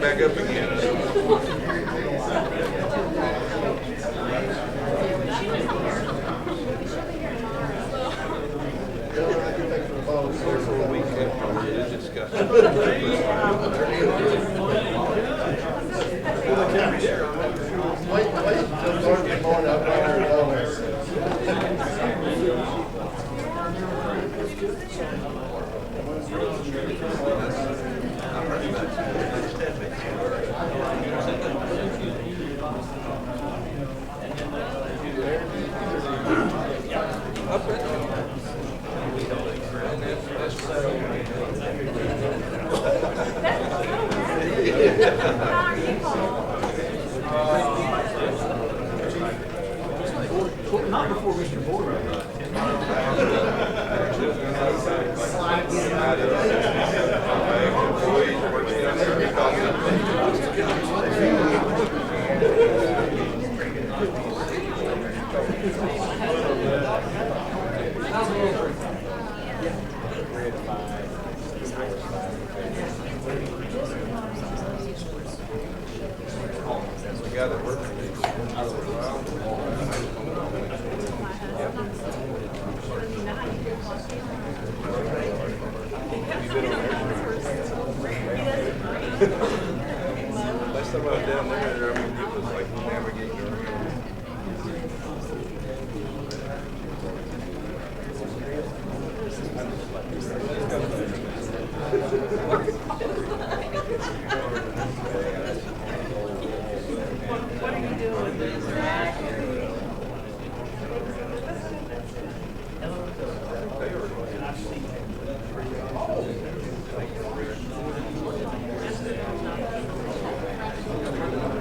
back up again. For a week after it's disgusting. Not before Mr. Board. Last time I was down there, I mean, it was like navigating around. What are you doing?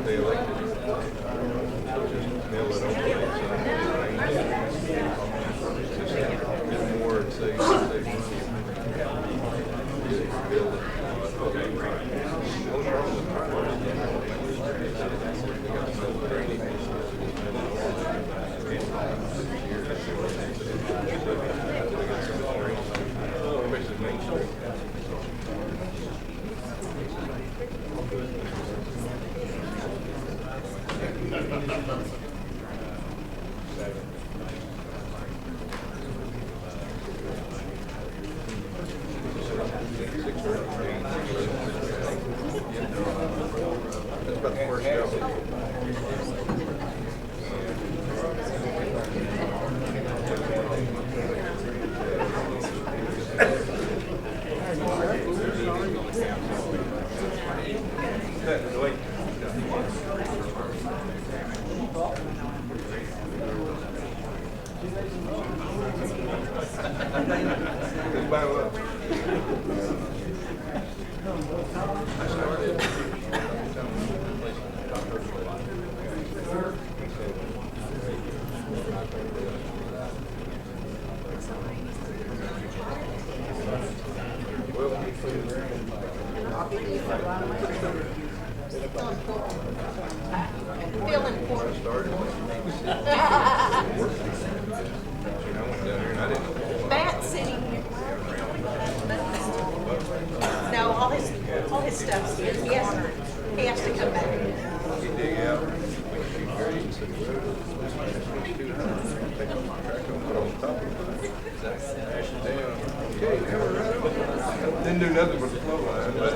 They elected just nail it on. Just more and save money. Build it. That's about the first job. Feel important. Matt's sitting here. No, all his stuff's here. He has to come back. You dig out, make a few grades, and take off the track and put on top of it. Mash it down. Okay, hammer right over. Didn't do nothing but the flow line, but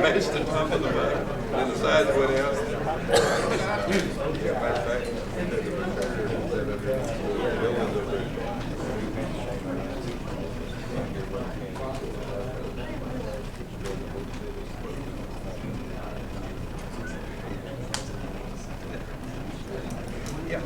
mashed the top of the bag. Then the sides went out. Yeah, matter of fact, the recorder set up the building of the yeah.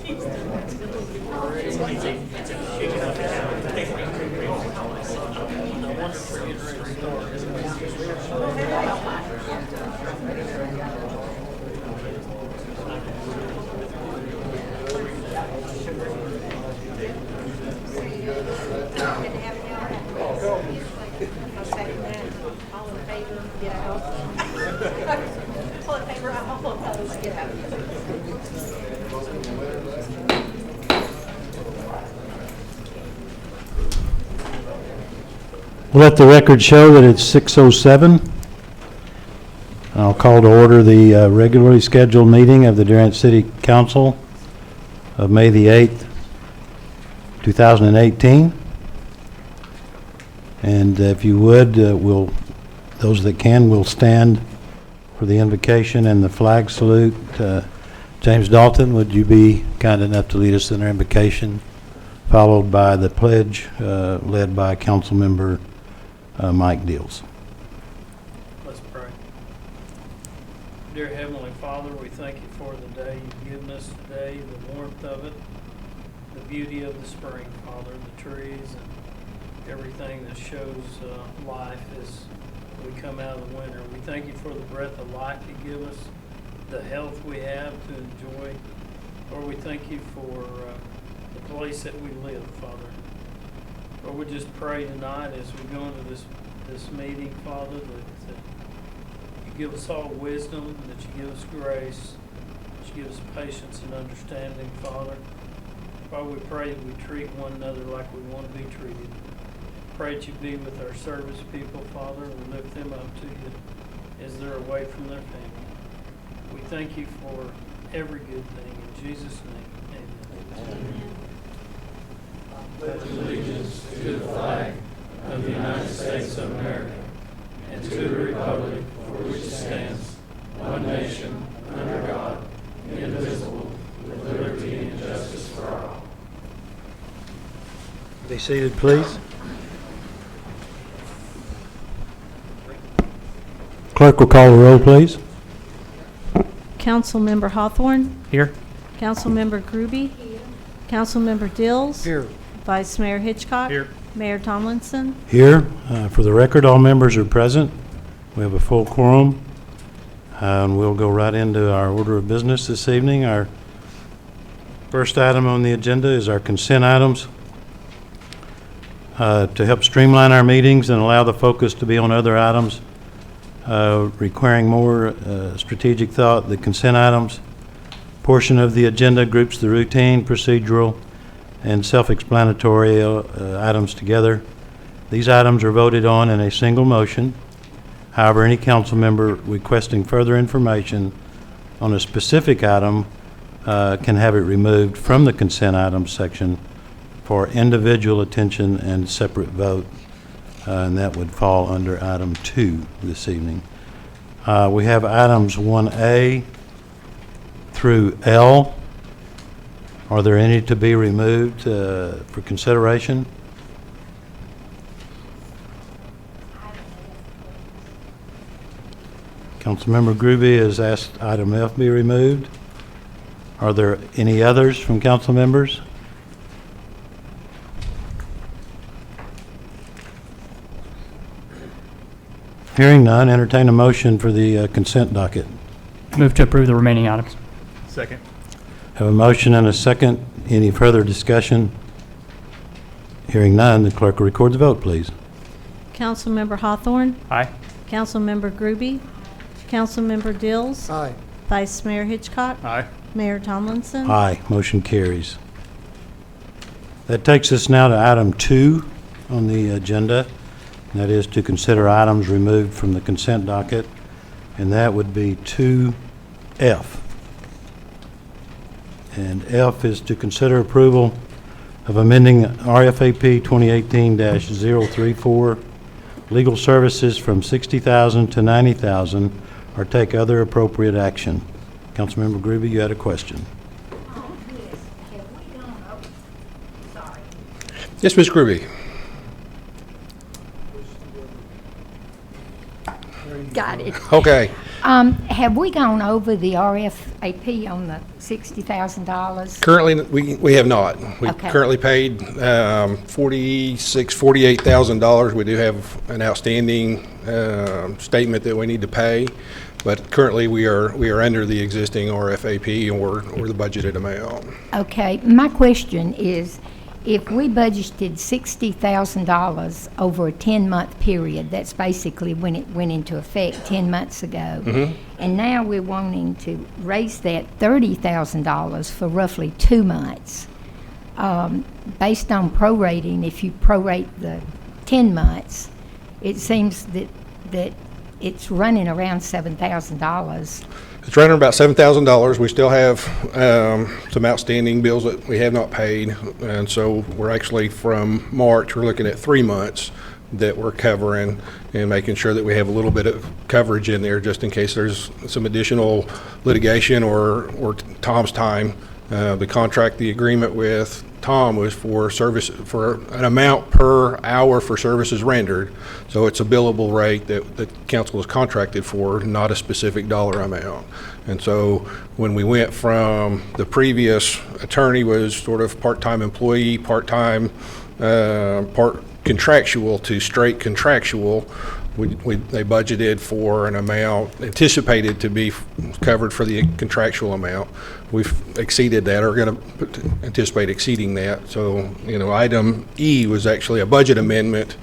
All in favor, get out. All in favor, all opposed, get out. Let the record show that it's 6:07. I'll call to order the regularly scheduled meeting of the Durant City Council of May the 8th, 2018. And if you would, those that can, will stand for the invocation and the flag salute. James Dalton, would you be kind enough to lead us in our invocation, followed by the pledge led by Councilmember Mike Deals. Let's pray. Dear Heavenly Father, we thank you for the day you've given us today, the warmth of it, the beauty of the spring, Father, the trees and everything that shows life as we come out of the winter. We thank you for the breath of life you give us, the health we have to enjoy. Lord, we thank you for the place that we live, Father. Lord, we just pray tonight as we go into this meeting, Father, that you give us all wisdom, that you give us grace, that you give us patience and understanding, Father. Father, we pray that we treat one another like we want to be treated. Pray that you be with our service people, Father, and lift them up to you as they're away from their family. We thank you for every good thing. In Jesus' name, amen. Pledge allegiance to the flag of the United States of America and to the republic for which it stands, one nation, under God, indivisible, with liberty and justice for all. Be seated, please. Clerk will call the roll, please. Councilmember Hawthorne. Here. Councilmember Groby. Councilmember Dills. Here. Vice Mayor Hitchcock. Here. Mayor Tomlinson. Here. For the record, all members are present. We have a full quorum. And we'll go right into our order of business this evening. Our first item on the agenda is our consent items. To help streamline our meetings and allow the focus to be on other items requiring more strategic thought, the consent items portion of the agenda groups the routine, procedural, and self-explanatory items together. These items are voted on in a single motion. However, any council member requesting further information on a specific item can have it removed from the consent items section for individual attention and separate vote, and that would fall under item 2 this evening. We have items 1A through L. Are there any to be removed for consideration? Councilmember Groby has asked item F be removed. Are there any others from council members? Hearing none, entertain a motion for the consent docket. Move to approve the remaining items. Second. Have a motion and a second. Any further discussion? Hearing none, the clerk will record the vote, please. Councilmember Hawthorne. Aye. Councilmember Groby. Councilmember Dills. Aye. Vice Mayor Hitchcock. Aye. Mayor Tomlinson. Aye, motion carries. That takes us now to item 2 on the agenda, and that is to consider items removed from the consent docket, and that would be 2F. And F is to consider approval of amending RFAP 2018-034 legal services from $60,000 to $90,000 or take other appropriate action. Councilmember Groby, you had a question. Yes, Ms. Groby. Got it. Okay. Have we gone over the RFAP on the $60,000? Currently, we have not. We Okay. currently paid $48,000. We do have an outstanding statement that we need to pay, but currently we are under the existing RFAP or the budgeted amount. Okay, my question is, if we budgeted $60,000 over a 10-month period, that's basically when it went into effect 10 months ago, and now we're wanting to raise that $30,000 for roughly 2 months. Based on prorating, if you prorate the 10 months, it seems that it's running around $7,000. It's running about $7,000. We still have some outstanding bills that we have not paid, and so we're actually from March, we're looking at 3 months that we're covering and making sure that we have a little bit of coverage in there just in case there's some additional litigation or Tom's time. The contract, the agreement with Tom was for service, for an amount per hour for services rendered. So it's a billable rate that the council is contracted for, not a specific dollar amount. And so when we went from the previous attorney was sort of part-time employee, part-time, part contractual to straight contractual, they budgeted for an amount anticipated to be covered for the contractual amount. We've exceeded that, or going to anticipate exceeding that. So, item E was actually a budget amendment,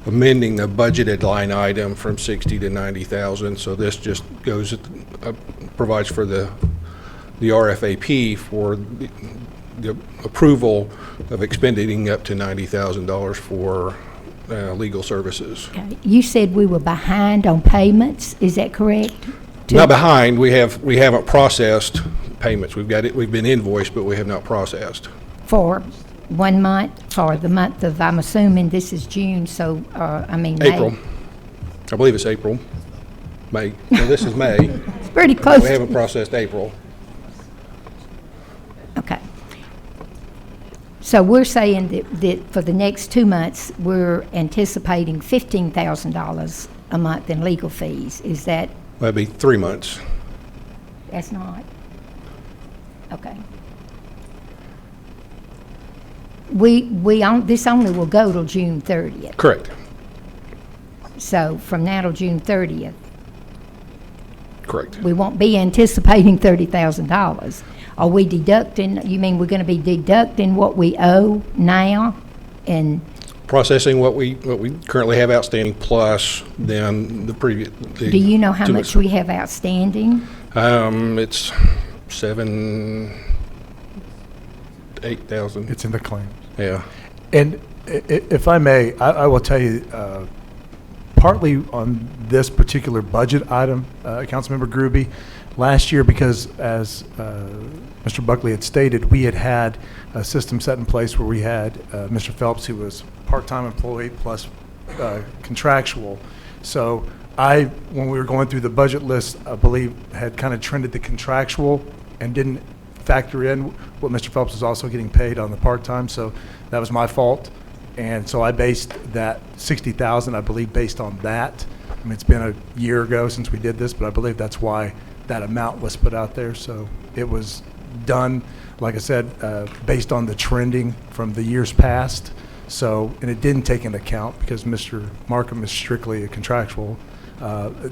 amending the budgeted line item from 60 to 90,000. So this just goes, provides for the RFAP for the approval of expending up to $90,000 for legal services. Okay. You said we were behind on payments, is that correct? Not behind, we haven't processed payments. We've been invoiced, but we have not processed. For 1 month, for the month of, I'm assuming this is June, so, May. April. I believe it's April. May. No, this is May. It's pretty close. We haven't processed April. Okay. So we're saying that for the next 2 months, we're anticipating $15,000 a month in legal fees. Is that, That'd be 3 months. that's not? Okay. This only will go till June 30th. Correct. So from now till June 30th, Correct. we won't be anticipating $30,000. Are we deducting, you mean we're going to be deducting what we owe now? And Processing what we currently have outstanding plus then the previous. do you know how much we have outstanding? It's 8,000. It's in the claim. Yeah. And if I may, I will tell you, partly on this particular budget item, Councilmember Groby, last year, because as Mr. Buckley had stated, we had a system set in place where we had Mr. Phelps, who was part-time employee plus contractual. So when we were going through the budget list, I believe had kind of trended the contractual and didn't factor in what Mr. Phelps was also getting paid on the part-time. So that was my fault. And so I based that 60,000, I believe, based on that. I mean, it's been a year ago since we did this, but I believe that's why that amount was put out there. So it was done, like I said, based on the trending from the years past. So, and it didn't take into account, because Mr. Markham is strictly a contractual,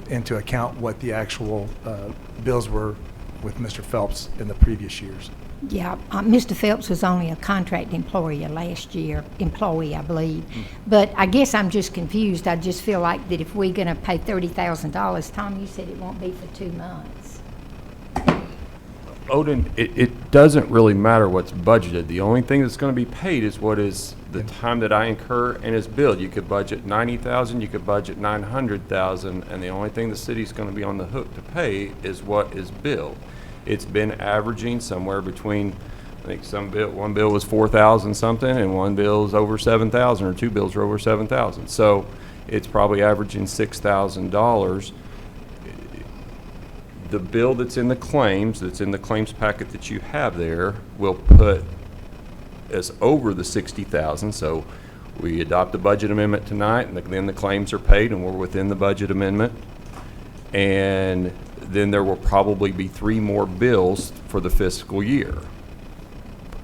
into account what the actual bills were with Mr. Phelps in the previous years. Yeah, Mr. Phelps was only a contract employee last year, I believe. But I guess I'm just confused. I just feel like that if we're going to pay $30,000, Tom, you said it won't be for 2 months. Odin, it doesn't really matter what's budgeted. The only thing that's going to be paid is what is the time that I incur and is billed. You could budget 90,000, you could budget 900,000, and the only thing the city's going to be on the hook to pay is what is billed. It's been averaging somewhere between, I think one bill was 4,000 something, and one bill is over 7,000, or 2 bills are over 7,000. So it's probably averaging $6,000. The bill that's in the claims packet that you have there, will put us over the 60,000. So we adopt the budget amendment tonight, and then the claims are paid, and we're within the budget amendment. And then there will probably be 3 more bills for the fiscal year.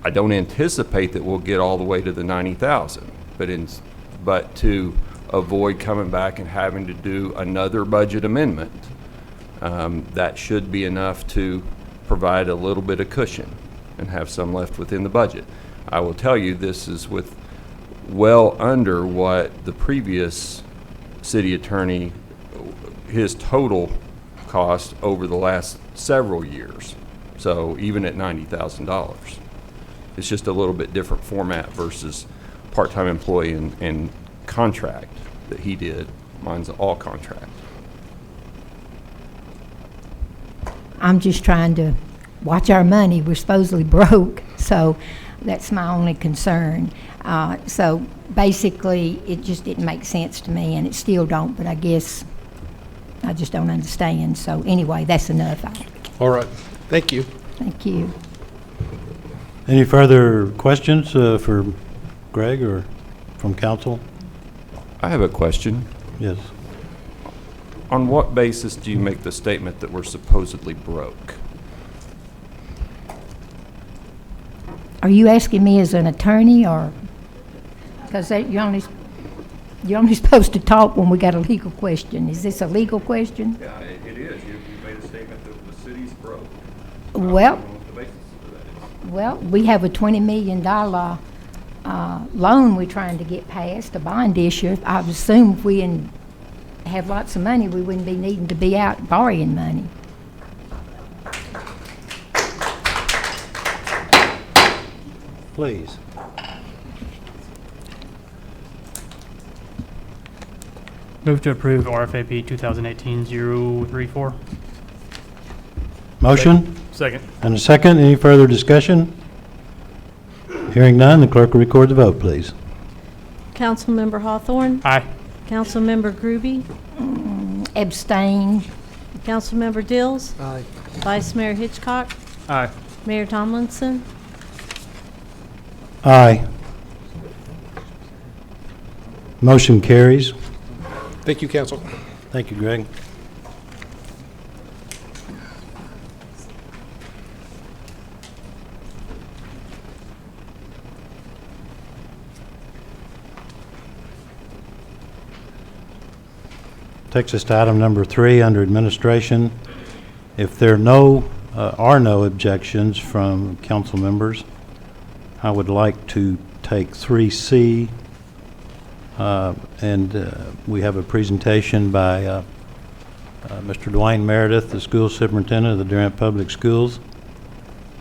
I don't anticipate that we'll get all the way to the 90,000, but to avoid coming back and having to do another budget amendment, that should be enough to provide a little bit of cushion and have some left within the budget. I will tell you, this is with well under what the previous city attorney, his total cost over the last several years. So even at $90,000, it's just a little bit different format versus part-time employee and contract that he did. Mine's all contract. I'm just trying to watch our money. We're supposedly broke, so that's my only concern. So basically, it just didn't make sense to me, and it still don't, but I guess I just don't understand. So anyway, that's enough. All right. Thank you. Thank you. Any further questions for Greg or from council? I have a question. Yes. On what basis do you make the statement that we're supposedly broke? Are you asking me as an attorney, or because you're only supposed to talk when we got a legal question? Is this a legal question? Yeah, it is. You made a statement that the city's broke. Well, What the basis for that is. Well, we have a $20 million loan we're trying to get passed, a bond issue. I would assume if we have lots of money, we wouldn't be needing to be out borrowing money. Please. Move to approve RFAP 2018-034. Motion Second. and a second. Any further discussion? Hearing none, the clerk will record the vote, please. Councilmember Hawthorne, Aye. Councilmember Groby, Abstain. Councilmember Dills, Aye. Vice Mayor Hitchcock, Aye. Mayor Tomlinson. Aye. Motion carries. Thank you, council. Thank you, Greg. Takes us to item number 3 under administration. If there are no objections from council members, I would like to take 3C, and we have a presentation by Mr. Dwayne Meredith, the school superintendent of the Durant Public Schools.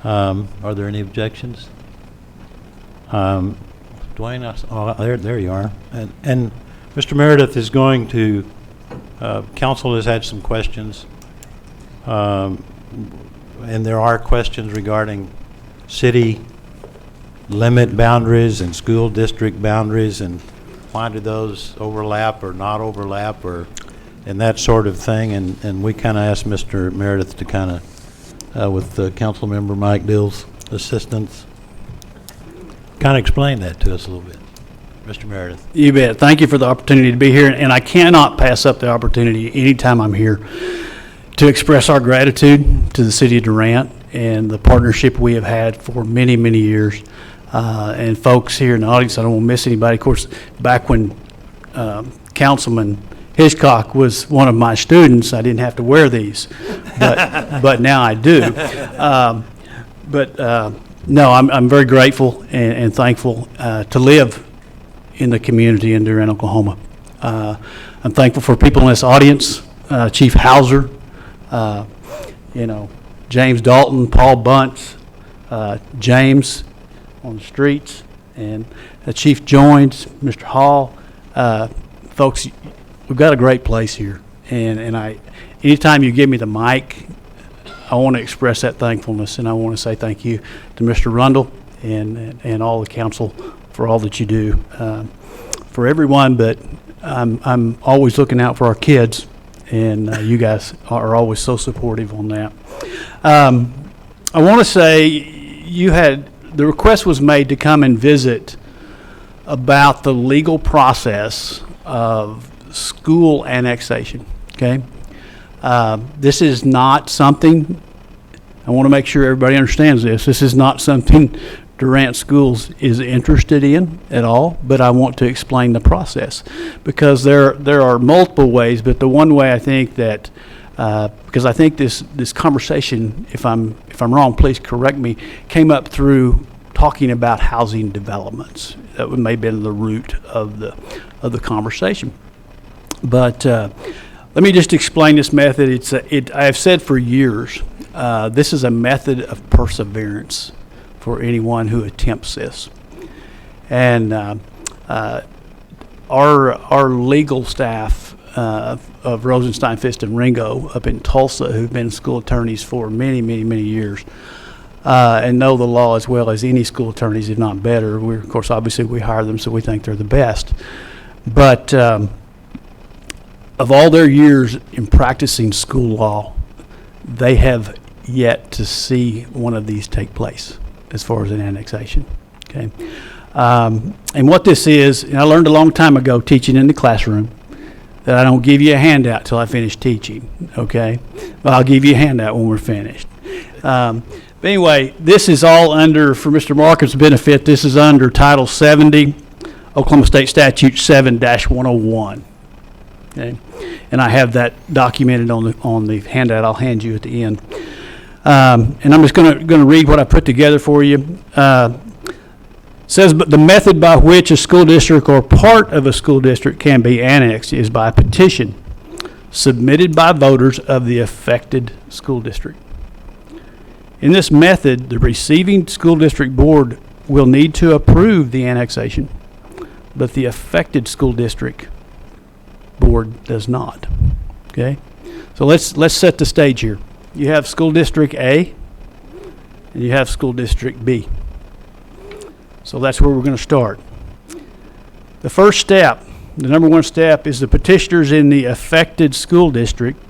Are there any objections? Dwayne, there you are. And Mr. Meredith is going to, council has had some questions, and there are questions regarding city limit boundaries and school district boundaries, and why do those overlap or not overlap, or and that sort of thing. And we kind of asked Mr. Meredith to kind of, with Council Member Mike Dill's assistance, kind of explain that to us a little bit. Mr. Meredith. You bet. Thank you for the opportunity to be here, and I cannot pass up the opportunity anytime I'm here to express our gratitude to the City of Durant and the partnership we have had for many, many years. And folks here in the audience, I don't want to miss anybody. Of course, back when Councilman Hitchcock was one of my students, I didn't have to wear these, but now I do. No, I'm very grateful and thankful to live in the community in Durant, Oklahoma. I'm thankful for people in this audience, Chief Hauser, James Dalton, Paul Bunce, James on the streets, and Chief Joins, Mr. Hall. Folks, we've got a great place here, and anytime you give me the mic, I want to express that thankfulness, and I want to say thank you to Mr. Rundle and all the council for all that you do for everyone, but I'm always looking out for our kids, and you guys are always so supportive on that. I want to say the request was made to come and visit about the legal process of school annexation, okay? This is not something, I want to make sure everybody understands this. This is not something Durant Schools is interested in at all, but I want to explain the process because there are multiple ways, but the one way I think that because I think this conversation, if I'm wrong, please correct me, came up through talking about housing developments. That may have been the root of the conversation. But let me just explain this method. I have said for years, this is a method of perseverance for anyone who attempts this. And our legal staff of Rosenstein, Fist, and Ringo up in Tulsa, who've been school attorneys for many, many, many years, and know the law as well as any school attorneys, if not better. Of course, obviously, we hire them, so we think they're the best. But of all their years in practicing school law, they have yet to see one of these take place as far as an annexation. Okay, and what this is, and I learned a long time ago teaching in the classroom that I don't give you a handout till I finish teaching. Okay, well, I'll give you a handout when we're finished. But anyway, this is all under, for Mr. Markham's benefit, this is under Title 70, Oklahoma State Statute 7-101. Okay, and I have that documented on the handout I'll hand you at the end. And I'm just going to read what I put together for you. Says, but the method by which a school district or part of a school district can be annexed is by petition submitted by voters of the affected school district. In this method, the receiving school district board will need to approve the annexation, but the affected school district board does not. Okay? So let's set the stage here. You have school district A and you have school district B. So that's where we're going to start. The first step, the number one step, is the petitioners in the affected school district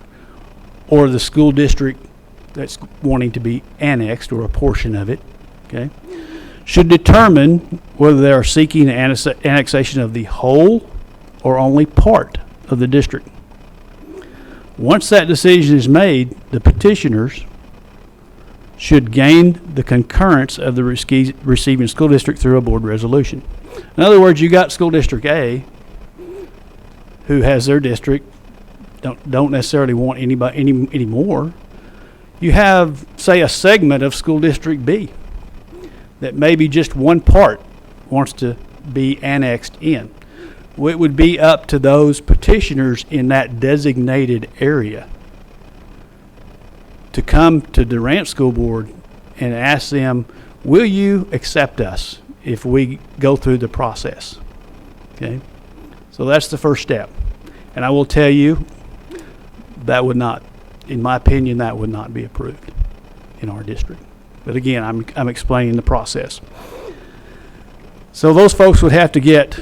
or the school district that's wanting to be annexed or a portion of it, okay, should determine whether they are seeking annexation of the whole or only part of the district. Once that decision is made, the petitioners should gain the concurrence of the receiving school district through a board resolution. In other words, you got school district A, who has their district, don't necessarily want anybody anymore. You have, say, a segment of school district B that maybe just one part wants to be annexed in. It would be up to those petitioners in that designated area to come to Durant School Board and ask them, will you accept us if we go through the process? Okay, so that's the first step. And I will tell you, that would not, in my opinion, that would not be approved in our district. But again, I'm explaining the process. So those folks would have to get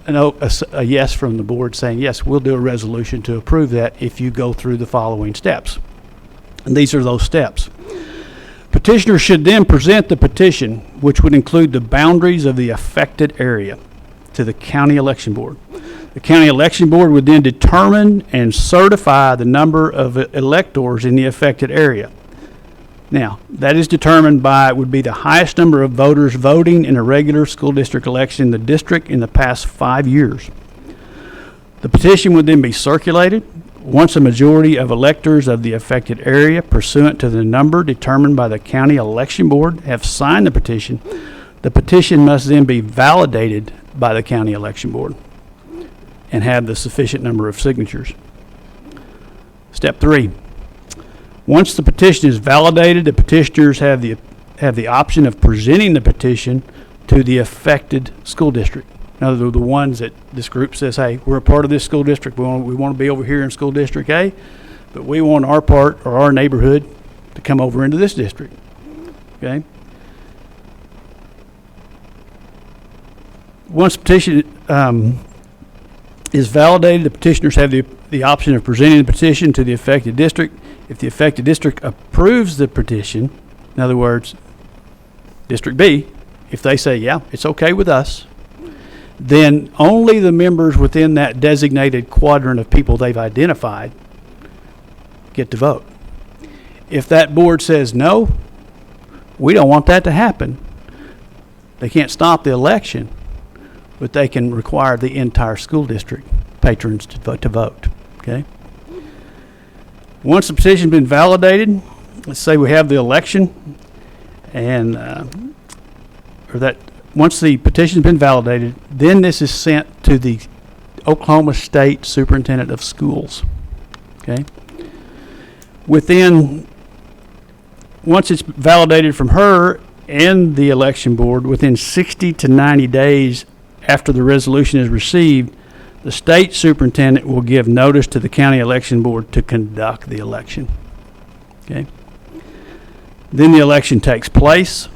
a yes from the board saying, yes, we'll do a resolution to approve that if you go through the following steps. And these are those steps. Petitioners should then present the petition, which would include the boundaries of the affected area, to the county election board. The county election board would then determine and certify the number of electors in the affected area. Now, that is determined by, would be the highest number of voters voting in a regular school district election in the district in the past 5 years. The petition would then be circulated. Once a majority of electors of the affected area pursuant to the number determined by the county election board have signed the petition must then be validated by the county election board and have the sufficient number of signatures. Step 3. Once the petition is validated, the petitioners have the option of presenting the petition to the affected school district. Now, they're the ones that this group says, hey, we're a part of this school district. We want to be over here in school district A, but we want our part or our neighborhood to come over into this district. Okay? Once the petition is validated, the petitioners have the option of presenting the petition to the affected district. If the affected district approves the petition, in other words, District B, if they say, yeah, it's okay with us, then only the members within that designated quadrant of people they've identified get to vote. If that board says no, we don't want that to happen. They can't stop the election, but they can require the entire school district patrons to vote, okay? Once the petition's been validated, let's say we have the election, and, once the petition's been validated, then this is sent to the Oklahoma State Superintendent of Schools, okay? Once it's validated from her and the election board, within 60 to 90 days after the resolution is received, the state superintendent will give notice to the county election board to conduct the election. Okay? Then the election takes place.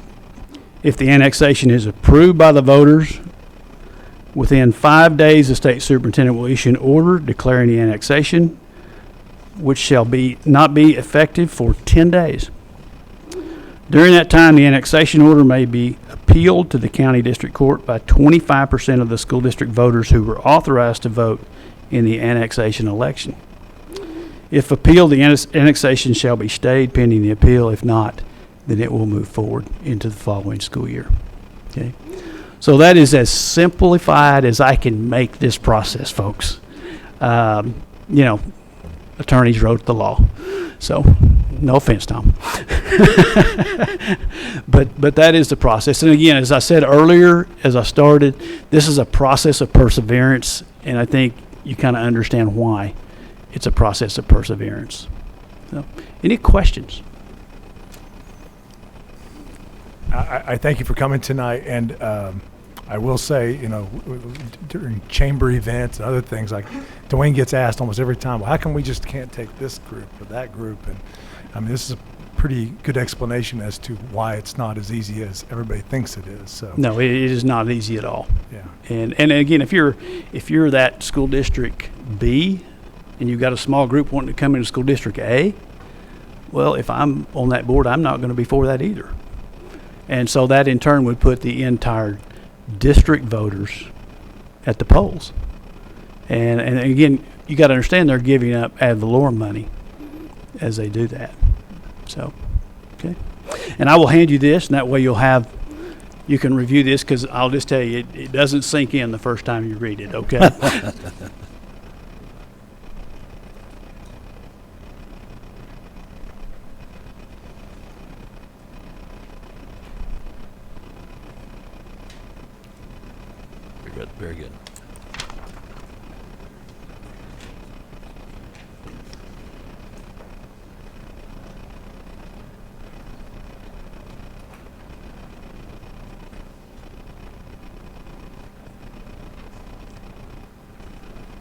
If the annexation is approved by the voters, within 5 days, the state superintendent will issue an order declaring the annexation, which shall not be effective for 10 days. During that time, the annexation order may be appealed to the county district court by 25% of the school district voters who were authorized to vote in the annexation election. If appealed, the annexation shall be stayed pending the appeal. If not, then it will move forward into the following school year. Okay? So that is as simplified as I can make this process, folks. Attorneys wrote the law. So, no offense, Tom. But that is the process. And again, as I said earlier, as I started, this is a process of perseverance, and I think you kind of understand why it's a process of perseverance. So, any questions? I thank you for coming tonight, and I will say, during chamber events and other things, like Dwayne gets asked almost every time, well, how come we just can't take this group or that group? And I mean, this is a pretty good explanation as to why it's not as easy as everybody thinks it is. So No, it is not easy at all. yeah, And again, if you're that school district B and you've got a small group wanting to come into school district A, well, if I'm on that board, I'm not going to be for that either. And so that in turn would put the entire district voters at the polls. And again, you got to understand they're giving up ad valorem money as they do that. So, okay. And I will hand you this, and that way you can review this, because I'll just tell you, it doesn't sink in the first time you read it, okay? Very good.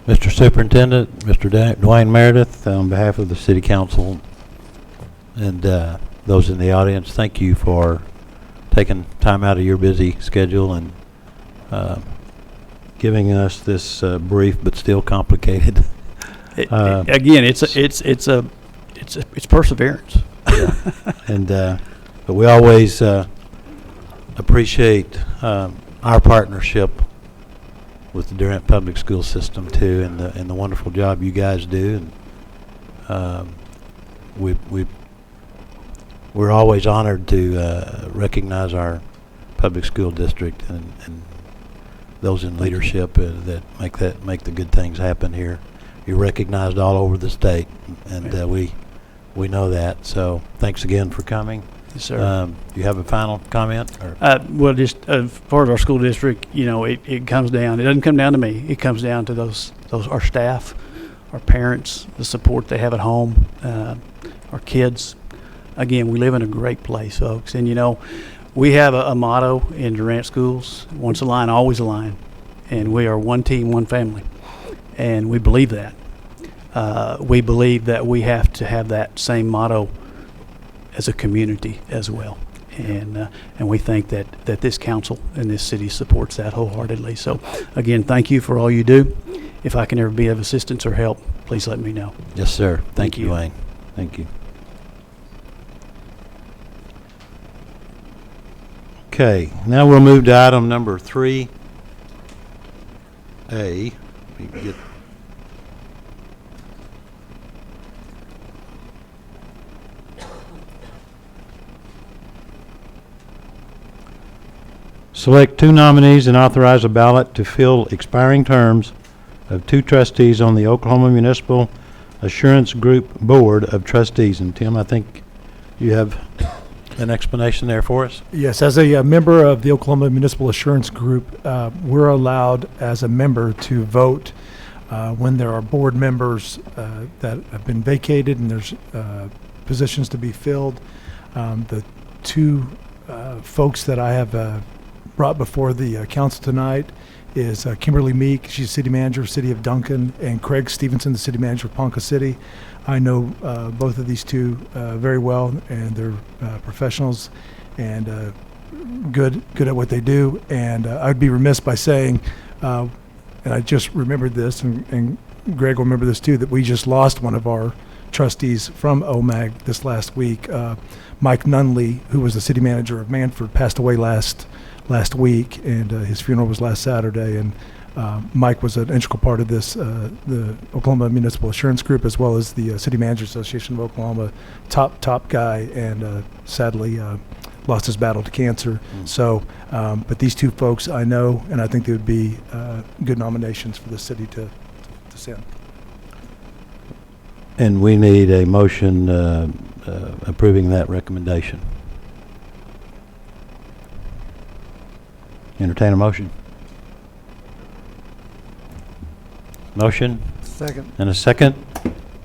Mr. Superintendent, Mr. Dwayne Meredith, on behalf of the City Council and those in the audience, thank you for taking time out of your busy schedule and giving us this brief but still complicated. Again, it's perseverance. Yeah. And but we always appreciate our partnership with the Durant Public School System too, and the wonderful job you guys do. And we're always honored to recognize our public school district and those in leadership that make the good things happen here. You're recognized all over the state, and we know that. So thanks again for coming. Yes, sir. You have a final comment? Or? Well, just as far as our school district, it comes down. It doesn't come down to me. It comes down to those our staff, our parents, the support they have at home, our kids. Again, we live in a great place, folks. And we have a motto in Durant Schools: once a line, always a line. And we are one team, one family. And we believe that. We believe that we have to have that same motto as a community as well. And we think that this council and this city supports that wholeheartedly. So, again, thank you for all you do. If I can ever be of assistance or help, please let me know. Yes, sir. Thank you, Wayne. Thank you. Okay, now we'll move to item number 3A. Select 2 nominees and authorize a ballot to fill expiring terms of 2 trustees on the Oklahoma Municipal Assurance Group Board of Trustees. And Tim, I think you have an explanation there for us. Yes, as a member of the Oklahoma Municipal Assurance Group, we're allowed as a member to vote when there are board members that have been vacated and there's positions to be filled. The 2 folks that I have brought before the council tonight is Kimberly Meek, she's city manager of City of Duncan, and Craig Stevenson, the city manager of Ponca City. I know both of these 2 very well, and they're professionals and good at what they do. And I'd be remiss by saying, and I just remembered this, and Greg will remember this too, that we just lost one of our trustees from OMAG this last week. Mike Nunley, who was the city manager of Manford, passed away last week, and his funeral was last Saturday. And Mike was an integral part of this, the Oklahoma Municipal Assurance Group, as well as the City Managers Association of Oklahoma. Top guy, and sadly lost his battle to cancer. So, but these 2 folks I know, and I think they would be good nominations for the city to send. And we need a motion approving that recommendation. Entertain a motion. Motion? Second. And a second.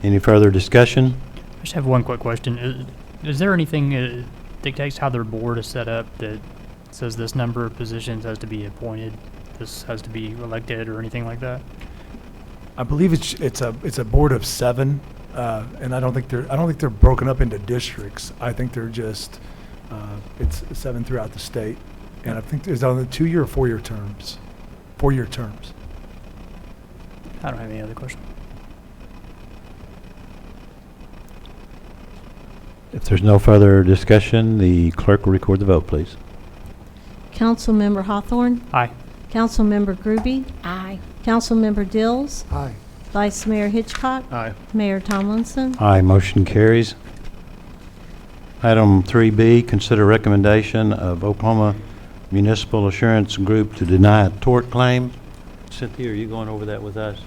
Any further discussion? I just have one quick question. Is there anything that dictates how their board is set up that says this number of positions has to be appointed, this has to be elected, or anything like that? I believe it's a board of 7, and I don't think they're broken up into districts. I think they're just it's 7 throughout the state, and I think it's on the 2-year or 4-year terms. 4-year terms. I don't have any other questions. If there's no further discussion, the clerk will record the vote, please. Councilmember Hawthorne, Aye. Councilmember Groby, Aye. Councilmember Dills, Aye. Vice Mayor Hitchcock, Aye. Mayor Tomlinson. Aye, motion carries. Item 3B, consider recommendation of Oklahoma Municipal Assurance Group to deny a tort claim. Cynthia, are you going over that with us?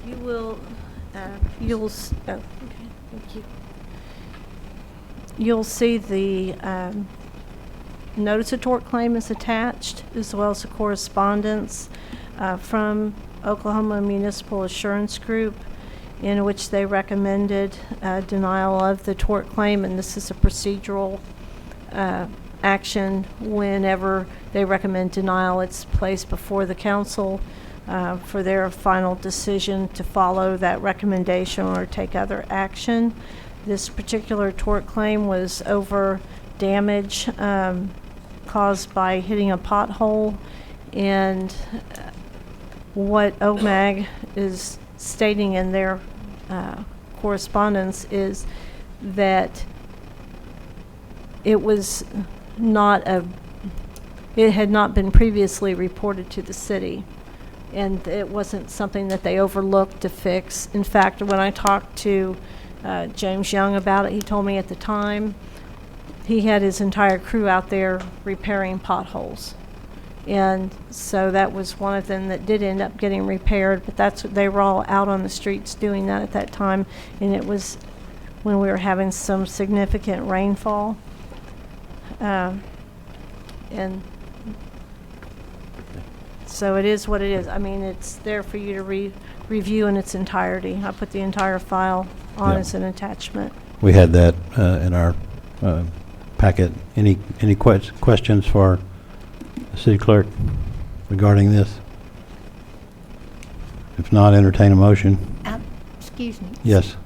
You will, okay, thank you. You'll see the notice of tort claim is attached, as well as the correspondence from Oklahoma Municipal Assurance Group, in which they recommended denial of the tort claim, and this is a procedural action. Whenever they recommend denial, it's placed before the council for their final decision to follow that recommendation or take other action. This particular tort claim was over damage caused by hitting a pothole, and what OMAG is stating in their correspondence is that it was not it had not been previously reported to the city, and it wasn't something that they overlooked to fix. In fact, when I talked to James Young about it, he told me at the time he had his entire crew out there repairing potholes. And so that was one of them that did end up getting repaired, but they were all out on the streets doing that at that time, and it was when we were having some significant rainfall. And so it is what it is. I mean, it's there for you to review in its entirety. I put the entire file on as an attachment. We had that in our packet. Any questions for the city clerk regarding this? If not, entertain a motion. Excuse me. Yes.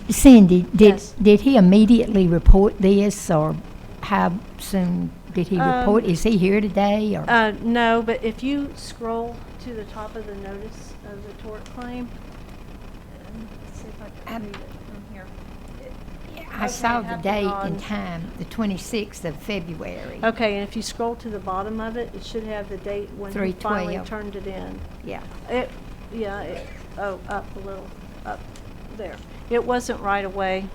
Cindy, Yes. did he immediately report this, or how soon did he report? Is he here today, or? No, but if you scroll to the top of the notice of the tort claim, let's see if I can read it from here. I okay, saw the have it date on. and time, the 26th of February. Okay, and if you scroll to the bottom of it, it should have the date when he finally 3/12. turned it in. Yeah. Up a little, up. there. It wasn't right away.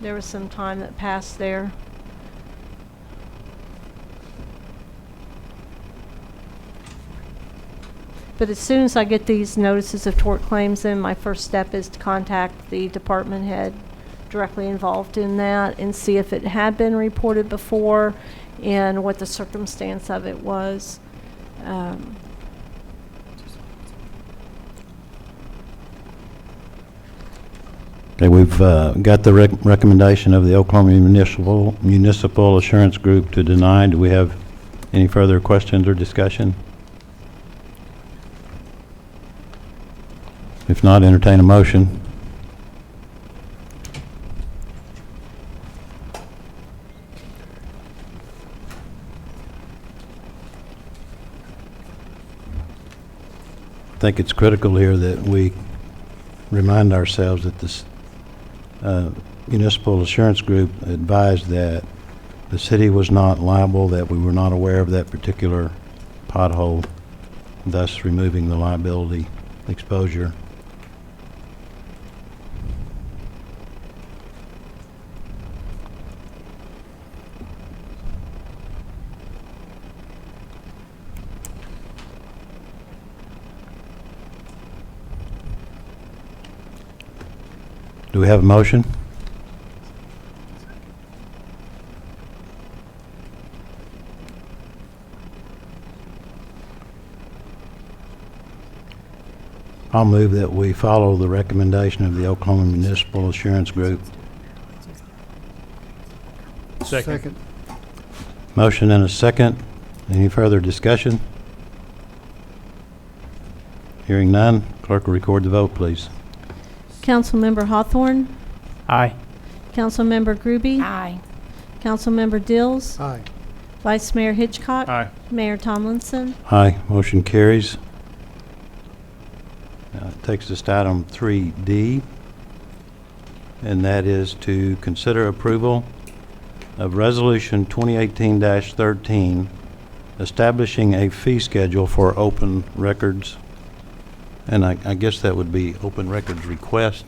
There was some time that passed there. But as soon as I get these notices of tort claims in, my first step is to contact the department head directly involved in that and see if it had been reported before and what the circumstance of it was. Okay, we've got the recommendation of the Oklahoma Municipal Assurance Group to deny. Do we have any further questions or discussion? If not, entertain a motion. I think it's critical here that we remind ourselves that this Municipal Assurance Group advised that the city was not liable, that we were not aware of that particular pothole, thus removing the liability exposure. Do we have a motion? I'll move that we follow the recommendation of the Oklahoma Municipal Assurance Group. Second. Motion and a second. Any further discussion? Hearing none, clerk will record the vote, please. Councilmember Hawthorne, Aye. Councilmember Groby, Aye. Councilmember Dills, Aye. Vice Mayor Hitchcock, Aye. Mayor Tomlinson. Aye, motion carries. Takes us to item 3D, and that is to consider approval of Resolution 2018-13, establishing a fee schedule for open records. And I guess that would be open records request,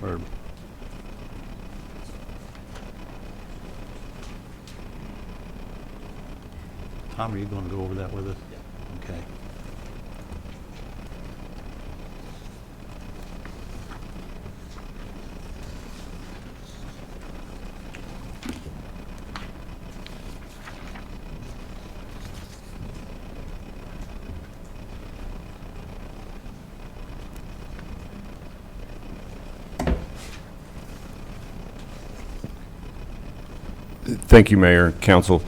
or Tom, are you going to go over that with us? Yeah. Okay. Thank you, Mayor and Council.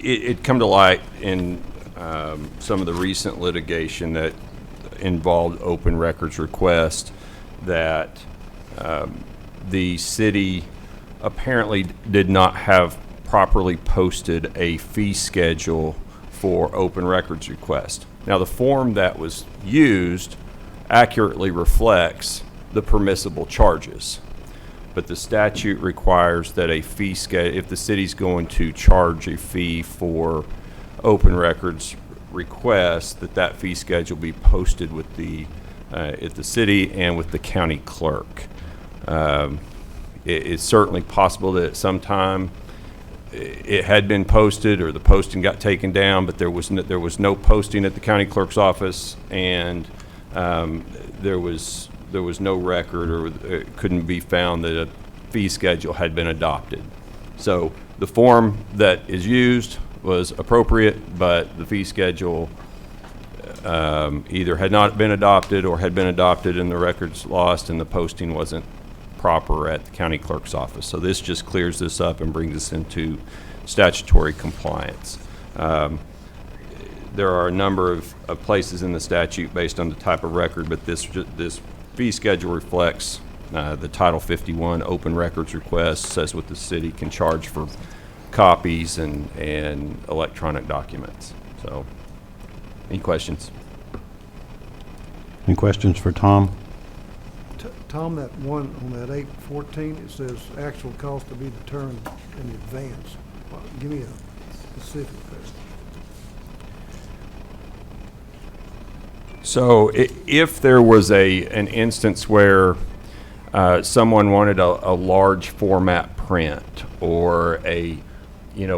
It come to light in some of the recent litigation that involved open records request that the city apparently did not have properly posted a fee schedule for open records request. Now, the form that was used accurately reflects the permissible charges. But the statute requires that a fee schedule, if the city's going to charge a fee for open records requests, that fee schedule be posted with at the city and with the county clerk. It's certainly possible that at some time it had been posted or the posting got taken down, but there was no posting at the county clerk's office, and there was no record, or it couldn't be found that a fee schedule had been adopted. So the form that is used was appropriate, but the fee schedule either had not been adopted or had been adopted and the records lost and the posting wasn't proper at the county clerk's office. So this just clears this up and brings us into statutory compliance. There are a number of places in the statute based on the type of record, but this fee schedule reflects the Title 51 open records request, says what the city can charge for copies and electronic documents. So, any questions? Any questions for Tom? Tom, that one on that 814, it says actual cost to be determined in advance. Give me a specific question. So if there was an instance where someone wanted a large format print or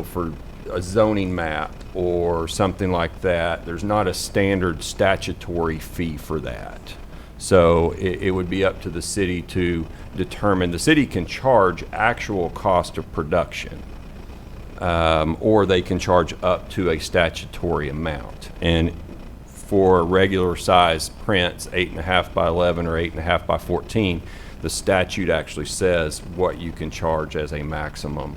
for a zoning map or something like that, there's not a standard statutory fee for that. So it would be up to the city to determine. The city can charge actual cost of production, or they can charge up to a statutory amount. And for regular size prints, 8.5 by 11 or 8.5 by 14, the statute actually says what you can charge as a maximum.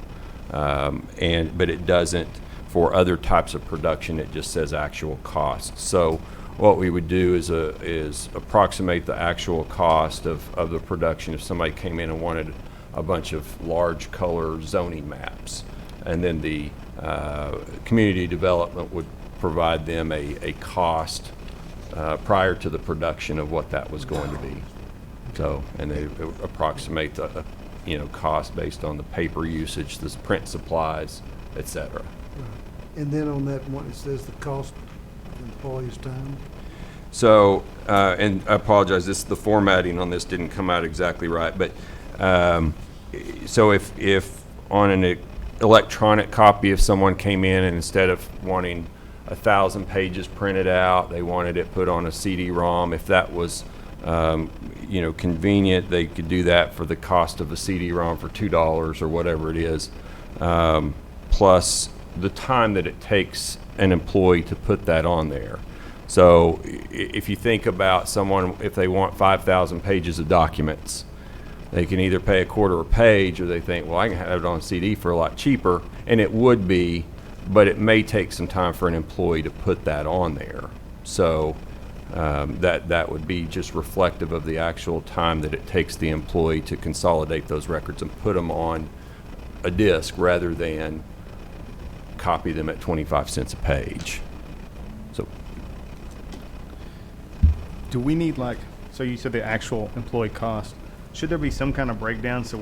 But it doesn't for other types of production. It just says actual cost. So what we would do is approximate the actual cost of the production if somebody came in and wanted a bunch of large color zoning maps. And then the community development would provide them a cost prior to the production of what that was going to be. So, and they approximate the cost based on the paper usage, the print supplies, et cetera. And then on that one, it says the cost of employees' time. So, and I apologize, the formatting on this didn't come out exactly right, but so if on an electronic copy, if someone came in and instead of wanting 1,000 pages printed out, they wanted it put on a CD-ROM, if that was convenient, they could do that for the cost of a CD-ROM for $2 or whatever it is, plus the time that it takes an employee to put that on there. So if you think about someone, if they want 5,000 pages of documents, they can either pay a quarter a page, or they think, well, I can have it on CD for a lot cheaper, and it would be, but it may take some time for an employee to put that on there. So that would be just reflective of the actual time that it takes the employee to consolidate those records and put them on a disk rather than copy them at 25 cents a page. So, do we need so you said the actual employee cost, should there be some kind of breakdown so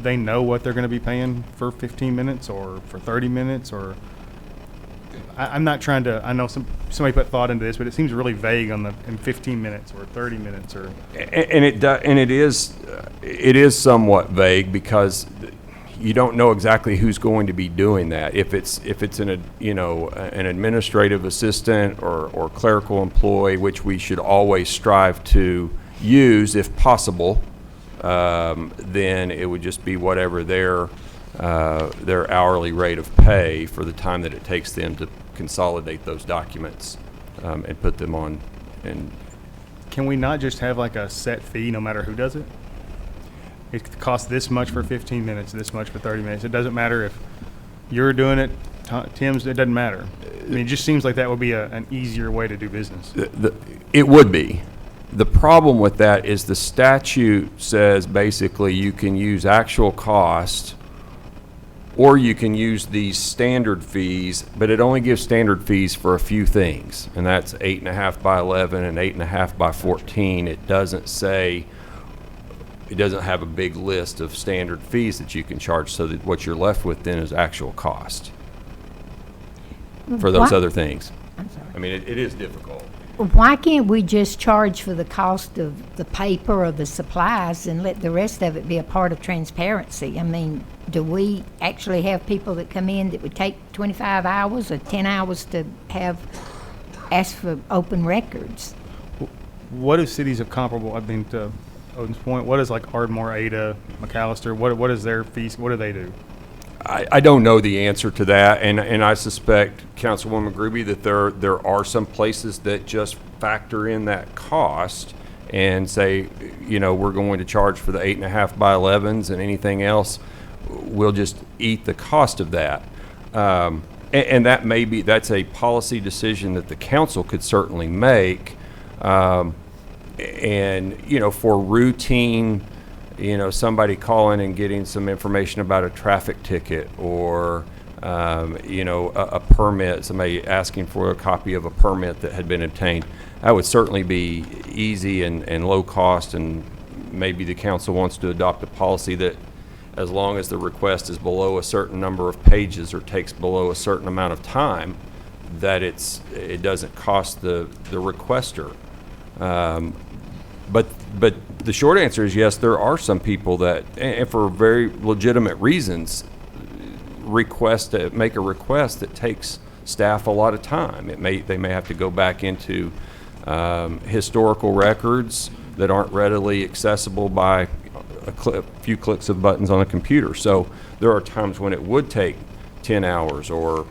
they know what they're going to be paying for 15 minutes or for 30 minutes? Or I'm not trying to, I know somebody put thought into this, but it seems really vague in 15 minutes or 30 minutes or. And it is somewhat vague because you don't know exactly who's going to be doing that. If it's an administrative assistant or clerical employee, which we should always strive to use if possible, then it would just be whatever their hourly rate of pay for the time that it takes them to consolidate those documents and put them on. And can we not just have a set fee no matter who does it? It costs this much for 15 minutes, this much for 30 minutes. It doesn't matter if you're doing it, Tim's, it doesn't matter. I mean, it just seems like that would be an easier way to do business. It would be. The problem with that is the statute says basically you can use actual cost or you can use these standard fees, but it only gives standard fees for a few things, and that's 8.5 by 11 and 8.5 by 14. It doesn't have a big list of standard fees that you can charge, so that what you're left with then is actual cost for those other things. I'm sorry. I mean, it is difficult. Why can't we just charge for the cost of the paper or the supplies and let the rest of it be a part of transparency? I mean, do we actually have people that come in that would take 25 hours or 10 hours to ask for open records? What do cities of comparable, to Odin's point, what is Ardmore, Ada, McAllister, what is their fees, what do they do? I don't know the answer to that, and I suspect, Councilwoman Gruby, that there are some places that just factor in that cost and say, we're going to charge for the 8.5 by 11s, and anything else, we'll just eat the cost of that. And that's a policy decision that the council could certainly make, and for routine. Somebody calling and getting some information about a traffic ticket or, a permit, somebody asking for a copy of a permit that had been obtained. That would certainly be easy and low cost, and maybe the council wants to adopt a policy that as long as the request is below a certain number of pages or takes below a certain amount of time, that it doesn't cost the requester. But the short answer is yes, there are some people that, and for very legitimate reasons, make a request that takes staff a lot of time. They may have to go back into historical records that aren't readily accessible by a few clicks of buttons on a computer. So there are times when it would take 10 hours or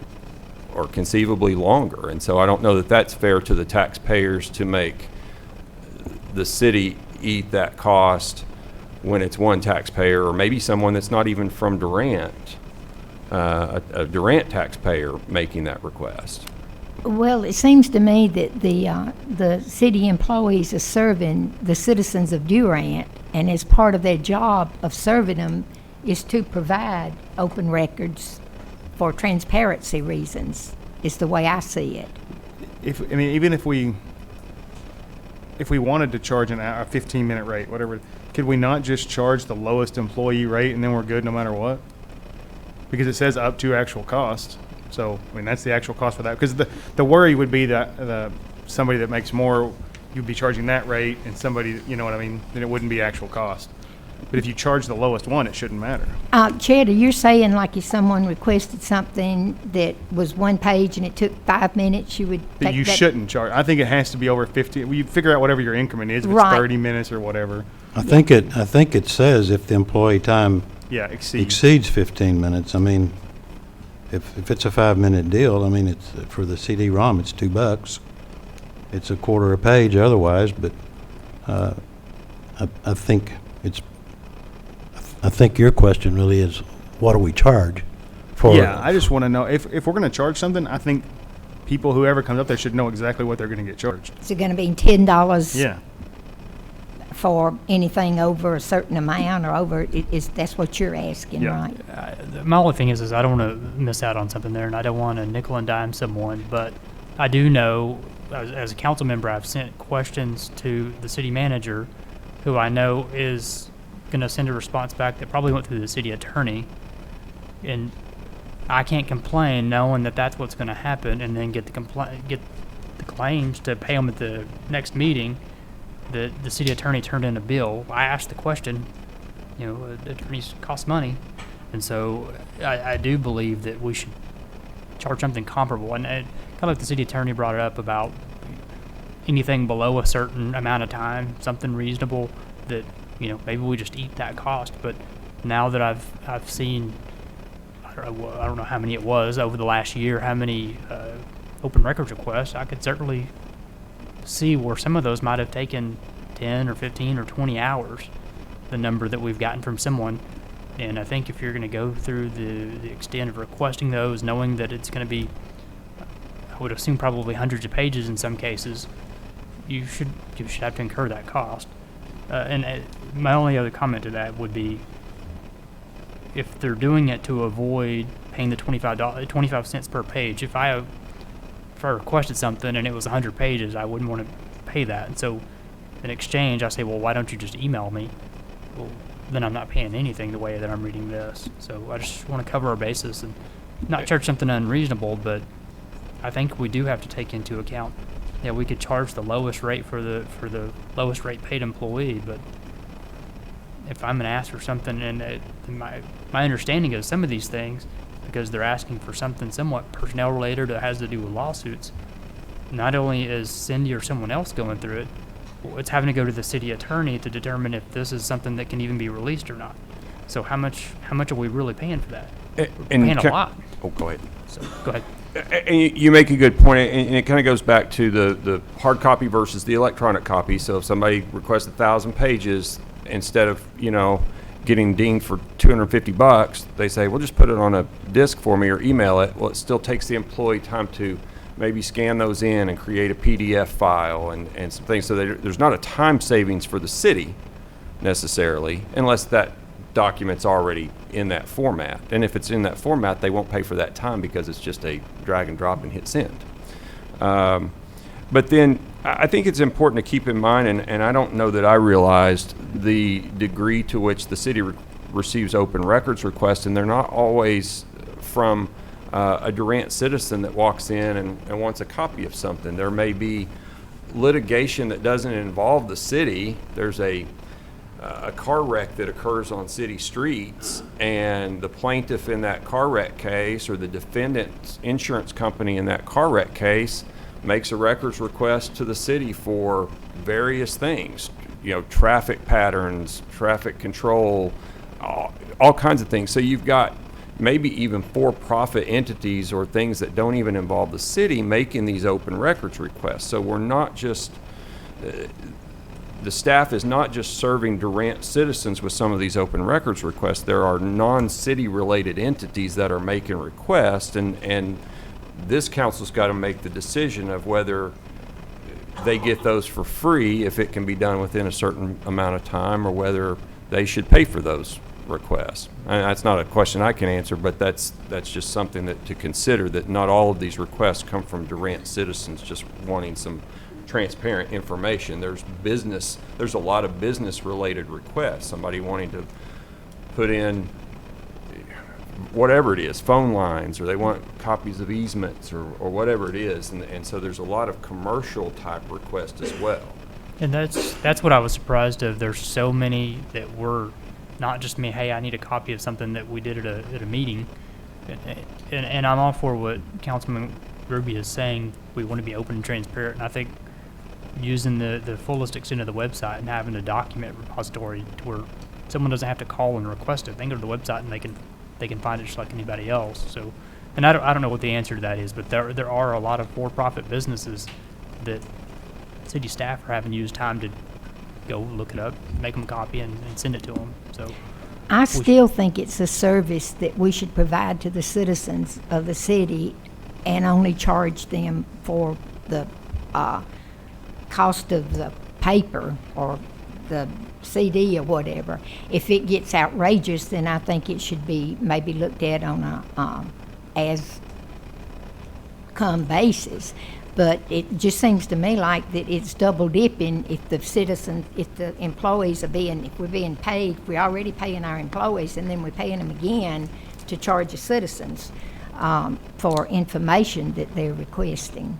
conceivably longer. And so I don't know that that's fair to the taxpayers to make the city eat that cost when it's one taxpayer, or maybe someone that's not even from Durant, a Durant taxpayer making that request. Well, it seems to me that the city employees are serving the citizens of Durant, and as part of their job of serving them is to provide open records for transparency reasons, is the way I see it. Even if we wanted to charge a 15-minute rate, whatever, could we not just charge the lowest employee rate and then we're good no matter what? Because it says up to actual cost. So, that's the actual cost for that. Because the worry would be that somebody that makes more, you'd be charging that rate, and somebody, then it wouldn't be actual cost. But if you charge the lowest one, it shouldn't matter. Cheddar, you're saying like if someone requested something that was one page and it took 5 minutes, you would take you that? Shouldn't charge. I think it has to be over 50. You figure out whatever your increment is, if it's Right. 30 minutes or whatever. I think it says if the employee time Yeah, exceeds 15 minutes. If it's a 5-minute deal, it's for the CD-ROM, it's $2. It's a quarter a page otherwise, but I think your question really is, what do we charge for? Yeah, I just want to know if we're going to charge something. I think whoever comes up there should know exactly what they're going to get charged. Is it going to be $10? Yeah. For anything over a certain amount or over, that's what you're asking, Yeah. right? My only thing is I don't want to miss out on something there, and I don't want to nickel and dime someone, but I do know, as a council member, I've sent questions to the city manager, who I know is going to send a response back that probably went through the city attorney, and I can't complain knowing that that's what's going to happen, and then get the claims to pay them at the next meeting. The city attorney turned in a bill. I asked the question, attorneys cost money, and so I do believe that we should charge something comparable. And kind of like the city attorney brought it up about anything below a certain amount of time, something reasonable that maybe we just eat that cost. But now that I've seen, I don't know how many it was over the last year, how many open records requests, I could certainly see where some of those might have taken 10 or 15 or 20 hours, the number that we've gotten from someone. And I think if you're going to go through the extent of requesting those, knowing that it's going to be, I would assume, probably hundreds of pages in some cases, you should have to incur that cost. My only other comment to that would be, if they're doing it to avoid paying the 25 cents per page, if I requested something and it was 100 pages, I wouldn't want to pay that. And so in exchange, I say, well, why don't you just email me? Well, then I'm not paying anything the way that I'm reading this. So I just want to cover our bases and not charge something unreasonable, but I think we do have to take into account, we could charge the lowest rate for the lowest rate paid employee, but if I'm going to ask for something, and my understanding of some of these things, because they're asking for something somewhat personnel related that has to do with lawsuits, not only is Cindy or someone else going through it, it's having to go to the city attorney to determine if this is something that can even be released or not. So how much are we really paying for that? We're paying a lot. Oh, go ahead. So go ahead. And you make a good point, and it kind of goes back to the hard copy versus the electronic copy. So if somebody requests 1,000 pages, instead of getting dinged for $250, they say, well, just put it on a disk for me or email it. Well, it still takes the employee time to maybe scan those in and create a PDF file and some things. So there's not a time savings for the city necessarily, unless that document's already in that format. And if it's in that format, they won't pay for that time because it's just a drag and drop and hit send. But then I think it's important to keep in mind, and I don't know that I realized the degree to which the city receives open records requests, and they're not always from a Durant citizen that walks in and wants a copy of something. There may be litigation that doesn't involve the city. There's a car wreck that occurs on city streets, and the plaintiff in that car wreck case or the defendant's insurance company in that car wreck case makes a records request to the city for various things, traffic patterns, traffic control, all kinds of things. So you've got maybe even for-profit entities or things that don't even involve the city making these open records requests. So we're not just the staff is not just serving Durant citizens with some of these open records requests. There are non-city related entities that are making requests, and this council's got to make the decision of whether they get those for free if it can be done within a certain amount of time, or whether they should pay for those requests. And that's not a question I can answer, but that's just something that to consider, that not all of these requests come from Durant citizens just wanting some transparent information. There's a lot of business related requests, somebody wanting to put in whatever it is, phone lines, or they want copies of easements, or whatever it is, and so there's a lot of commercial type requests as well. And that's what I was surprised of. There's so many that were not just me, hey, I need a copy of something that we did at a meeting, and I'm all for what Councilman Ruby is saying. We want to be open and transparent, and I think using the fullest extent of the website and having a document repository to where someone doesn't have to call and request it. They can go to the website and they can find it just like anybody else. So, and I don't know what the answer to that is, but there are a lot of for-profit businesses that city staff are having used time to go look it up, make them a copy, and send it to them. So I still think it's a service that we should provide to the citizens of the city and only charge them for the cost of the paper or the CD or whatever. If it gets outrageous, then I think it should be maybe looked at on a as-come basis. But it just seems to me like that it's double dipping if the citizens, if the employees if we're being paid, we're already paying our employees, and then we're paying them again to charge the citizens for information that they're requesting.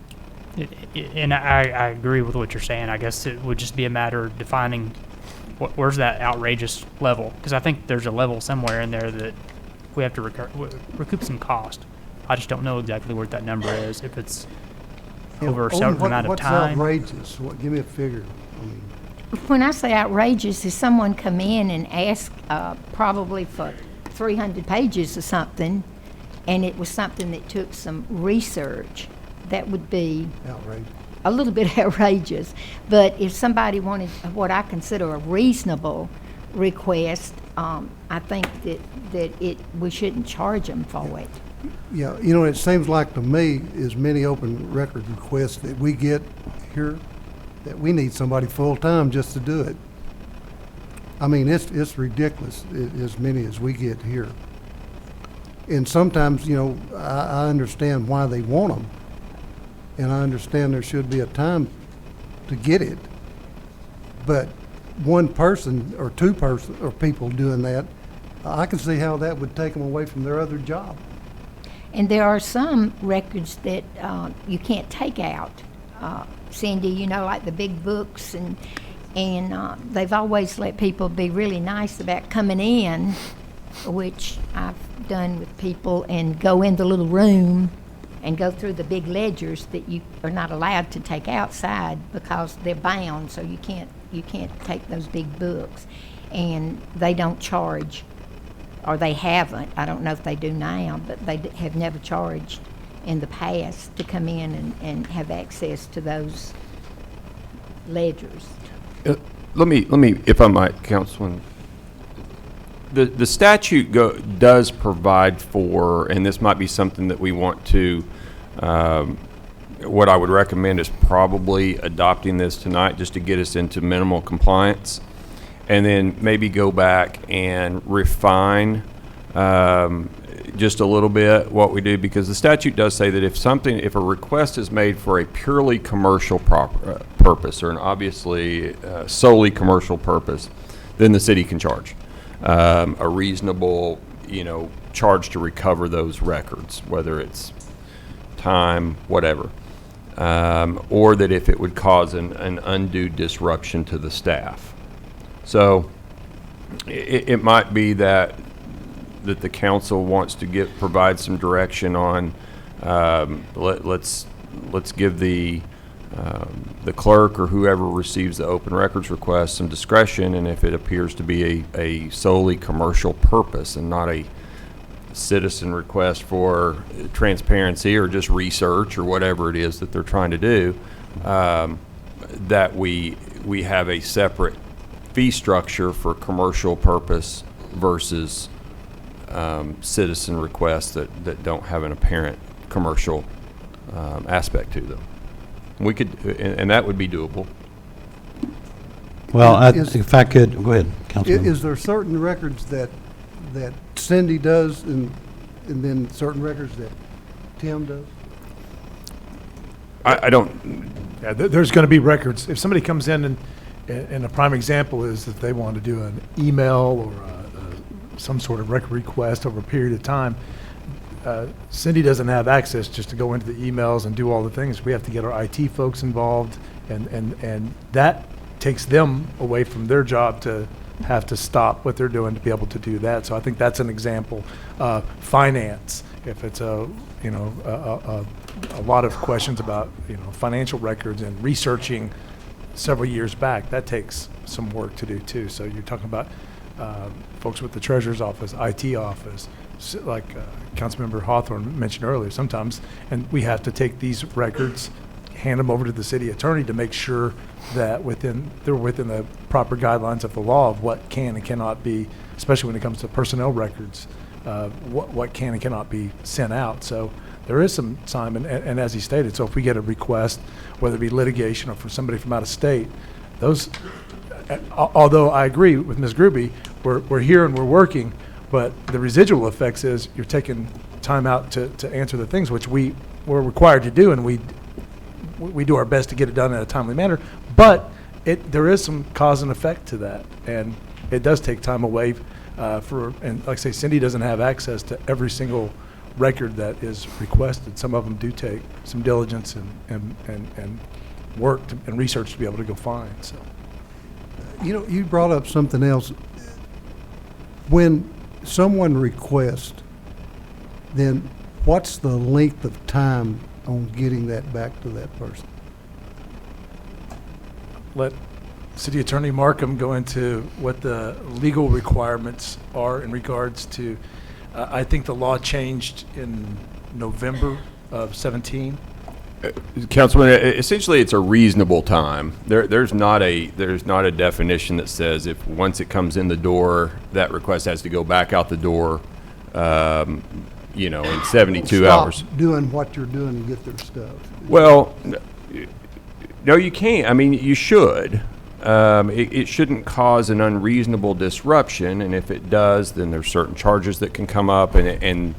And I agree with what you're saying. I guess it would just be a matter of defining where's that outrageous level, because I think there's a level somewhere in there that we have to recoup some cost. I just don't know exactly what that number is. If it's over a certain amount of time. What's outrageous? Give me a figure. When I say outrageous, is someone come in and ask probably for 300 pages or something, and it was something that took some research, that would be outrageous. A little bit outrageous. But if somebody wanted what I consider a reasonable request, I think that we shouldn't charge them for it. Yeah, it seems like to me, as many open record requests that we get here, that we need somebody full-time just to do it. I mean, it's ridiculous, as many as we get here. And sometimes, I understand why they want them, and I understand there should be a time to get it. But one person or two people doing that, I can see how that would take them away from their other job. And there are some records that you can't take out, Cindy, like the big books, and they've always let people be really nice about coming in, which I've done with people, and go in the little room and go through the big ledgers that you are not allowed to take outside because they're bound, so you can't take those big books. And they don't charge, or they haven't. I don't know if they do now, but they have never charged in the past to come in and have access to those ledgers. Let me, if I might, Councilman. The statute does provide for, and this might be something that we want to, what I would recommend is probably adopting this tonight just to get us into minimal compliance, and then maybe go back and refine just a little bit what we do, because the statute does say that if a request is made for a purely commercial purpose, or an obviously solely commercial purpose, then the city can charge a reasonable, charged to recover those records, whether it's time, whatever. Or that if it would cause an undue disruption to the staff. So it might be that the council wants to provide some direction on, let's give the clerk or whoever receives the open records request some discretion, and if it appears to be a solely commercial purpose and not a citizen request for transparency or just research or whatever it is that they're trying to do, that we have a separate fee structure for commercial purpose versus citizen requests that don't have an apparent commercial aspect to them. We could, and that would be doable. Well, if I could, go ahead, Councilman. Is there certain records that Cindy does and then certain records that Tim does? I don't. Yeah, there's going to be records. If somebody comes in and a prime example is that they want to do an email or some sort of record request over a period of time, Cindy doesn't have access just to go into the emails and do all the things. We have to get our IT folks involved, and that takes them away from their job to have to stop what they're doing to be able to do that. So I think that's an example. Finance, if it's a lot of questions about financial records and researching several years back, that takes some work to do too. So you're talking about folks with the treasurer's office, IT office, like Councilmember Hawthorne mentioned earlier, sometimes, and we have to take these records, hand them over to the city attorney to make sure that they're within the proper guidelines of the law of what can and cannot be, especially when it comes to personnel records, what can and cannot be sent out. So there is some time, and as he stated, so if we get a request, whether it be litigation or for somebody from out of state, those, although I agree with Ms. Gruby, we're here and we're working, but the residual effects is you're taking time out to answer the things which we're required to do, and we do our best to get it done in a timely manner, but there is some cause and effect to that, and it does take time away and like I say, Cindy doesn't have access to every single record that is requested. Some of them do take some diligence and work and research to be able to go find. So, you brought up something else. When someone requests, then what's the length of time on getting that back to that person? Let City Attorney Markham go into what the legal requirements are in regards to, I think the law changed in November of 17. Councilman, essentially it's a reasonable time. There's not a definition that says if once it comes in the door, that request has to go back out the door, in 72 hours. Stop doing what you're doing to get their stuff. Well, no, you can't. I mean, you should. It shouldn't cause an unreasonable disruption, and if it does, then there's certain charges that can come up, and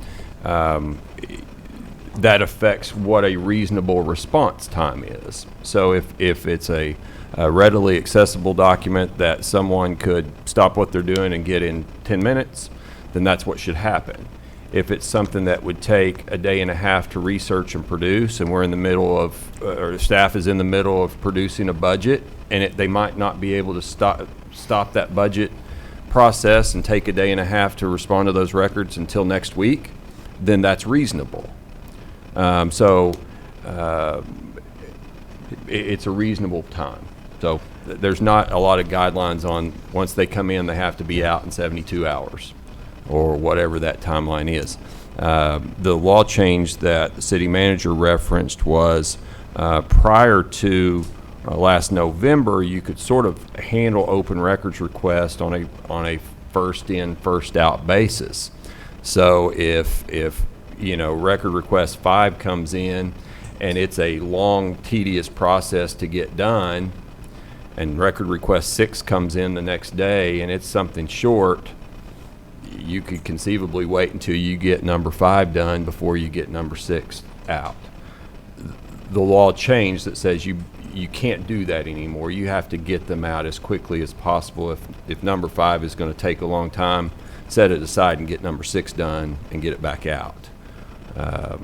that affects what a reasonable response time is. So if it's a readily accessible document that someone could stop what they're doing and get in 10 minutes, then that's what should happen. If it's something that would take a day and a half to research and produce, and we're in the middle of, or the staff is in the middle of producing a budget, and they might not be able to stop that budget process and take a day and a half to respond to those records until next week, then that's reasonable. It's a reasonable time. So there's not a lot of guidelines on once they come in, they have to be out in 72 hours or whatever that timeline is. The law change that the city manager referenced was prior to last November, you could sort of handle open records requests on a first in, first out basis. So if record request 5 comes in and it's a long, tedious process to get done, and record request 6 comes in the next day and it's something short, you could conceivably wait until you get number 5 done before you get number 6 out. The law changed that says you can't do that anymore. You have to get them out as quickly as possible. If number 5 is going to take a long time, set it aside and get number 6 done and get it back out. But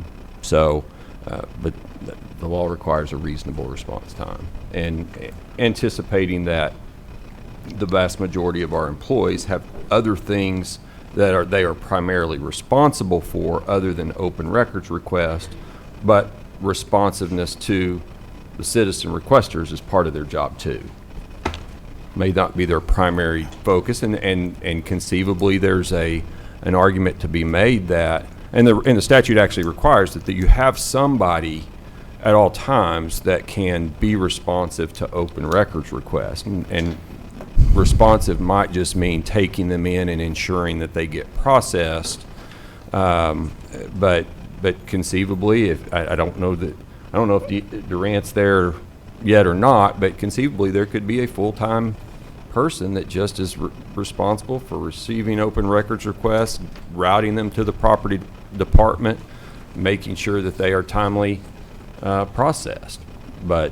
the law requires a reasonable response time, and anticipating that the vast majority of our employees have other things that they are primarily responsible for other than open records request, but responsiveness to the citizen requesters is part of their job too. May not be their primary focus, and conceivably there's an argument to be made that, and the statute actually requires that you have somebody at all times that can be responsive to open records requests, and responsive might just mean taking them in and ensuring that they get processed. But conceivably, if I don't know if Durant's there yet or not, but conceivably there could be a full-time person that just is responsible for receiving open records requests, routing them to the property department, making sure that they are timely processed. But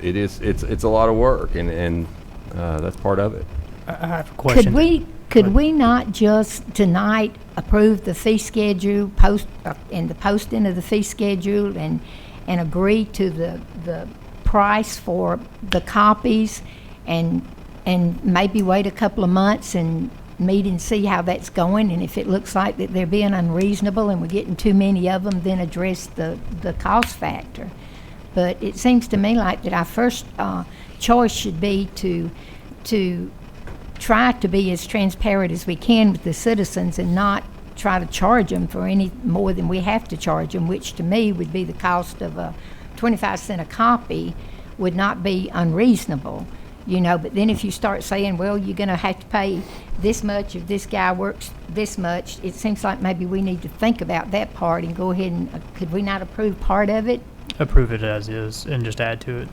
it's a lot of work, and that's part of it. I have a question. Could we not just tonight approve the fee schedule, and the posting of the fee schedule, and agree to the price for the copies, and maybe wait a couple of months and meet and see how that's going, and if it looks like that they're being unreasonable and we're getting too many of them, then address the cost factor. But it seems to me like that our first choice should be to try to be as transparent as we can with the citizens and not try to charge them for any more than we have to charge them, which to me would be the cost of a 25-cent a copy would not be unreasonable, but then if you start saying, well, you're going to have to pay this much if this guy works this much, it seems like maybe we need to think about that part and go ahead and, could we not approve part of it? Approve it as is and just add to it.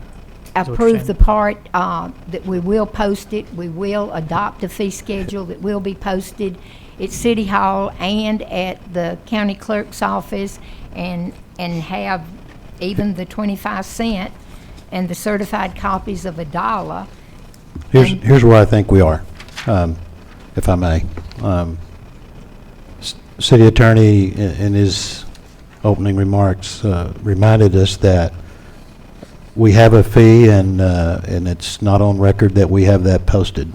Approve the part that we will post it, we will adopt a fee schedule that will be posted at City Hall and at the county clerk's office, and have even the 25-cent and the certified copies of $1. Here's where I think we are, if I may. City Attorney, in his opening remarks, reminded us that we have a fee, and it's not on record that we have that posted.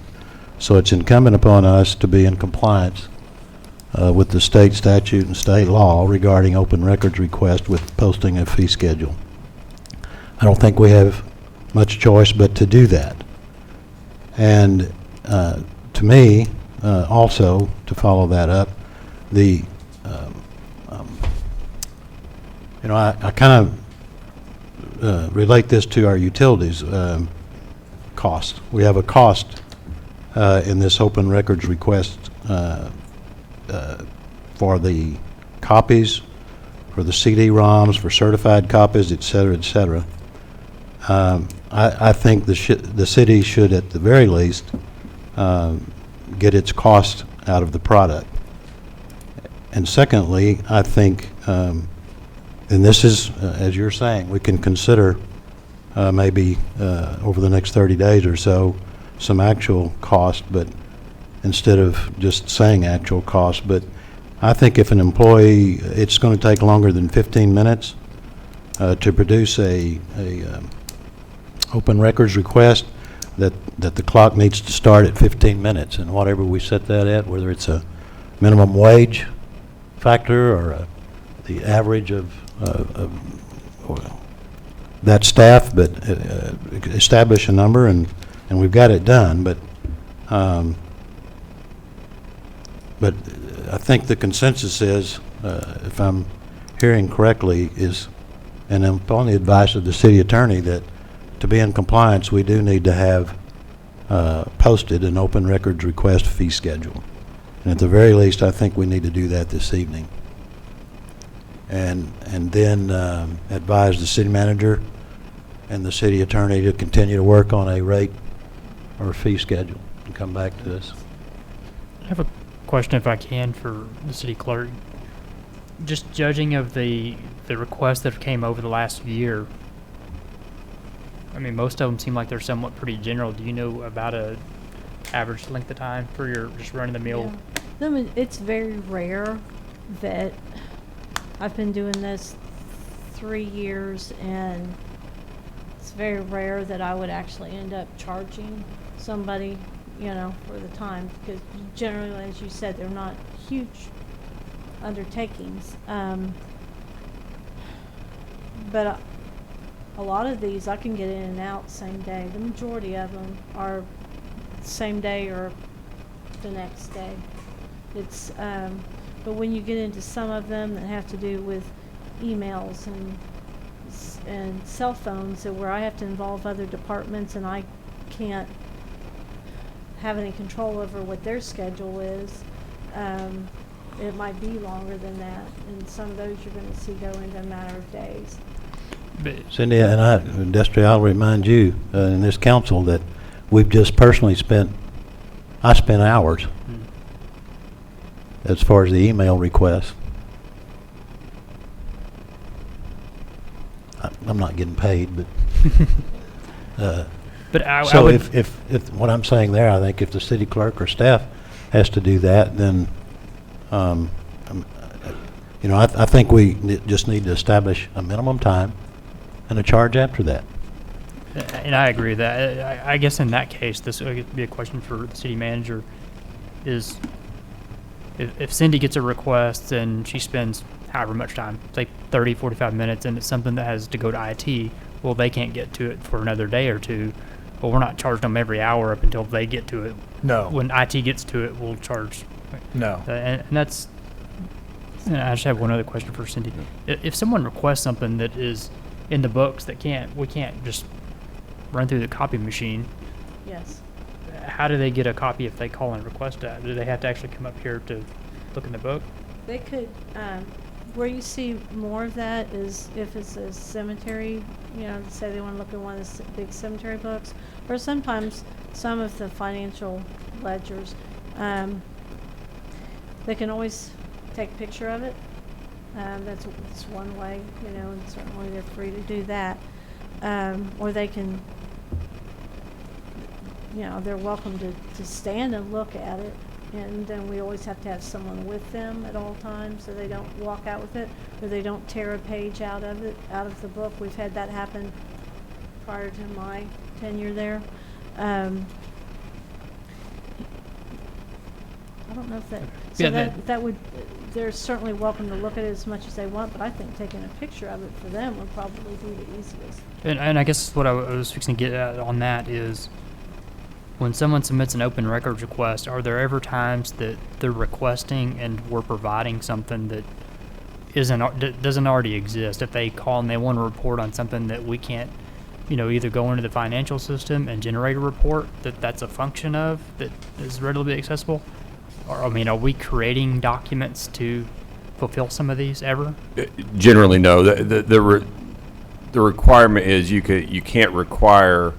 So it's incumbent upon us to be in compliance with the state statute and state law regarding open records request with posting a fee schedule. I don't think we have much choice but to do that. And to me, also, to follow that up, I kind of relate this to our utilities cost. We have a cost in this open records request for the copies, for the CD-ROMs, for certified copies, et cetera, et cetera. I think the city should, at the very least, get its cost out of the product. And secondly, I think, and this is, as you're saying, we can consider maybe over the next 30 days or so some actual cost, but instead of just saying actual cost. But I think if an employee, it's going to take longer than 15 minutes to produce a open records request, that the clock needs to start at 15 minutes, and whatever we set that at, whether it's a minimum wage factor or the average of that staff, but establish a number, and we've got it done. But I think the consensus is, if I'm hearing correctly, is, and upon the advice of the city attorney, that to be in compliance, we do need to have posted an open records request fee schedule. And at the very least, I think we need to do that this evening. And then advise the city manager and the city attorney to continue to work on a rate or fee schedule and come back to us. I have a question, if I can, for the city clerk. Just judging of the requests that came over the last year, I mean, most of them seem like they're somewhat pretty general. Do you know about a average length of time for your just running the mill? It's very rare that I've been doing this 3 years, and it's very rare that I would actually end up charging somebody, for the time, because generally, as you said, they're not huge undertakings. But a lot of these I can get in and out same day. The majority of them are same day or the next day. It's but when you get into some of them that have to do with emails and cell phones, where I have to involve other departments and I can't have any control over what their schedule is, it might be longer than that. And some of those you're going to see go into a matter of days. Cindy, and Destry, I'll remind you in this council that we've just personally I spent hours as far as the email requests. I'm not getting paid, but But I so would, if what I'm saying there, I think if the city clerk or staff has to do that, then I think we just need to establish a minimum time and a charge after that. and I agree with that. I guess in that case, this would be a question for the city manager, is if Cindy gets a request and she spends however much time, say 30, 45 minutes, and it's something that has to go to IT, well, they can't get to it for another day or two. Well, we're not charging them every hour up until they get to it. No. When IT gets to it, we'll charge. No. And that's. And I just have one other question for Cindy. If someone requests something that is in the books that we can't just run through the copy machine. Yes. How do they get a copy if they call and request that? Do they have to actually come up here to look in the book? They could, where you see more of that is if it's a cemetery, say they want to look at one of the big cemetery books, or sometimes some of the financial ledgers. They can always take a picture of it. That's one way, and certainly they're free to do that. Or they can, they're welcome to stand and look at it. And then we always have to have someone with them at all times so they don't walk out with it, or they don't tear a page out of the book. We've had that happen prior to my tenure there. I don't know if that, so that would, they're certainly welcome to look at it as much as they want, but I think taking a picture of it for them would probably be the easiest. And I guess what I was fixing to get at on that is, when someone submits an open records request, are there ever times that they're requesting and we're providing something that doesn't already exist? If they call and they want to report on something that we can't, either go into the financial system and generate a report that's a function of that is readily accessible, or are we creating documents to fulfill some of these ever? Generally, no. The requirement is you can't require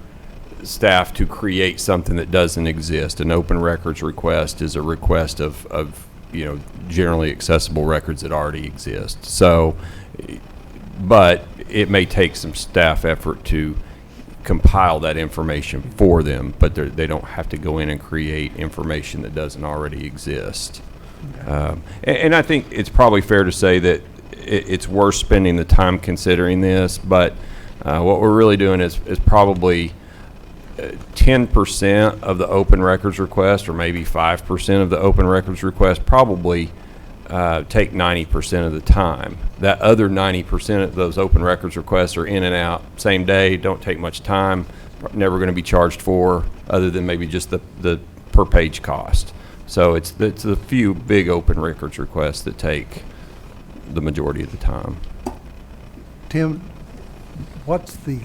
staff to create something that doesn't exist. An open records request is a request of generally accessible records that already exist. So, but it may take some staff effort to compile that information for them, but they don't have to go in and create information that doesn't already exist. Okay. And I think it's probably fair to say that it's worth spending the time considering this, but what we're really doing is probably 10% of the open records request, or maybe 5% of the open records request, probably take 90% of the time. That other 90% of those open records requests are in and out same day, don't take much time, never going to be charged for, other than maybe just the per page cost. So it's a few big open records requests that take the majority of the time. Tim, what's the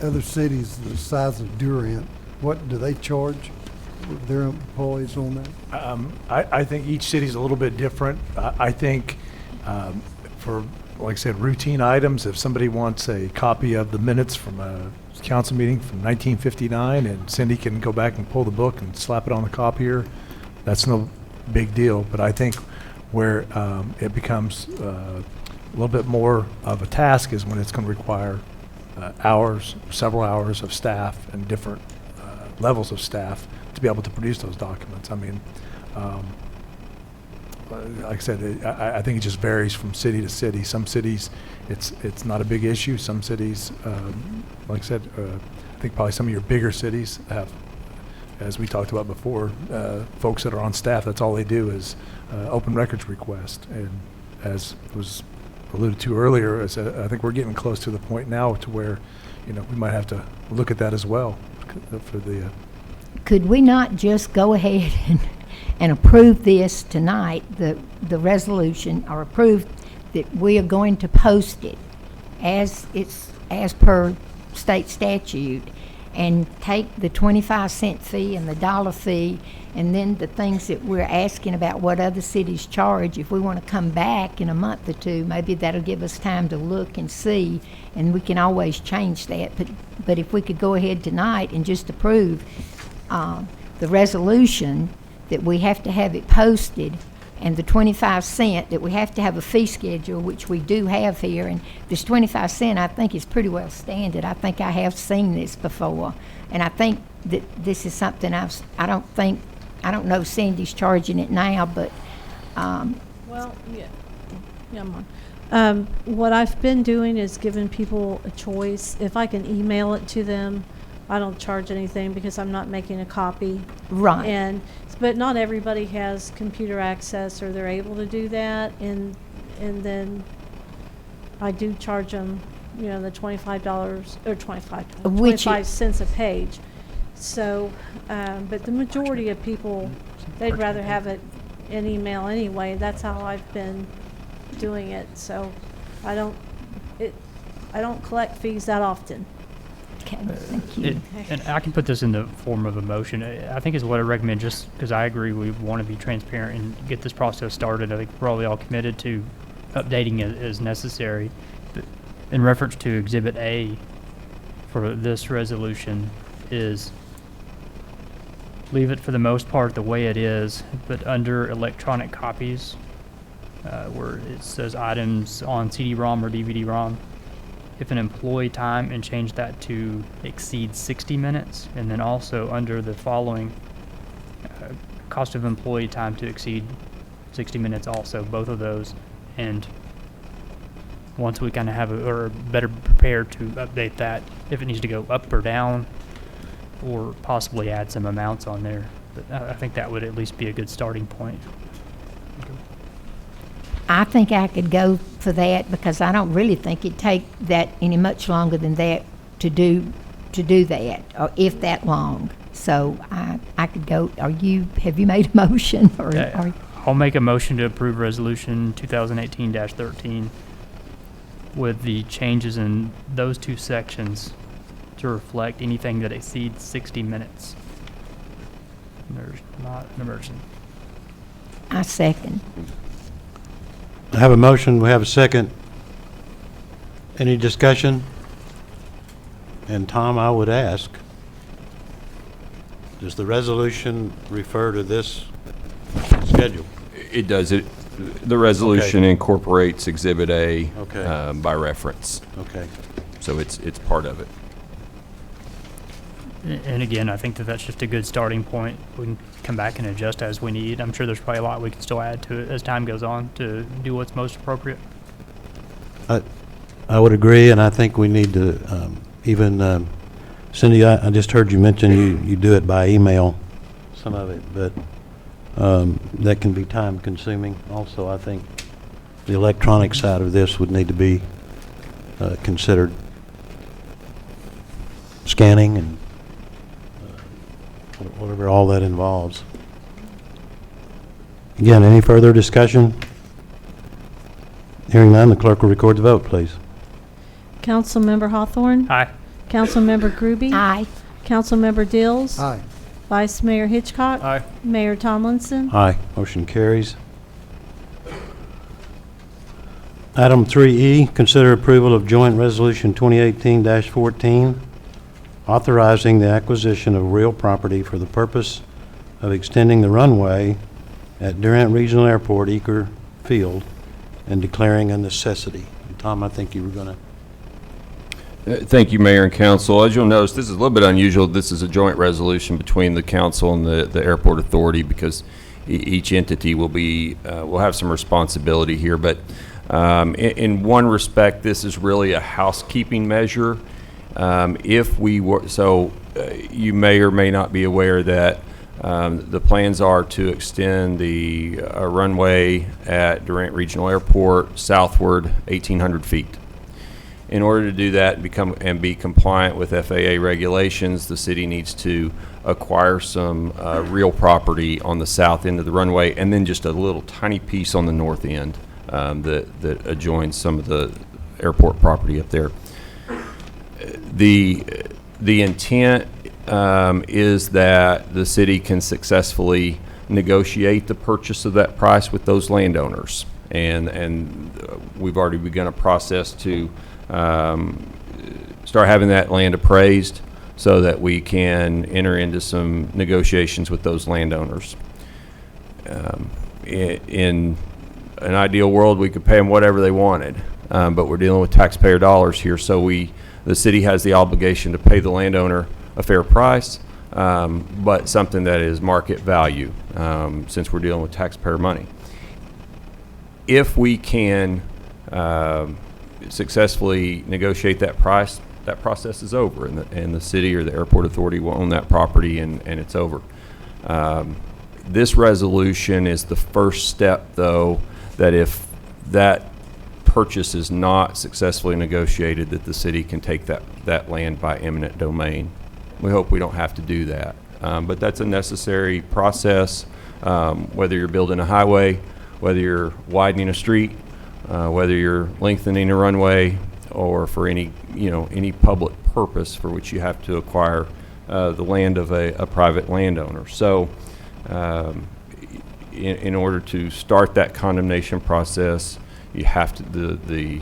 other cities the size of Durant? What do they charge their employees on that? I think each city's a little bit different. I think for, like I said, routine items, if somebody wants a copy of the minutes from a council meeting from 1959 and Cindy can go back and pull the book and slap it on the copier, that's no big deal. But I think where it becomes a little bit more of a task is when it's going to require several hours of staff and different levels of staff to be able to produce those documents. I mean, like I said, I think it just varies from city to city. Some cities, it's not a big issue. Some cities, like I said, I think probably some of your bigger cities have, as we talked about before, folks that are on staff, that's all they do is open records request. And as was alluded to earlier, I think we're getting close to the point now to where, we might have to look at that as well for the. Could we not just go ahead and approve this tonight, the resolution, or approve that we are going to post it as per state statute, and take the 25-cent fee and the $1 fee, and then the things that we're asking about what other cities charge? If we want to come back in a month or two, maybe that'll give us time to look and see, and we can always change that. But if we could go ahead tonight and just approve the resolution that we have to have it posted, and the 25-cent that we have to have a fee schedule, which we do have here, and this 25-cent I think is pretty well standard. I think I have seen this before, and I think that this is something I don't know Sandy's charging it now, but Well, yeah, I'm on. What I've been doing is giving people a choice. If I can email it to them, I don't charge anything because I'm not making a copy. Right. But not everybody has computer access or they're able to do that, and then I do charge them, the $25 or 25 cents a page. So, but the majority of people, they'd rather have it in email anyway. That's how I've been doing it. So, I don't collect fees that often. Okay, thank you. And I can put this in the form of a motion. I think is what I recommend, just because I agree we want to be transparent and get this process started. I think we're probably all committed to updating it as necessary. But in reference to Exhibit A for this resolution is leave it for the most part the way it is, but under electronic copies, where it says items on CD-ROM or DVD-ROM, if an employee time, and change that to exceed 60 minutes, and then also under the following, cost of employee time to exceed 60 minutes also, both of those. And once we kind of have or better prepared to update that, if it needs to go up or down, or possibly add some amounts on there. But I think that would at least be a good starting point. I think I could go for that because I don't really think it'd take that any much longer than that to do that, or if that long. So I could go. Have you made a motion? I'll make a motion to approve Resolution 2018-13 with the changes in those two sections to reflect anything that exceeds 60 minutes. There's not an emergency. I second. I have a motion, we have a second. Any discussion? And Tom, I would ask, does the resolution refer to this schedule? It does. The resolution incorporates Exhibit A by reference. Okay. So it's part of it. And again, I think that's just a good starting point. We can come back and adjust as we need. I'm sure there's probably a lot we can still add to it as time goes on to do what's most appropriate. I would agree, and I think we need to even, Cindy, I just heard you mention you do it by email, some of it, but that can be time consuming. Also, I think the electronic side of this would need to be considered. Scanning and whatever all that involves. Again, any further discussion? Hearing none, the clerk will record the vote, please. Councilmember Hawthorne? Aye. Councilmember Groby? Aye. Councilmember Dills? Aye. Vice Mayor Hitchcock? Aye. Mayor Tomlinson? Aye. Motion carries. Item 3E, consider approval of Joint Resolution 2018-14, authorizing the acquisition of real property for the purpose of extending the runway at Durant Regional Airport, Eaker Field, and declaring a necessity. And Tom, I think you were going to... Thank you, Mayor and Council. As you'll notice, this is a little bit unusual. This is a joint resolution between the council and the airport authority because each entity will have some responsibility here. But in one respect, this is really a housekeeping measure. You may or may not be aware that the plans are to extend the runway at Durant Regional Airport southward 1,800 feet. In order to do that and be compliant with FAA regulations, the city needs to acquire some real property on the south end of the runway, and then just a little tiny piece on the north end that adjoins some of the airport property up there. The intent is that the city can successfully negotiate the purchase of that price with those landowners, and we've already begun a process to start having that land appraised so that we can enter into some negotiations with those landowners. In an ideal world, we could pay them whatever they wanted, but we're dealing with taxpayer dollars here, so the city has the obligation to pay the landowner a fair price, but something that is market value, since we're dealing with taxpayer money. If we can successfully negotiate that price, that process is over, and the city or the airport authority will own that property, and it's over. This resolution is the first step, though, that if that purchase is not successfully negotiated, that the city can take that land by eminent domain. We hope we don't have to do that, but that's a necessary process, whether you're building a highway, whether you're widening a street, whether you're lengthening a runway, or for any public purpose for which you have to acquire the land of a private landowner. So in order to start that condemnation process, you have to, the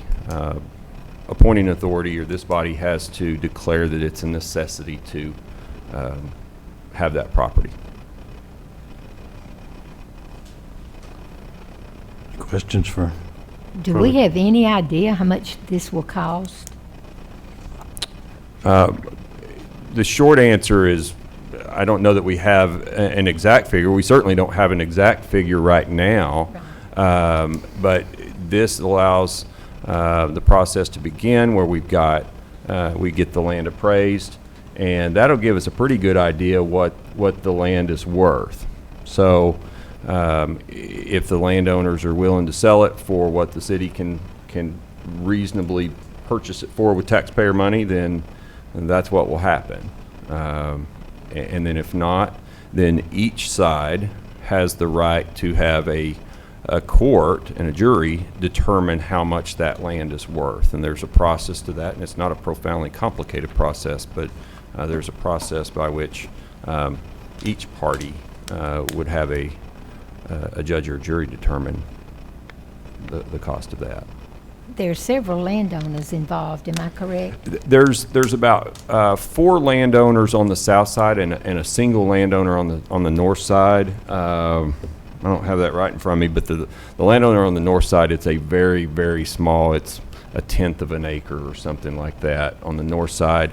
appointing authority or this body has to declare that it's a necessity to have that property. Questions for? Do we have any idea how much this will cost? The short answer is I don't know that we have an exact figure. We certainly don't have an exact figure right now, but this allows the process to begin where we get the land appraised, and that'll give us a pretty good idea what the land is worth. So if the landowners are willing to sell it for what the city can reasonably purchase it for with taxpayer money, then that's what will happen. And then if not, then each side has the right to have a court and a jury determine how much that land is worth. And there's a process to that, and it's not a profoundly complicated process, but there's a process by which each party would have a judge or jury determine the cost of that. There are several landowners involved, am I correct? There's about 4 landowners on the south side and a single landowner on the north side. I don't have that right in front of me, but the landowner on the north side, it's a very, very small, it's 1/10 of an acre or something like that on the north side.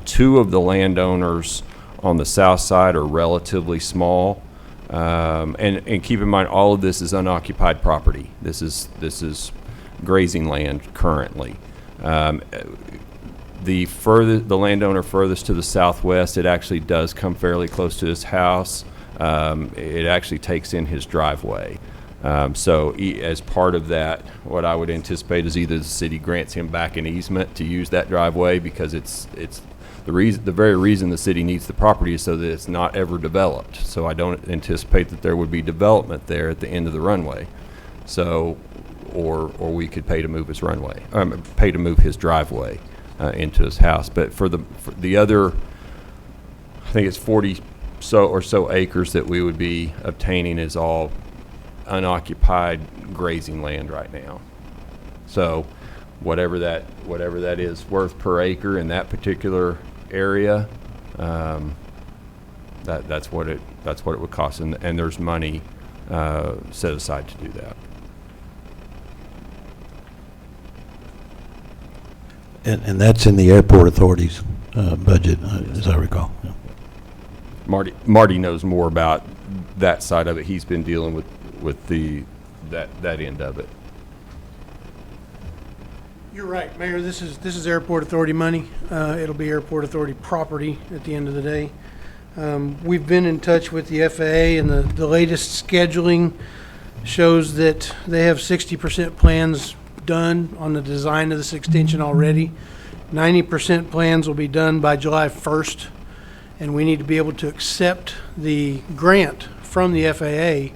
2 of the landowners on the south side are relatively small. And keep in mind, all of this is unoccupied property. This is grazing land currently. The landowner furthest to the southwest, it actually does come fairly close to his house. It actually takes in his driveway. So as part of that, what I would anticipate is either the city grants him back an easement to use that driveway, because it's the very reason the city needs the property is so that it's not ever developed. So I don't anticipate that there would be development there at the end of the runway. So, or we could pay to move his runway, pay to move his driveway into his house. But for the other, I think it's 40 or so acres that we would be obtaining is all unoccupied grazing land right now. So whatever that is worth per acre in that particular area, that's what it would cost, and there's money set aside to do that. And that's in the Airport Authority's budget, as I recall. Yeah. Marty knows more about that side of it. He's been dealing with that end of it. You're right, Mayor. This is Airport Authority money. It'll be Airport Authority property at the end of the day. We've been in touch with the FAA, and the latest scheduling shows that they have 60% plans done on the design of this extension already. 90% plans will be done by July 1st, and we need to be able to accept the grant from the FAA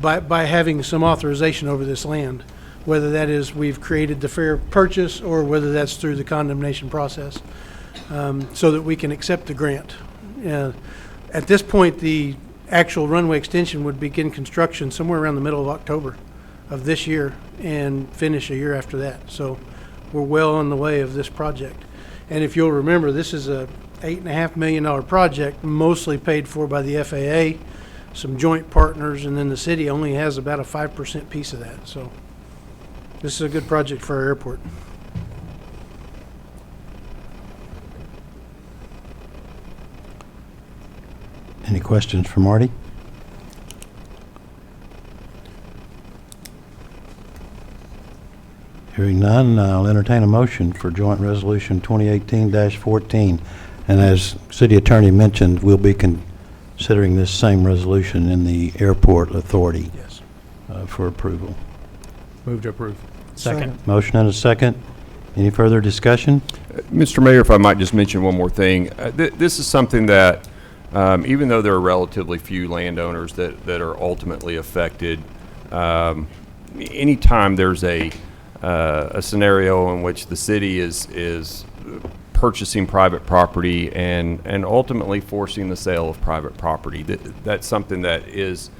by having some authorization over this land, whether that is we've created the fair purchase or whether that's through the condemnation process, so that we can accept the grant. At this point, the actual runway extension would begin construction somewhere around the middle of October of this year and finish a year after that. So we're well on the way of this project. And if you'll remember, this is a $8.5 million project, mostly paid for by the FAA, some joint partners, and then the city only has about a 5% piece of that. So this is a good project for our airport. Any questions for Marty? Hearing none, I'll entertain a motion for Joint Resolution 2018-14. And as City Attorney mentioned, we'll be considering this same resolution in the Airport Authority for approval. Move to approve. Second. Motion and a second. Any further discussion? Mr. Mayor, if I might just mention one more thing. This is something that, even though there are relatively few landowners that are ultimately affected, anytime there's a scenario in which the city is purchasing private property and ultimately forcing the sale of private property, that's something that is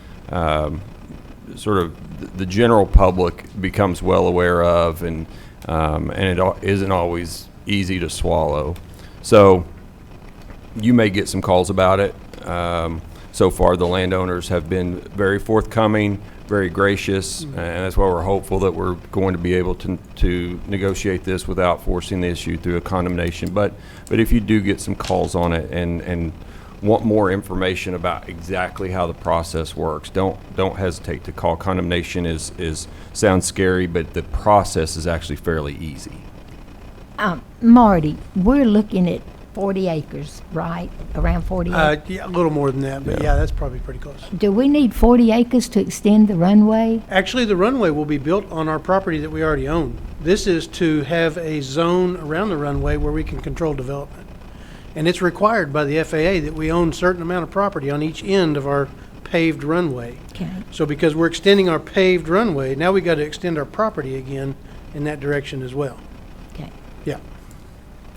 sort of the general public becomes well aware of, and it isn't always easy to swallow. So you may get some calls about it. So far, the landowners have been very forthcoming, very gracious, and that's why we're hopeful that we're going to be able to negotiate this without forcing the issue through a condemnation. But if you do get some calls on it and want more information about exactly how the process works, don't hesitate to call. Condemnation is sounds scary, but the process is actually fairly easy. Marty, we're looking at 40 acres, right? Around 40 acres? Yeah, a little more than that, but yeah, that's probably pretty close. Do we need 40 acres to extend the runway? Actually, the runway will be built on our property that we already own. This is to have a zone around the runway where we can control development. And it's required by the FAA that we own a certain amount of property on each end of our paved runway. Okay. So because we're extending our paved runway, now we got to extend our property again in that direction as well. Okay. Yeah.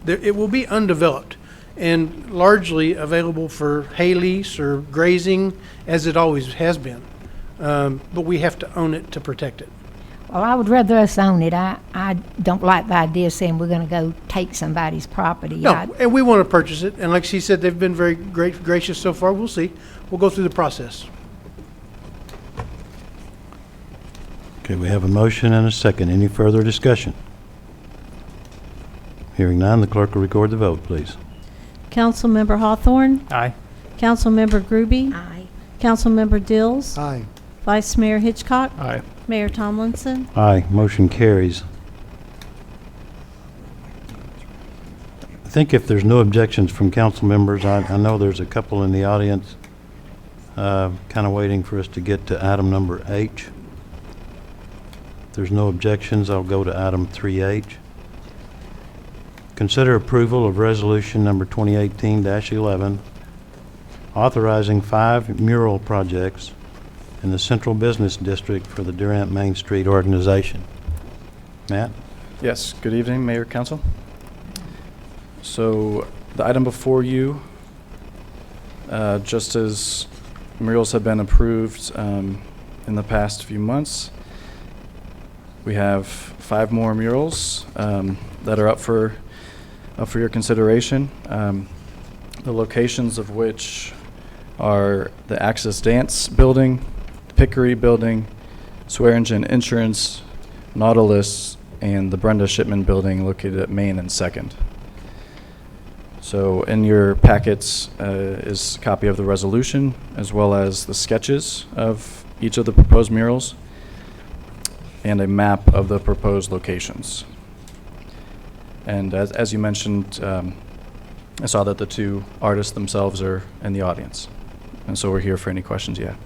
It will be undeveloped and largely available for hay lease or grazing, as it always has been. But we have to own it to protect it. Well, I would rather us own it. I don't like the idea of saying we're going to go take somebody's property. No, and we want to purchase it. And like she said, they've been very gracious so far. We'll see. We'll go through the process. Okay, we have a motion and a second. Any further discussion? Hearing none, the clerk will record the vote, please. Councilmember Hawthorne, Aye. Councilmember Groby, Aye. Councilmember Dills, Aye. Vice Mayor Hitchcock, Aye. Mayor Tomlinson. Aye, motion carries. I think if there's no objections from council members, I know there's a couple in the audience kind of waiting for us to get to item number H. If there's no objections, I'll go to item 3H. Consider approval of resolution number 2018-11, authorizing 5 mural projects in the Central Business District for the Durant Main Street organization. Matt? Yes, good evening, Mayor, Council. So the item before you, just as murals have been approved in the past few months, we have 5 more murals that are up for your consideration. The locations of which are the Access Dance Building, Pickery Building, Swearingen Insurance, Nautilus, and the Brenda Shipman Building located at Main and 2nd. So in your packets is a copy of the resolution as well as the sketches of each of the proposed murals and a map of the proposed locations. And as you mentioned, I saw that the two artists themselves are in the audience. And so we're here for any questions you have.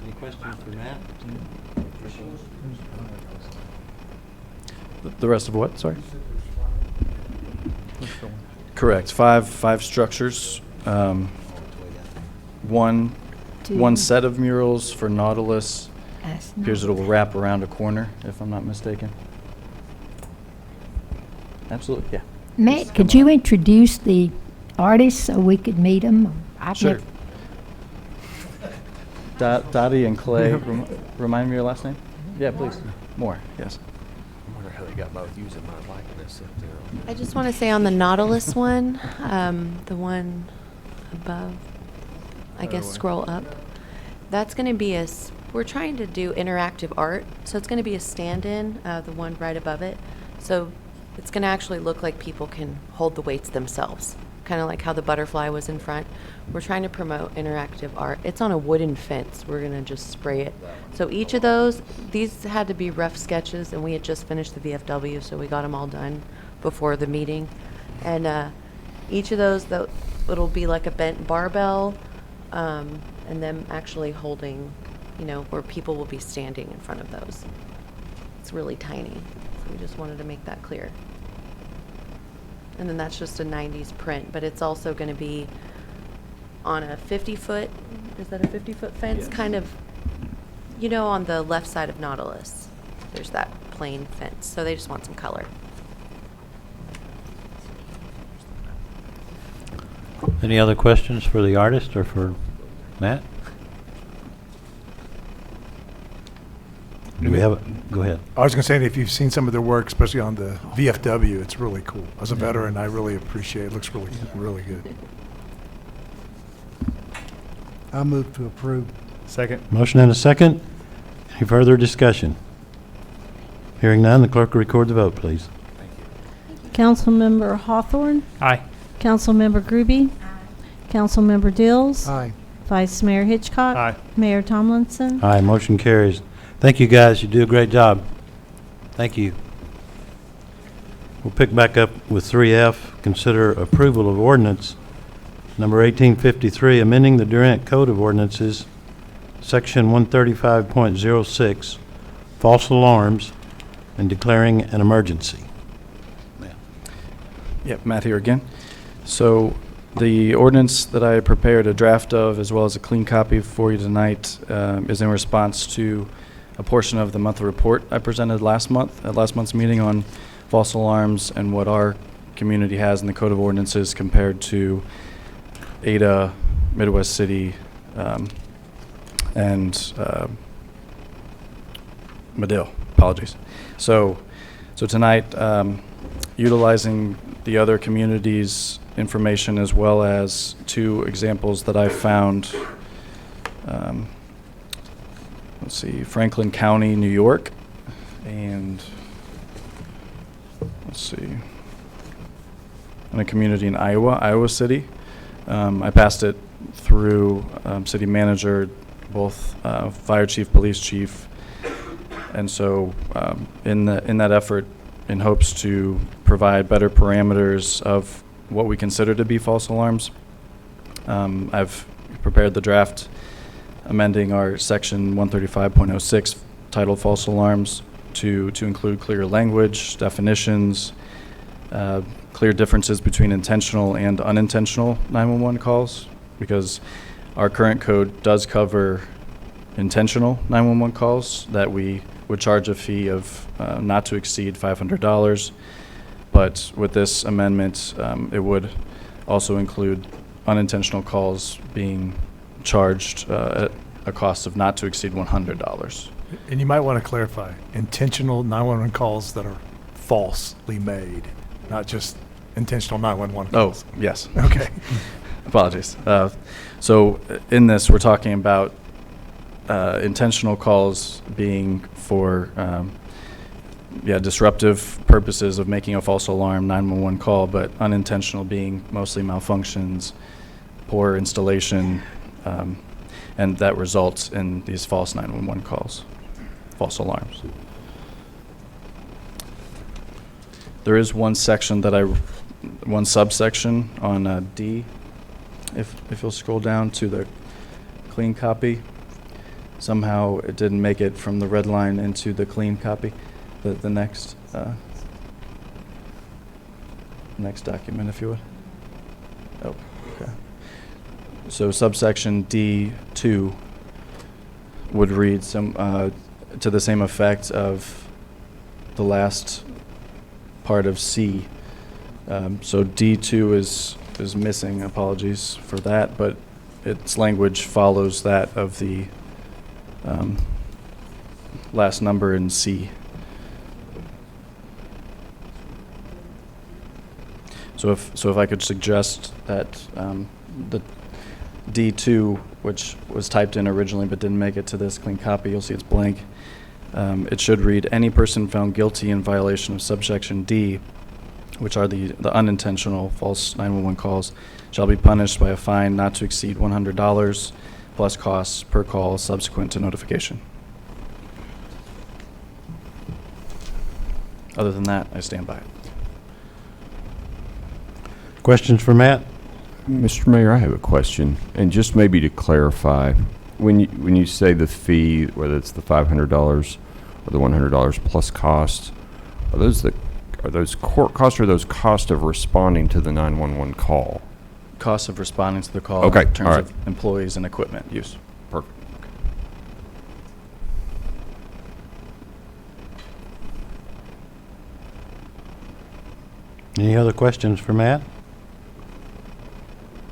Any questions for Matt? The rest of what, sorry? Correct, five structures. One set of murals for Nautilus. Appears it will wrap around a corner, if I'm not mistaken. Absolutely, yeah. Matt, could you introduce the artists so we could meet them? Sure. Dottie and Clay, remind me your last name? Yeah, please. Moore, yes. I wonder how they got by with using my likeness up there. I just want to say on the Nautilus one, the one above, I guess scroll up, that's going to be we're trying to do interactive art, so it's going to be a stand-in, the one right above it. So it's going to actually look like people can hold the weights themselves, kind of like how the butterfly was in front. We're trying to promote interactive art. It's on a wooden fence. We're going to just spray it. So each of those, these had to be rough sketches, and we had just finished the VFW, so we got them all done before the meeting. And each of those, it'll be like a bent barbell, and them actually holding, where people will be standing in front of those. It's really tiny, so we just wanted to make that clear. And then that's just a 90s print, but it's also going to be on a 50-foot, is that a 50-foot fence? Yeah. Kind of, on the left side of Nautilus. There's that plain fence, so they just want some color. Any other questions for the artist or for Matt? Do we have go ahead. I was going to say, if you've seen some of their work, especially on the VFW, it's really cool. As a veteran, I really appreciate it. It looks really, really good. I move to approve. Second. Motion and a second. Any further discussion? Hearing none, the clerk will record the vote, please. Councilmember Hawthorne, Aye. Councilmember Groby, Councilmember Dills, Aye. Vice Mayor Hitchcock, Aye. Mayor Tomlinson. Aye, motion carries. Thank you, guys. You do a great job. Thank you. We'll pick back up with 3F, consider approval of ordinance number 1853, amending the Durant Code of Ordinances, section 135.06, false alarms, and declaring an emergency. Yep, Matt here again. So the ordinance that I prepared a draft of, as well as a clean copy for you tonight, is in response to a portion of the monthly report I presented last month at last month's meeting on false alarms and what our community has in the Code of Ordinances compared to Ada, Midwest City, and Medill. Apologies. So tonight, utilizing the other communities' information as well as two examples that I found. Let's see, Franklin County, New York, and let's see, and a community in Iowa City. I passed it through city manager, both fire chief, police chief, and so in that effort, in hopes to provide better parameters of what we consider to be false alarms, I've prepared the draft amending our section 135.06 titled false alarms to include clear language, definitions, clear differences between intentional and unintentional 911 calls, because our current code does cover intentional 911 calls that we would charge a fee of not to exceed $500. But with this amendment, it would also include unintentional calls being charged at a cost of not to exceed $100. And you might want to clarify, intentional 911 calls that are falsely made, not just intentional 911 Oh, calls. yes. Okay. Apologies. So in this, we're talking about intentional calls being for, disruptive purposes of making a false alarm 911 call, but unintentional being mostly malfunctions, poor installation, and that results in these false 911 calls, false alarms. There is one section one subsection on D, if you'll scroll down to the clean copy. Somehow it didn't make it from the red line into the clean copy, the next document, if you would. Oh, okay. So subsection D2 would read to the same effect of the last part of C. So D2 is missing, apologies for that, but its language follows that of the last number in C. So if I could suggest that the D2, which was typed in originally but didn't make it to this clean copy, you'll see it's blank. It should read, any person found guilty in violation of subsection D, which are the unintentional false 911 calls, shall be punished by a fine not to exceed $100 plus costs per call subsequent to notification. Other than that, I stand by it. Questions for Matt? Mr. Mayor, I have a question, and just maybe to clarify, when you say the fee, whether it's the $500 or the $100 plus cost, are those court costs or those costs of responding to the 911 call? Costs of responding to the call Okay, in terms all right. of employees and equipment use. Perfect. Any other questions for Matt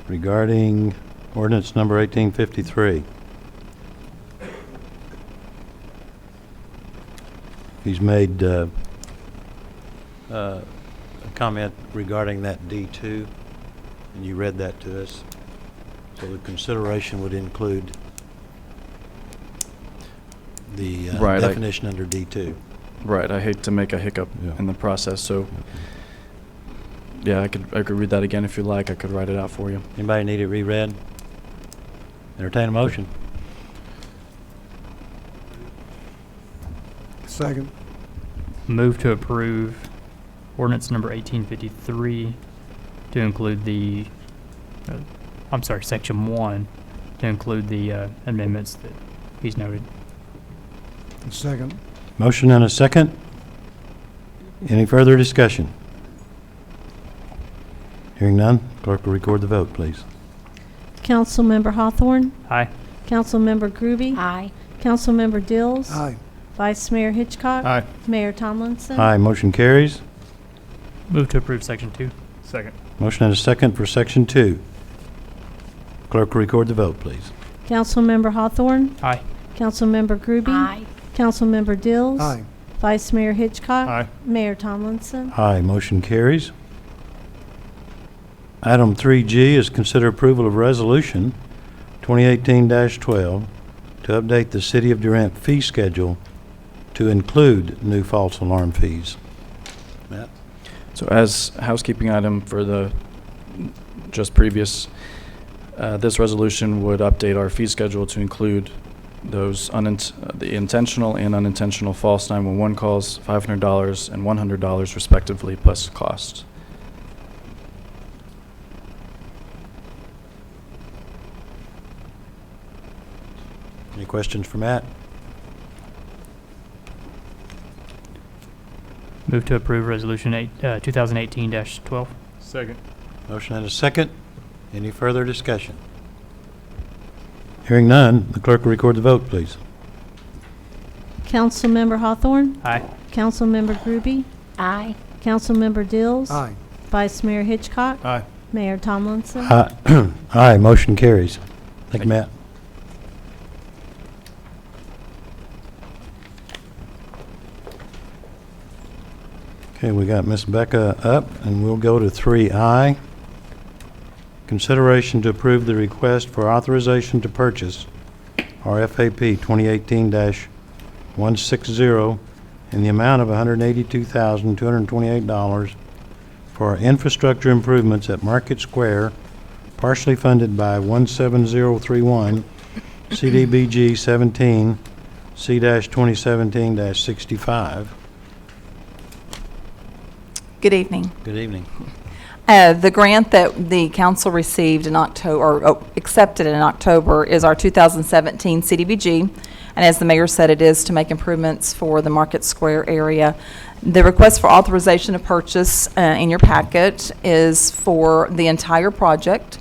regarding ordinance number 1853? He's made a comment regarding that D2, and you read that to us. So the consideration would include the Right, definition under D2. Right, I hate to make a hiccup in the process, so yeah, I could read that again if you like. I could write it out for you. Anybody need it reread? Entertain a motion. Second. Move to approve ordinance number 1853 to include the, section 1, to include the amendments that he's noted. Second. Motion and a second. Any further discussion? Hearing none, clerk will record the vote, please. Councilmember Hawthorne, Aye. Councilmember Groby, Aye. Councilmember Dills, Aye. Vice Mayor Hitchcock, Aye. Mayor Tomlinson. Aye, motion carries. Move to approve section 2. Second. Motion and a second for section 2. Clerk will record the vote, please. Councilmember Hawthorne, Aye. Councilmember Groby, Aye. Councilmember Dills, Aye. Vice Mayor Hitchcock, Aye. Mayor Tomlinson. Aye, motion carries. Item 3G is consider approval of resolution 2018-12 to update the City of Durant fee schedule to include new false alarm fees. Matt? So as housekeeping item for the just previous, this resolution would update our fee schedule to include those the intentional and unintentional false 911 calls, $500 and $100 respectively, plus costs. Any questions for Matt? Move to approve resolution 2018-12. Second. Motion and a second. Any further discussion? Hearing none, the clerk will record the vote, please. Councilmember Hawthorne, Aye. Councilmember Groby, Aye. Councilmember Dills, Aye. Vice Mayor Hitchcock, Aye. Mayor Tomlinson. Aye, Aye, motion carries. Thank you, Matt. Okay, we got Ms. Becca up, and we'll go to 3I. Consideration to approve the request for authorization to purchase RFAP 2018-160 in the amount of $182,228 for infrastructure improvements at Market Square, partially funded by 17031 CDBG 17 C-2017-65. Good evening. Good evening. The grant that the council received in October, or accepted in October, is our 2017 CDBG. And as the mayor said, it is to make improvements for the Market Square area. The request for authorization to purchase in your packet is for the entire project.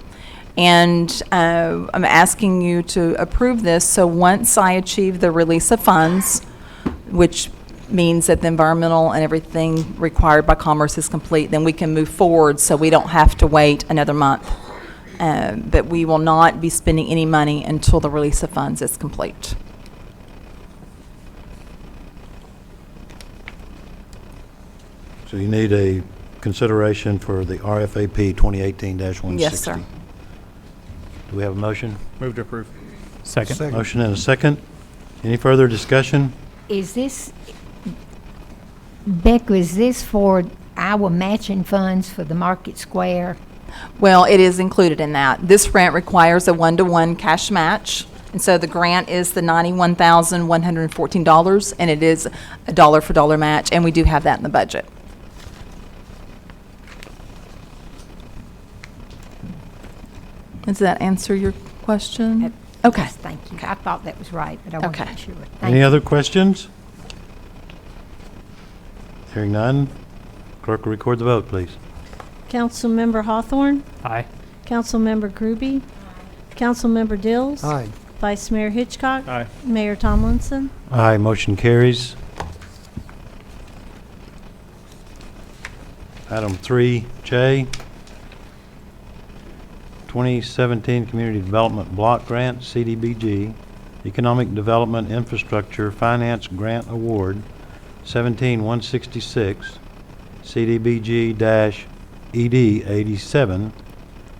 And I'm asking you to approve this, so once I achieve the release of funds, which means that the environmental and everything required by Commerce is complete, then we can move forward so we don't have to wait another month. But we will not be spending any money until the release of funds is complete. So you need a consideration for the RFAP 2018-160. Yes, sir. Do we have a motion? Move to approve. Second. Motion and a second. Any further discussion? Is this, Becca, is this for our matching funds for the Market Square? Well, it is included in that. This grant requires a 1-to-1 cash match. And so the grant is the $91,114, and it is a dollar-for-dollar match, and we do have that in the budget. Does that answer your question? Okay. Yes, thank you. I thought that was right, but I Okay. wasn't sure. Any other questions? Hearing none, clerk will record the vote, please. Councilmember Hawthorne, Aye. Councilmember Groby, Councilmember Dills. Aye. Vice Mayor Hitchcock. Aye. Mayor Tomlinson. Aye, motion carries. Item 3J, 2017 Community Development Block Grant, CDBG, Economic Development Infrastructure Finance Grant Award, 17166, CDBG-ED 87,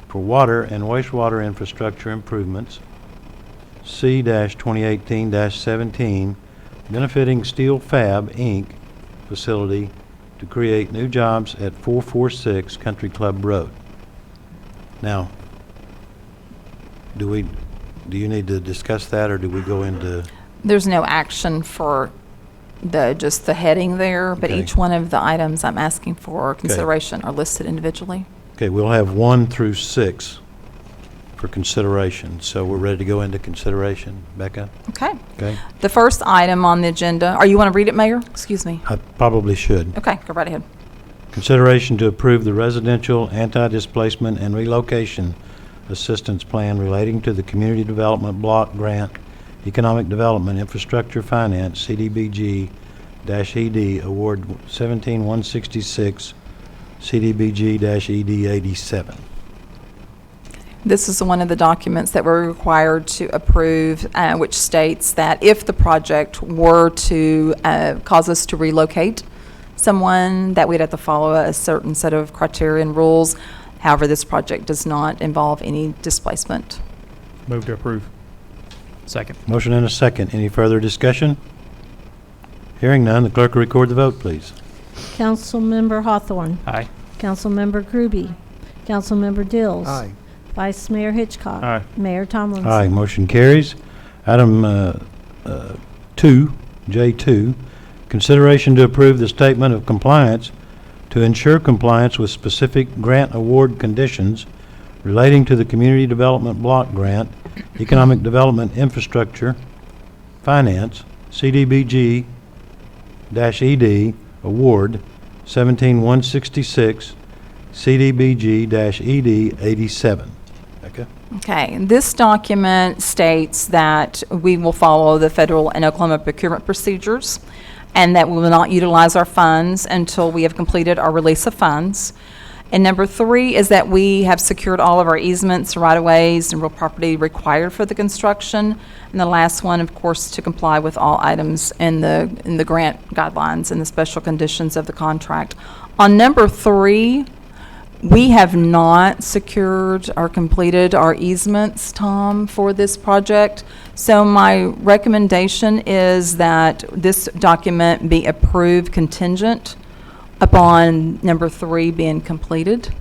for water and wastewater infrastructure improvements, C-2018-17, benefiting Steel Fab, Inc. facility to create new jobs at 446 Country Club Road. Now, do you need to discuss that, or do we go into? There's no action for just the heading there, but Okay. each one of the items I'm asking for consideration are listed individually. Okay, we'll have 1 through 6 for consideration. So we're ready to go into consideration. Becca? Okay. Okay. The first item on the agenda, you want to read it, Mayor? Excuse me. I probably should. Okay, go right ahead. Consideration to approve the residential anti-displacement and relocation assistance plan relating to the Community Development Block Grant, Economic Development Infrastructure Finance, CDBG-ED, Award 17166, CDBG-ED 87. This is one of the documents that we're required to approve, which states that if the project were to cause us to relocate someone, that we'd have to follow a certain set of criteria and rules. However, this project does not involve any displacement. Move to approve. Second. Motion and a second. Any further discussion? Hearing none, the clerk will record the vote, please. Councilmember Hawthorne, Aye. Councilmember Groby, Councilmember Dills. Aye. Vice Mayor Hitchcock. Aye. Mayor Tomlinson. Aye, motion carries. Item 2, J2, consideration to approve the statement of compliance to ensure compliance with specific grant award conditions relating to the Community Development Block Grant, Economic Development Infrastructure Finance, CDBG-ED, Award 17166, CDBG-ED 87. Becca? Okay, this document states that we will follow the federal and Oklahoma procurement procedures, and that we will not utilize our funds until we have completed our release of funds. And number 3 is that we have secured all of our easements, right-of-ways, and real property required for the construction. And the last one, of course, to comply with all items in the grant guidelines and the special conditions of the contract. On number 3, we have not secured or completed our easements, Tom, for this project. So my recommendation is that this document be approved contingent upon number 3 being completed.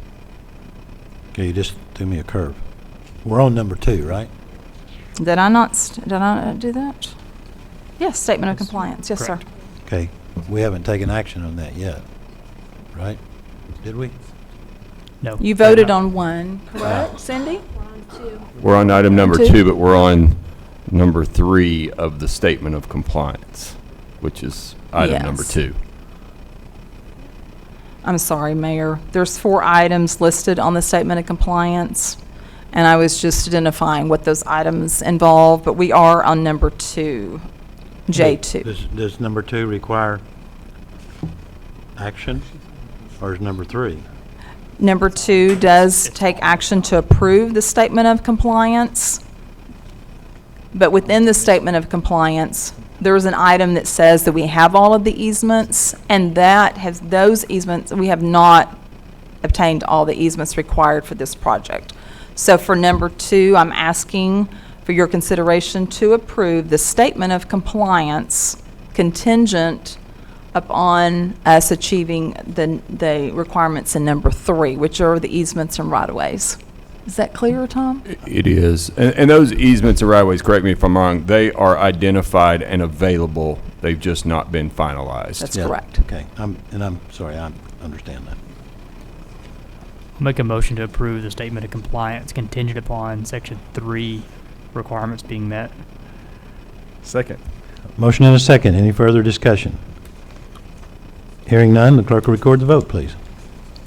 Okay, you just threw me a curve. We're on number 2, right? Did I not do that? Yes, statement of compliance. Yes, sir. Correct. Okay, we haven't taken action on that yet, right? Did we? No. You voted on 1, correct, Cindy? We're on item number Two. 2, but we're on number 3 of the statement of compliance, which is item number Yes. 2. I'm sorry, Mayor. There's 4 items listed on the statement of compliance, and I was just identifying what those items involve, but we are on number 2, J2. Does number 2 require action, or is number 3? Number 2 does take action to approve the statement of compliance, but within the statement of compliance, there's an item that says that we have all of the easements, and those easements, we have not obtained all the easements required for this project. So for number 2, I'm asking for your consideration to approve the statement of compliance contingent upon us achieving the requirements in number 3, which are the easements and right-of-ways. Is that clear, Tom? It is. And those easements and right-of-ways, correct me if I'm wrong, they are identified and available. They've just not been finalized. That's Yeah, correct. Okay, I'm sorry, I understand that. I'll make a motion to approve the statement of compliance contingent upon section 3 requirements being met. Second. Motion and a second. Any further discussion? Hearing none, the clerk will record the vote, please.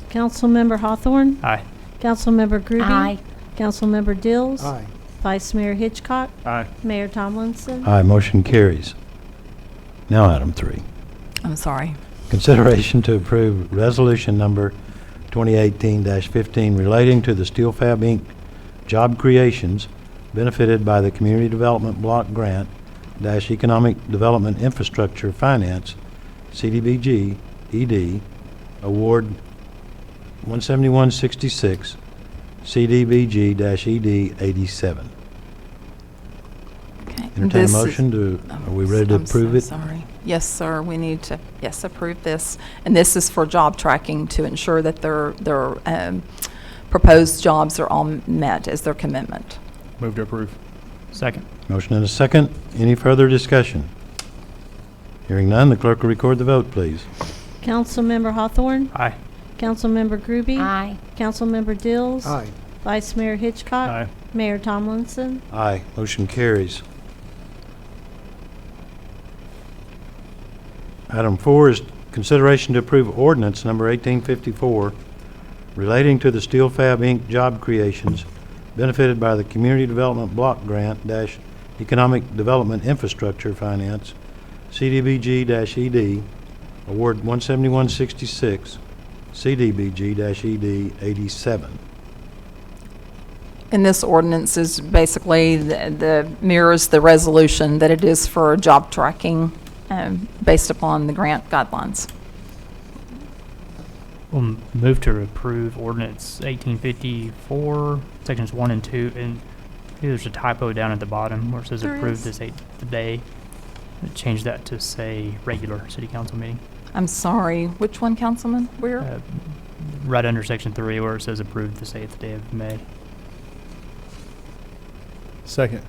Councilmember Hawthorne? Aye. Councilmember Groby? Aye. Councilmember Dills? Aye. Vice Mayor Hitchcock? Aye. Mayor Tomlinson? Aye, motion carries. Now item 3. I'm sorry. Consideration to approve resolution number 2018-15 relating to the Steel Fab Inc. job creations benefited by the Community Development Block Grant - Economic Development Infrastructure Finance, CDBG, ED, Award 17166, CDBG-ED 87. Okay. Entertain a This is- motion to, are we ready to I'm approve so it? sorry. Yes, sir, we need to, approve this. And this is for job tracking to ensure that their proposed jobs are all met as their commitment. Move to approve. Second. Motion and a second. Any further discussion? Hearing none, the clerk will record the vote, please. Councilmember Hawthorne? Aye. Councilmember Groby? Aye. Councilmember Dills? Aye. Vice Mayor Hitchcock? Aye. Mayor Tomlinson? Aye, motion carries. Item 4 is consideration to approve ordinance number 1854 relating to the Steel Fab Inc. job creations benefited by the Community Development Block Grant - Economic Development Infrastructure Finance, CDBG-ED, Award 17166, CDBG-ED 87. And this ordinance is basically the mirrors the resolution that it is for job tracking based upon the grant guidelines. We'll move to approve ordinance 1854, sections 1 and 2, and there's a typo down at the bottom where it says There approved is. this today. Change that to say regular city council meeting. I'm sorry, which one, Councilman? Where? Right under section 3 where it says approved this 8th day of May. Second.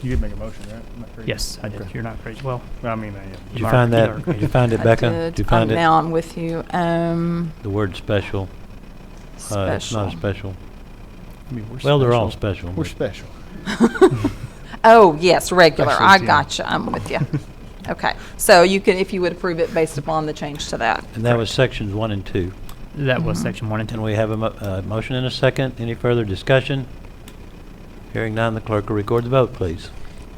You did make a motion, right? I'm not crazy. Yes, I did. Okay. You're not crazy. Well, I mean, yeah. Did you find that? Did you find it, Becca? I did. Did you find it? Now I'm with you. The word special. It's not a Special. special. I mean, we're Well, they're all special. special. We're but- special. Oh, yes, regular. I Specialty. gotcha. I'm with you. Okay. So you can, if you would approve it based upon the change to that. And that was sections 1 and 2. that was section 1 and 2. And we have a motion and a second. Any further discussion? Hearing none, the clerk will record the vote, please.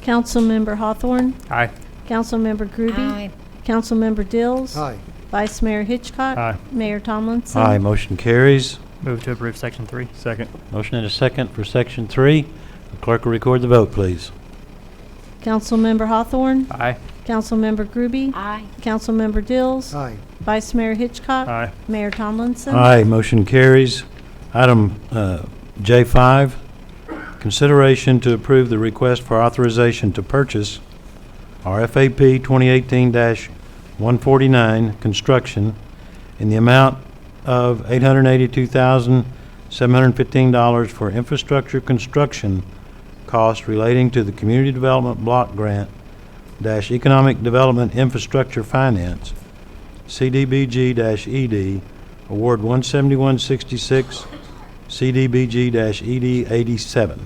Councilmember Hawthorne? Aye. Councilmember Groby? Aye. Councilmember Dills? Aye. Vice Mayor Hitchcock. Aye. Mayor Tomlinson. Aye, motion carries. Move to approve Section 3. Second. Motion and a second for Section 3. The clerk will record the vote, please. Councilmember Hawthorne. Aye. Councilmember Groby. Aye. Councilmember Dills. Aye. Vice Mayor Hitchcock. Aye. Mayor Tomlinson. Aye, motion carries. Item J5, consideration to approve the request for authorization to purchase RFAP 2018-149 construction in the amount of $882,715 for infrastructure construction costs relating to the Community Development Block Grant - Economic Development Infrastructure Finance, CDBG-ED, Award 17166, CDBG-ED 87.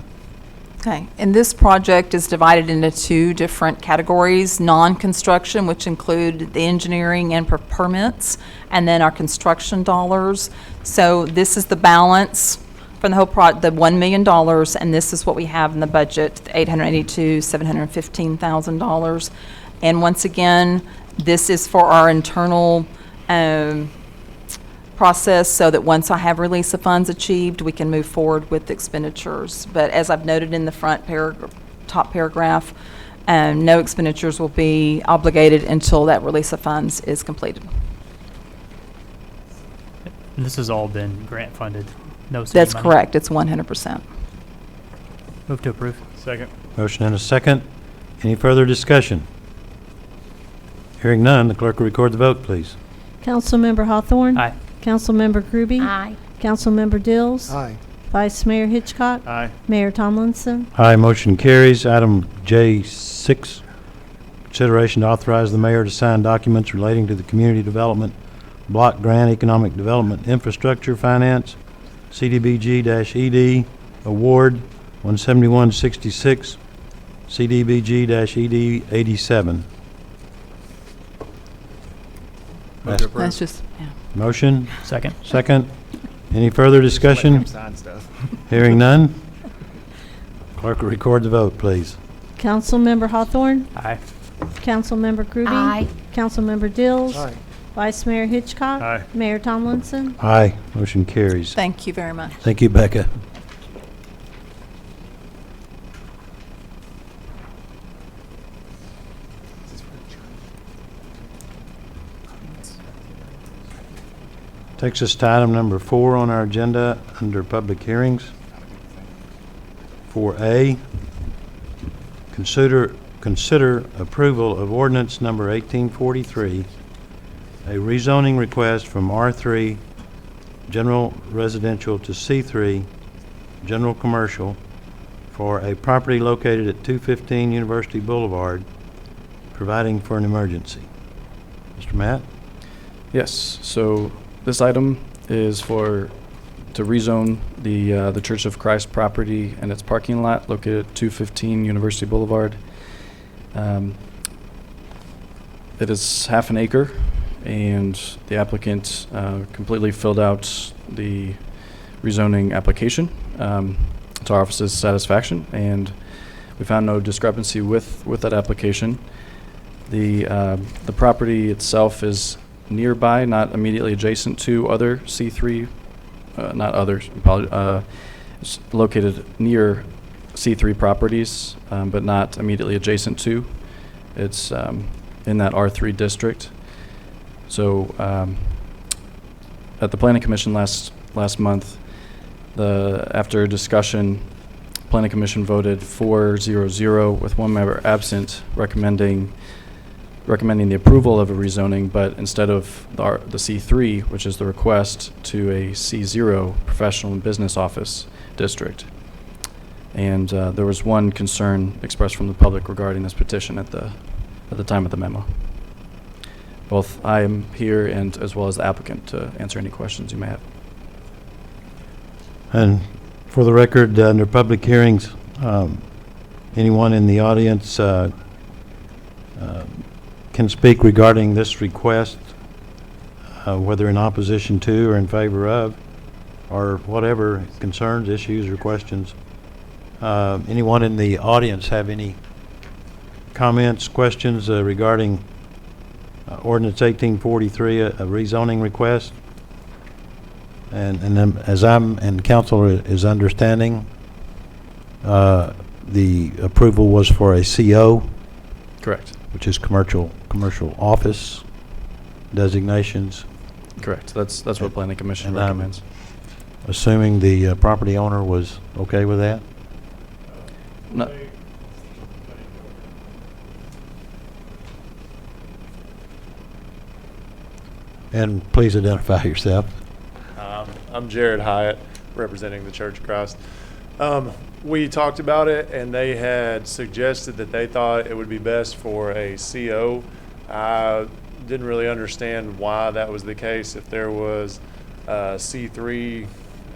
Okay, and this project is divided into two different categories: non-construction, which include the engineering and permits, and then our construction dollars. So this is the balance from the whole the $1 million, and this is what we have in the budget, $882,715,000. And once again, this is for our internal process, so that once I have release of funds achieved, we can move forward with expenditures. But as I've noted in the top paragraph, no expenditures will be obligated until that release of funds is completed. And this has all been grant funded. No city That's money. correct. It's 100%. Move to approve. Second. Motion and a second. Any further discussion? Hearing none, the clerk will record the vote, please. Councilmember Hawthorne. Aye. Councilmember Groby. Aye. Councilmember Dills. Aye. Vice Mayor Hitchcock. Aye. Mayor Tomlinson. Aye, motion carries. Item J6, consideration to authorize the mayor to sign documents relating to the Community Development Block Grant Economic Development Infrastructure Finance, CDBG-ED, Award 17166, CDBG-ED 87. That's just, yeah. Motion, Second. second. Any further discussion? Sign stuff. Hearing none. Clerk will record the vote, please. Councilmember Hawthorne. Aye. Councilmember Groby. Aye. Councilmember Dills. Aye. Vice Mayor Hitchcock. Aye. Mayor Tomlinson. Aye, motion carries. Thank you very much. Thank you, Becca. Takes us to item number 4 on our agenda under public hearings. 4A, consider approval of ordinance number 1843, a rezoning request from R3 General Residential to C3 General Commercial for a property located at 215 University Boulevard, providing for an emergency. Mr. Matt? Yes, so this item is to rezone the Church of Christ property and its parking lot located at 215 University Boulevard. It is half an acre, and the applicant completely filled out the rezoning application to our office's satisfaction, and we found no discrepancy with that application. The property itself is nearby, not immediately adjacent to other C3, not others, it's located near C3 properties, but not immediately adjacent to. It's in that R3 district. So at the Planning Commission last month, after discussion, Planning Commission voted 4-0-0 with one member absent, recommending the approval of a rezoning, but instead of the C3, which is the request, to a C0 professional and business office district. And there was one concern expressed from the public regarding this petition at the time of the memo. Both I am here and as well as the applicant to answer any questions you may have. And for the record, under public hearings, anyone in the audience can speak regarding this request, whether in opposition to or in favor of, or whatever concerns, issues, or questions. Anyone in the audience have any comments, questions regarding Ordinance 1843, a rezoning request. And then, as I'm, and council is understanding, the approval was for a CO, Correct. which is commercial office designations. Correct. That's what Planning Commission And I'm recommends. assuming the property owner was okay with that? No, And please identify yourself. I'm Jared Hyatt, representing the Church of Christ. We talked about it, and they had suggested that they thought it would be best for a CO. I didn't really understand why that was the case. If there was C3,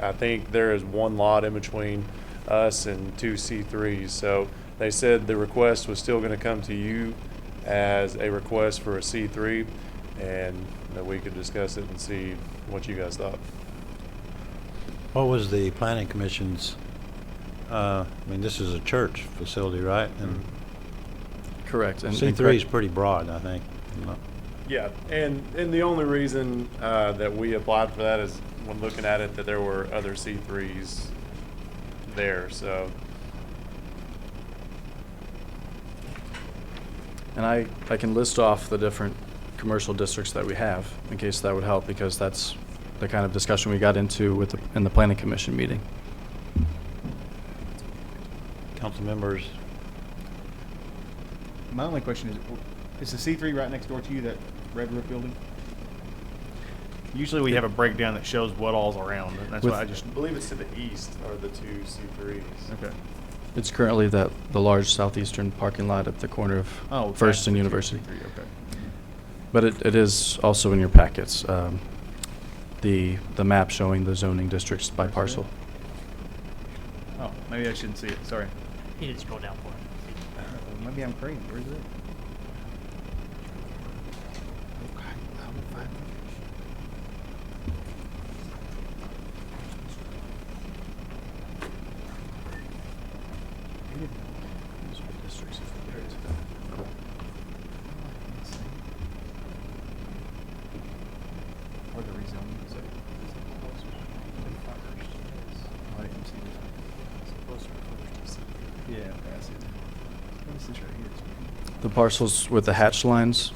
I think there is one lot in between us and two C3s. So they said the request was still going to come to you as a request for a C3, and that we could discuss it and see what you guys thought. What was the planning commission's, I mean, this is a church facility, right? And correct. And C3 is pretty broad, I think. Yeah, and the only reason that we applied for that is when looking at it that there were other C3s there, so. And I can list off the different commercial districts that we have, in case that would help, because that's the kind of discussion we got into in the Planning Commission meeting. Council members? My only question is the C3 right next door to you, that red roof building? Usually we have a breakdown that shows what all's around, and that's why I just believe it's to the east are the two C3s. Okay. It's currently the large southeastern parking lot at the corner of First and University. Okay. But it is also in your packets, the map showing the zoning districts by parcel. Oh, maybe I shouldn't see it. Sorry. You need to scroll down for it. Maybe I'm crazy. Where's it? The parcels with the hatched lines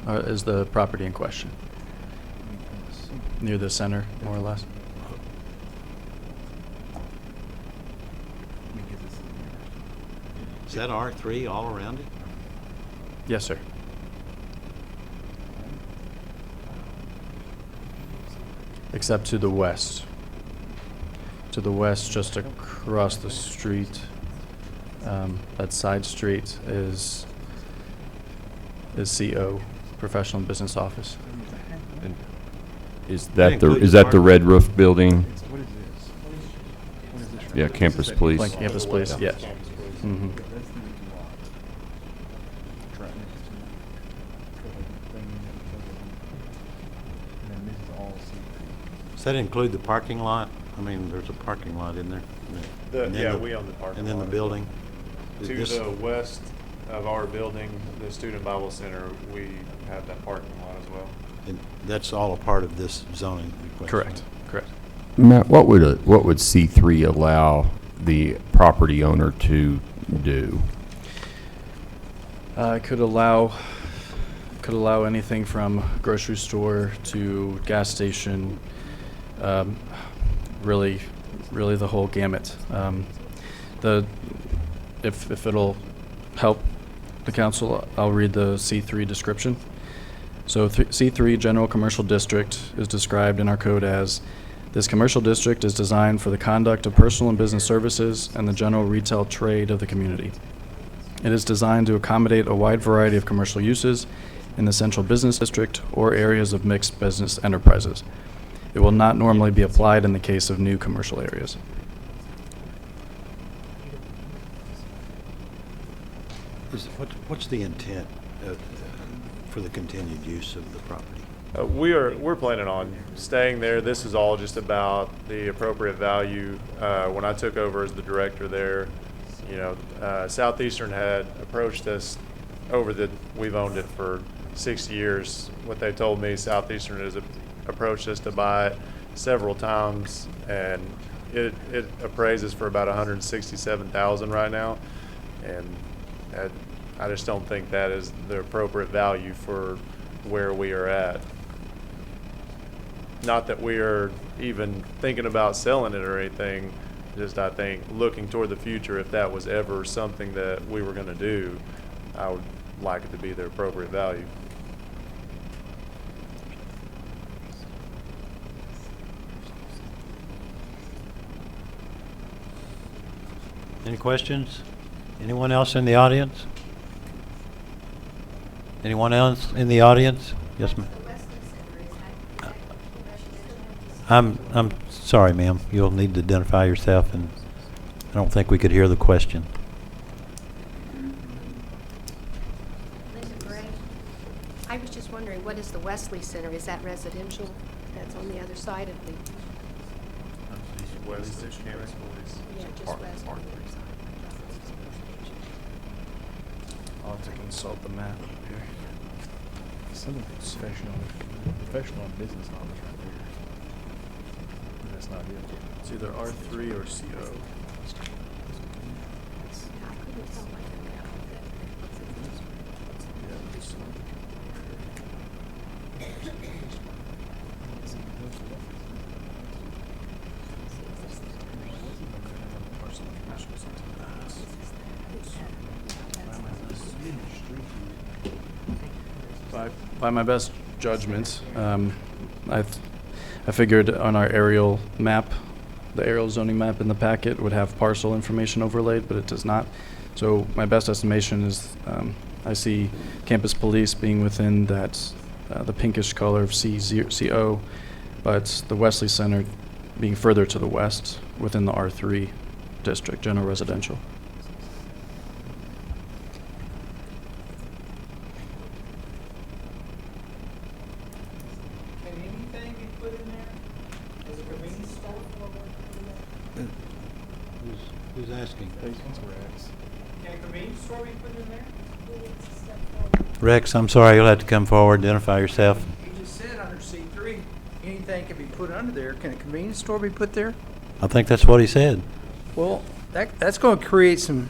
is the property in question, near the center, more or less. Is that R3 all around it? Yes, sir. Except to the west. To the west, just across the street, that side street is CO, Professional and Business Office. And is that the red roof building? What is this? What is this? Yeah, Campus Police. Like Campus Police, yes. Mm-hmm. Does that include the parking lot? I mean, there's a parking lot in there. We own the parking lot. And then the building? To the west of our building, the Student Bible Center, we have that parking lot as well. And that's all a part of this zoning request? Correct. Matt, what would C3 allow the property owner to do? Could allow anything from grocery store to gas station, really the whole gamut. If it'll help the council, I'll read the C3 description. So C3, General Commercial District, is described in our code as, this commercial district is designed for the conduct of personal and business services and the general retail trade of the community. It is designed to accommodate a wide variety of commercial uses in the central business district or areas of mixed business enterprises. It will not normally be applied in the case of new commercial areas. What's the intent for the continued use of the property? We're planning on staying there. This is all just about the appropriate value. When I took over as the director there, Southeastern had approached us we've owned it for 6 years. What they told me, Southeastern has approached us to buy it several times, and it appraises for about $167,000 right now, and I just don't think that is the appropriate value for where we are at. Not that we are even thinking about selling it or anything, just I think looking toward the future, if that was ever something that we were going to do, I would like it to be the appropriate value. Any questions? Anyone else in the audience? Anyone else in the audience? Yes, ma'am. I'm sorry, ma'am. You'll need to identify yourself, and I don't think we could hear the question. Linda Gray. I was just wondering, what is the Wesley Center? Is that residential? That's on the other side of the... West campus. Yeah, just west. I'll have to consult the map here. Some of it's professional and business knowledge right there. But that's not it. It's either R3 or CO. By my best judgment, I figured on our aerial map, the aerial zoning map in the packet would have parcel information overlaid, but it does not. So my best estimation is I see campus police being within that the pinkish color of CO, but the Wesley Center being further to the west within the R3 district, general residential. Can anything be put in there? Is a convenience store? Who's asking? Can a convenience store be put in there? Rex, I'm sorry. You'll have to come forward, identify yourself. You just said under C3, anything can be put under there. Can a convenience store be put there? I think that's what he said. Well, that's going to create some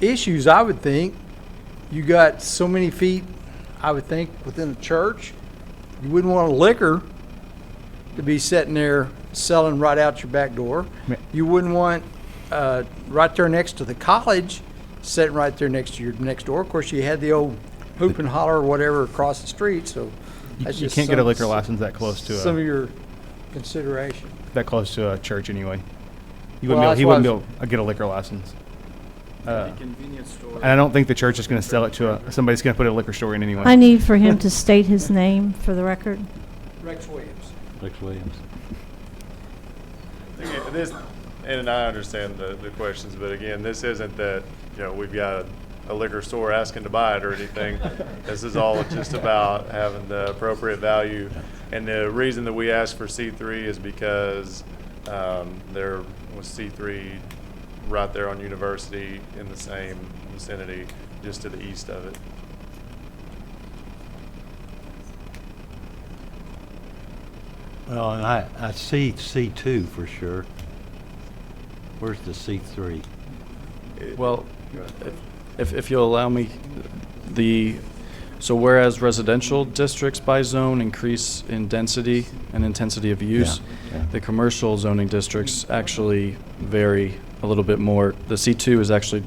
issues, I would think. You got so many feet, I would think, within a church. You wouldn't want a liquor to be sitting there selling right out your back door. You wouldn't want right there next to the college, sitting right there next to your next door. Of course, you had the old hoop and holler or whatever across the street, so that's You just can't get a liquor license that close to some of your consideration. that close to a church anyway. He Well, wouldn't that's be why able to get a liquor license. Convenience store. And I don't think the church is going to sell it to somebody's going to put a liquor store in anyway. I need for him to state his name for the record. Rex Williams. Rex Williams. Again, and I understand the questions, but again, this isn't that, we've got a liquor store asking to buy it or anything. This is all just about having the appropriate value. And the reason that we asked for C3 is because there was C3 right there on University in the same vicinity, just to the east of it. Well, and I see C2 for sure. Where's the C3? Well, if you'll allow me, so whereas residential districts by zone increase in density and intensity of use, the commercial zoning districts actually vary a little bit more. The C2 is actually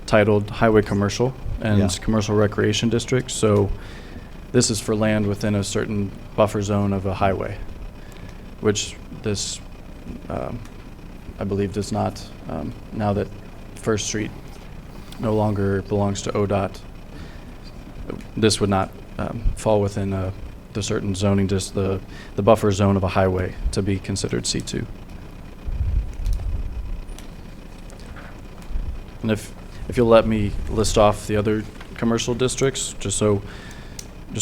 titled Highway Commercial and Commercial Recreation District, so this is for land within a certain buffer zone of a highway, which this, I believe, does not, now that First Street no longer belongs to ODOT, this would not fall within the certain zoning, the buffer zone of a highway to be considered C2. And if you'll let me list off the other commercial districts, just so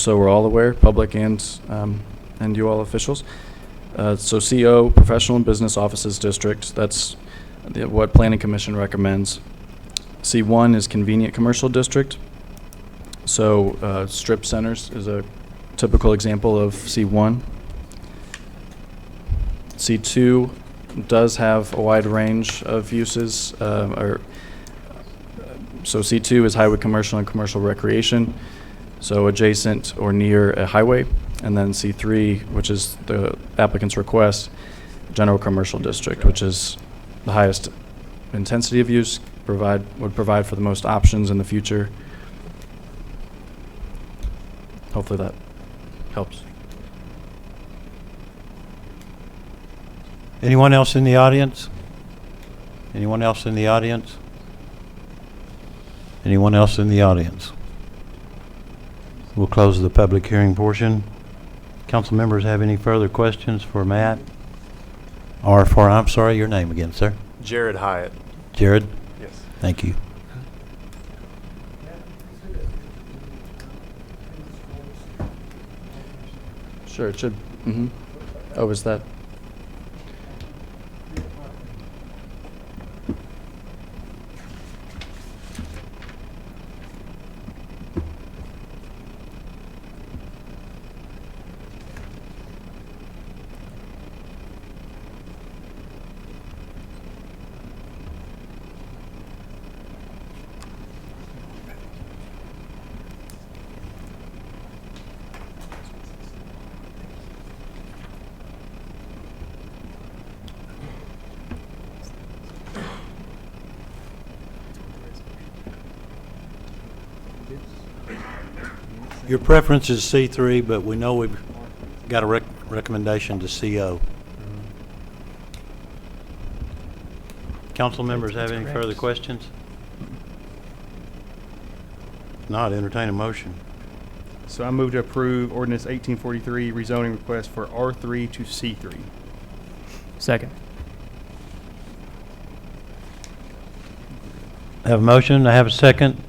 we're all aware, public and you all officials. So CO, Professional and Business Offices District, that's what Planning Commission recommends. C1 is Convenient Commercial District. So strip centers is a typical example of C1. C2 does have a wide range of uses. So C2 is highway commercial and commercial recreation, so adjacent or near a highway. And then C3, which is the applicant's request, general commercial district, which is the highest intensity of use, would provide for the most options in the future. Hopefully that helps. Anyone else in the audience? Anyone else in the audience? Anyone else in the audience? We'll close the public hearing portion. Council members have any further questions for Matt? Or for, I'm sorry, your name again, sir? Jared Hyatt. Jared? Yes. Thank you. Sure, it should. Oh, is that? Your preference is C3, but we know we've got a recommendation to CO. Council members have any further questions? Not, entertain a motion. So I move to approve ordinance 1843 rezoning request for R3 to C3. Second. I have a motion, I have a second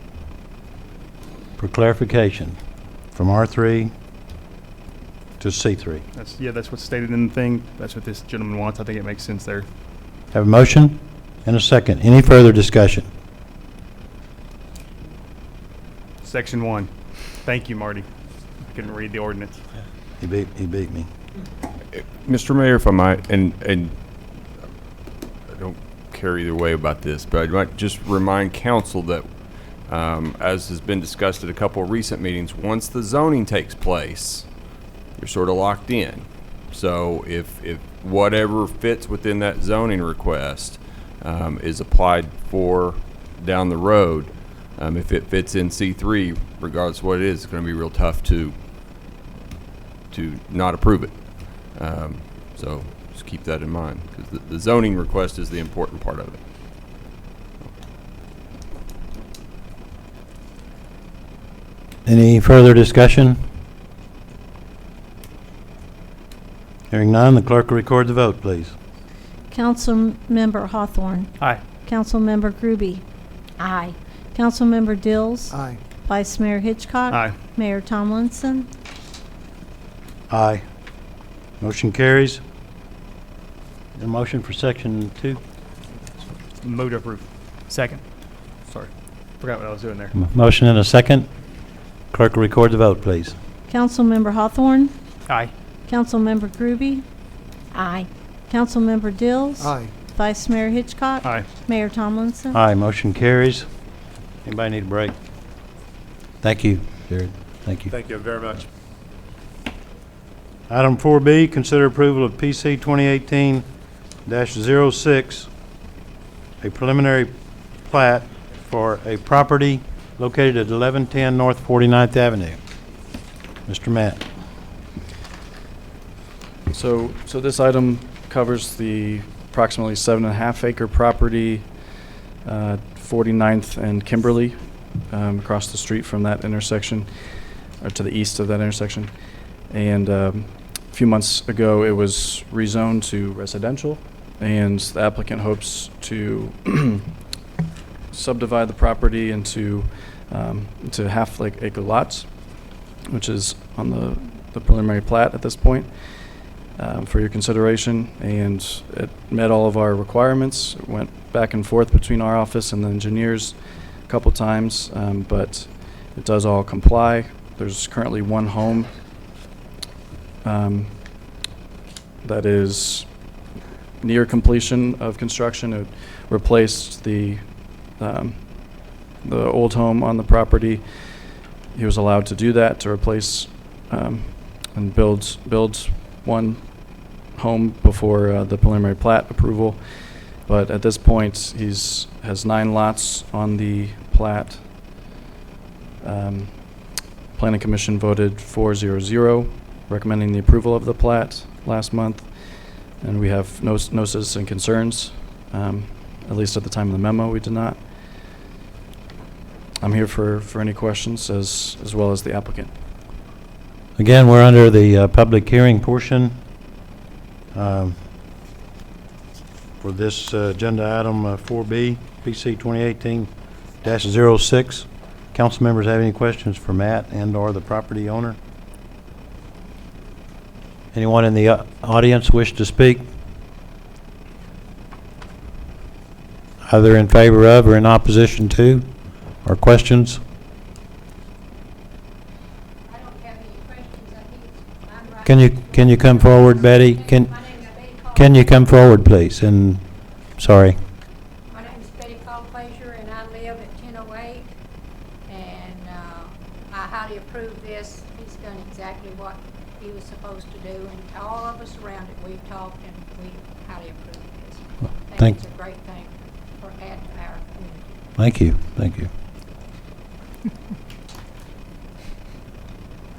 for clarification from R3 to C3. That's what's stated in the thing. That's what this gentleman wants. I think it makes sense there. Have a motion and a second. Any further discussion? Section 1. Thank you, Marty. I couldn't read the ordinance. He beat me. Mr. Mayor, if I might, and I don't care either way about this, but I might just remind council that as has been discussed at a couple of recent meetings, once the zoning takes place, you're sort of locked in. So if whatever fits within that zoning request is applied for down the road, if it fits in C3, regardless of what it is, it's going to be real tough to not approve it. So just keep that in mind, because the zoning request is the important part of it. Any further discussion? Hearing none, the clerk will record the vote, please. Councilmember Hawthorne. Aye. Councilmember Groby. Aye. Councilmember Dills. Aye. Vice Mayor Hitchcock. Aye. Mayor Tomlinson. Aye. Motion carries. A motion for section 2? Move to approve. Second. Sorry. Forgot what I was doing there. Motion and a second. Clerk will record the vote, please. Councilmember Hawthorne. Aye. Councilmember Groby. Aye. Councilmember Dills. Aye. Vice Mayor Hitchcock. Aye. Mayor Tomlinson. Aye, motion carries. Anybody need a break? Thank you, Jared. Thank you. Thank you very much. Item 4B, consider approval of PC 2018-06, a preliminary plat for a property located at 1110 North 49th Avenue. Mr. Matt. So this item covers the approximately 7.5 acre property, 49th and Kimberly, across the street from that intersection, or to the east of that intersection. And a few months ago, it was rezoned to residential, and the applicant hopes to subdivide the property into half-acre lots, which is on the preliminary plat at this point. For your consideration, and it met all of our requirements. It went back and forth between our office and the engineers a couple times, but It does all comply. There's currently one home that is near completion of construction. It replaced the old home on the property. He was allowed to do that, to replace and build one home before the preliminary plat approval. But at this point, has 9 lots on the plat. Planning Commission voted 4-0-0, recommending the approval of the plat last month. And we have no citizen concerns, at least at the time of the memo, we did not. I'm here for any questions as well as the applicant. Again, we're under the public hearing portion for this agenda item 4B, PC 2018-06. Council members have any questions for Matt and/or the property owner? Anyone in the audience wish to speak? Either in favor of or in opposition to, or questions? I don't have any questions. I think I'm right. Can you come forward, Betty? Can you come forward, please? And sorry. My name is Betty Pleasure, and I live at 1008. And I highly approve this. He's done exactly what he was supposed to do, and all of us around it, we've talked, and we highly approve this. I think it's a great thing for add to our community. Thank you. Thank you.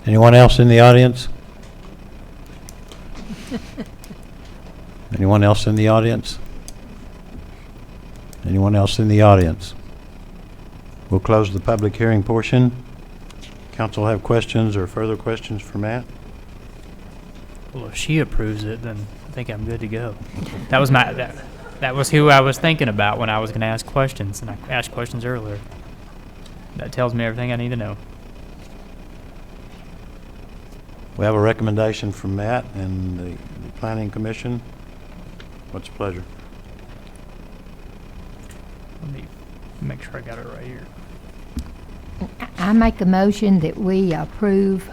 Anyone else in the audience? Anyone else in the audience? Anyone else in the audience? We'll close the public hearing portion. Council have questions or further questions for Matt? Well, if she approves it, then I think I'm good to go. That was that was who I was thinking about when I was going to ask questions, and I asked questions earlier. That tells me everything I need to know. We have a recommendation from Matt and the Planning Commission. What's your pleasure? Let me make sure I got it right here. I make a motion that we approve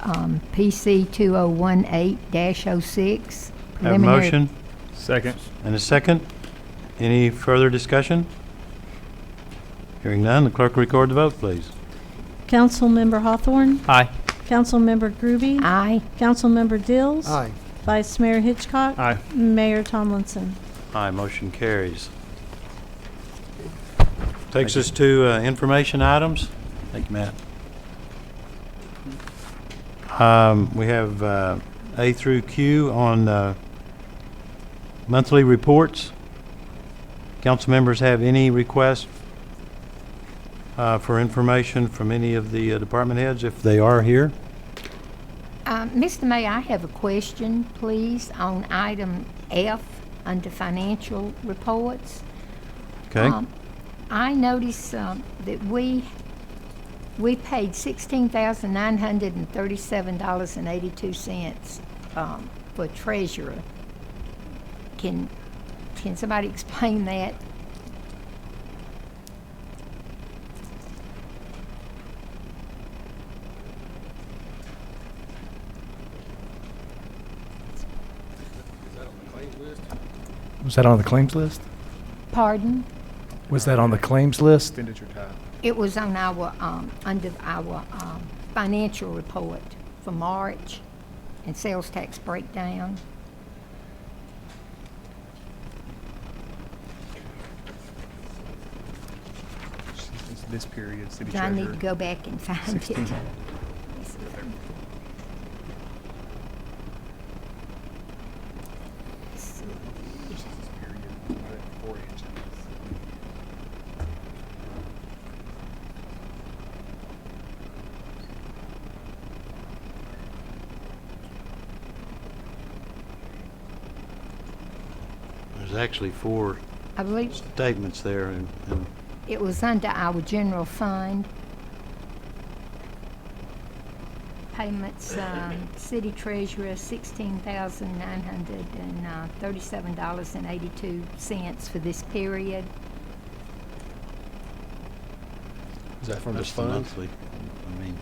PC 2018-06. Have a motion? Second. And a second? Any further discussion? Hearing none, the clerk will record the vote, please. Councilmember Hawthorne? Aye. Councilmember Groby? Aye. Councilmember Dills? Aye. Vice Mayor Hitchcock? Aye. Mayor Tomlinson? Aye, motion carries. Takes us to information items. Thank you, Matt. We have A through Q on monthly reports. Council members have any requests for information from any of the department heads, if they are here? Mr. Mayor, I have a question, please, on item F under financial reports. Okay. I noticed that we paid $16,937.82 for treasurer. Can somebody explain that? Was that on the claims list? Pardon? Was that on the claims list? Expenditure tab. It was on our, under our financial report for March and sales tax breakdown. It's this period, city Do I treasurer. need to go back and find 16. it? There's actually 4 I believe statements there. And it was under our general fund. Payments, city treasurer, $16,937.82 for this period. Is that from that's this the fund? monthly. I mean,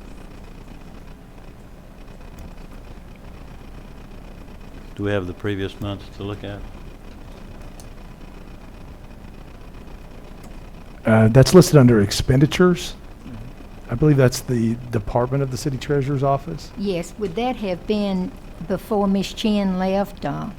do we have the previous months to look at? That's listed under expenditures. I believe that's the department of the city treasurer's office. Yes, would that have been before Miss Chen left? I'm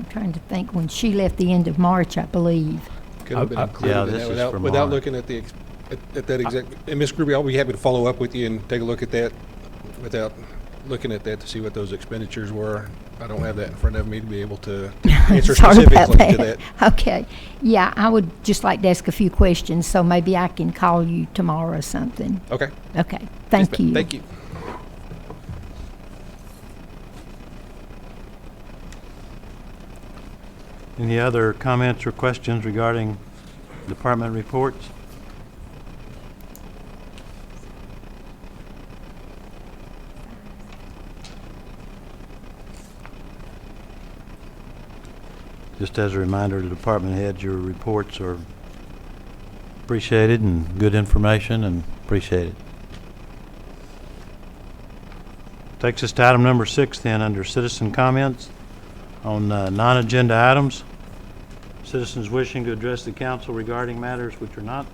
trying to think when she left the end of March, I believe. Could have been included yeah, in this that is without, for without March. looking at the, at that exact, and Ms. Gruby, I'll be happy to follow up with you and take a look at that without looking at that to see what those expenditures were. I don't have that in front of me to be able to answer Sorry about specifically to that. Okay. Yeah, I would just like to ask a few questions, so maybe I can call you tomorrow or something. Okay. Okay. Thank you. Thank you. Any other comments or questions regarding department reports? Just as a reminder to department heads, your reports are appreciated and good information and appreciated. Takes us to item number 6 then, under citizen comments on non-agenda items. Citizens wishing to address the council regarding matters which are not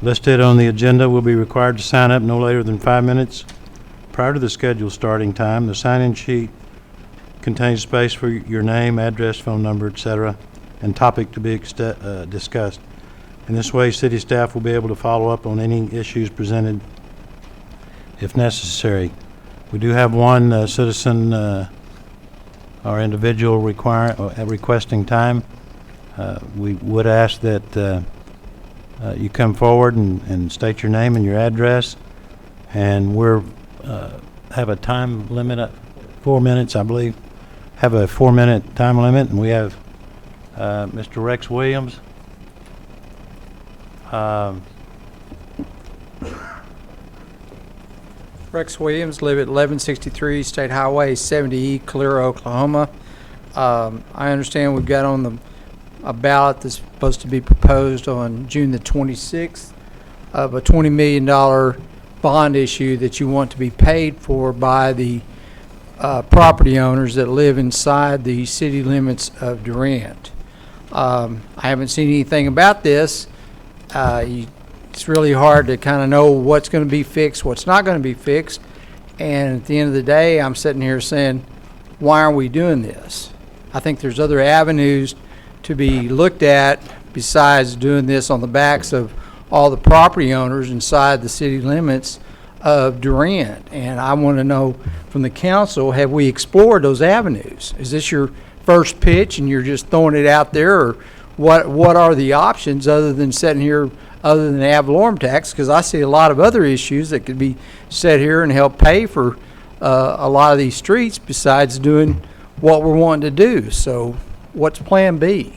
listed on the agenda will be required to sign up no later than 5 minutes prior to the scheduled starting time. The sign-in sheet contains space for your name, address, phone number, etc., and topic to be discussed. In this way, city staff will be able to follow up on any issues presented if necessary. We do have one citizen or individual requesting time. We would ask that you come forward and state your name and your address, and we're have a time limit of 4 minutes, I believe. Have a 4-minute time limit, and we have Mr. Rex Williams. Rex Williams, live at 1163 State Highway 70E, Calera, Oklahoma. I understand we've got on a ballot that's supposed to be proposed on June the 26th of a $20 million bond issue that you want to be paid for by the property owners that live inside the city limits of Durant. I haven't seen anything about this. It's really hard to kind of know what's going to be fixed, what's not going to be fixed. And at the end of the day, I'm sitting here saying, why are we doing this? I think there's other avenues to be looked at besides doing this on the backs of all the property owners inside the city limits of Durant. And I want to know from the council, have we explored those avenues? Is this your first pitch and you're just throwing it out there, or what are the options other than sitting here, other than ad valorem tax? Because I see a lot of other issues that could be set here and help pay for a lot of these streets besides doing what we're wanting to do. So what's plan B?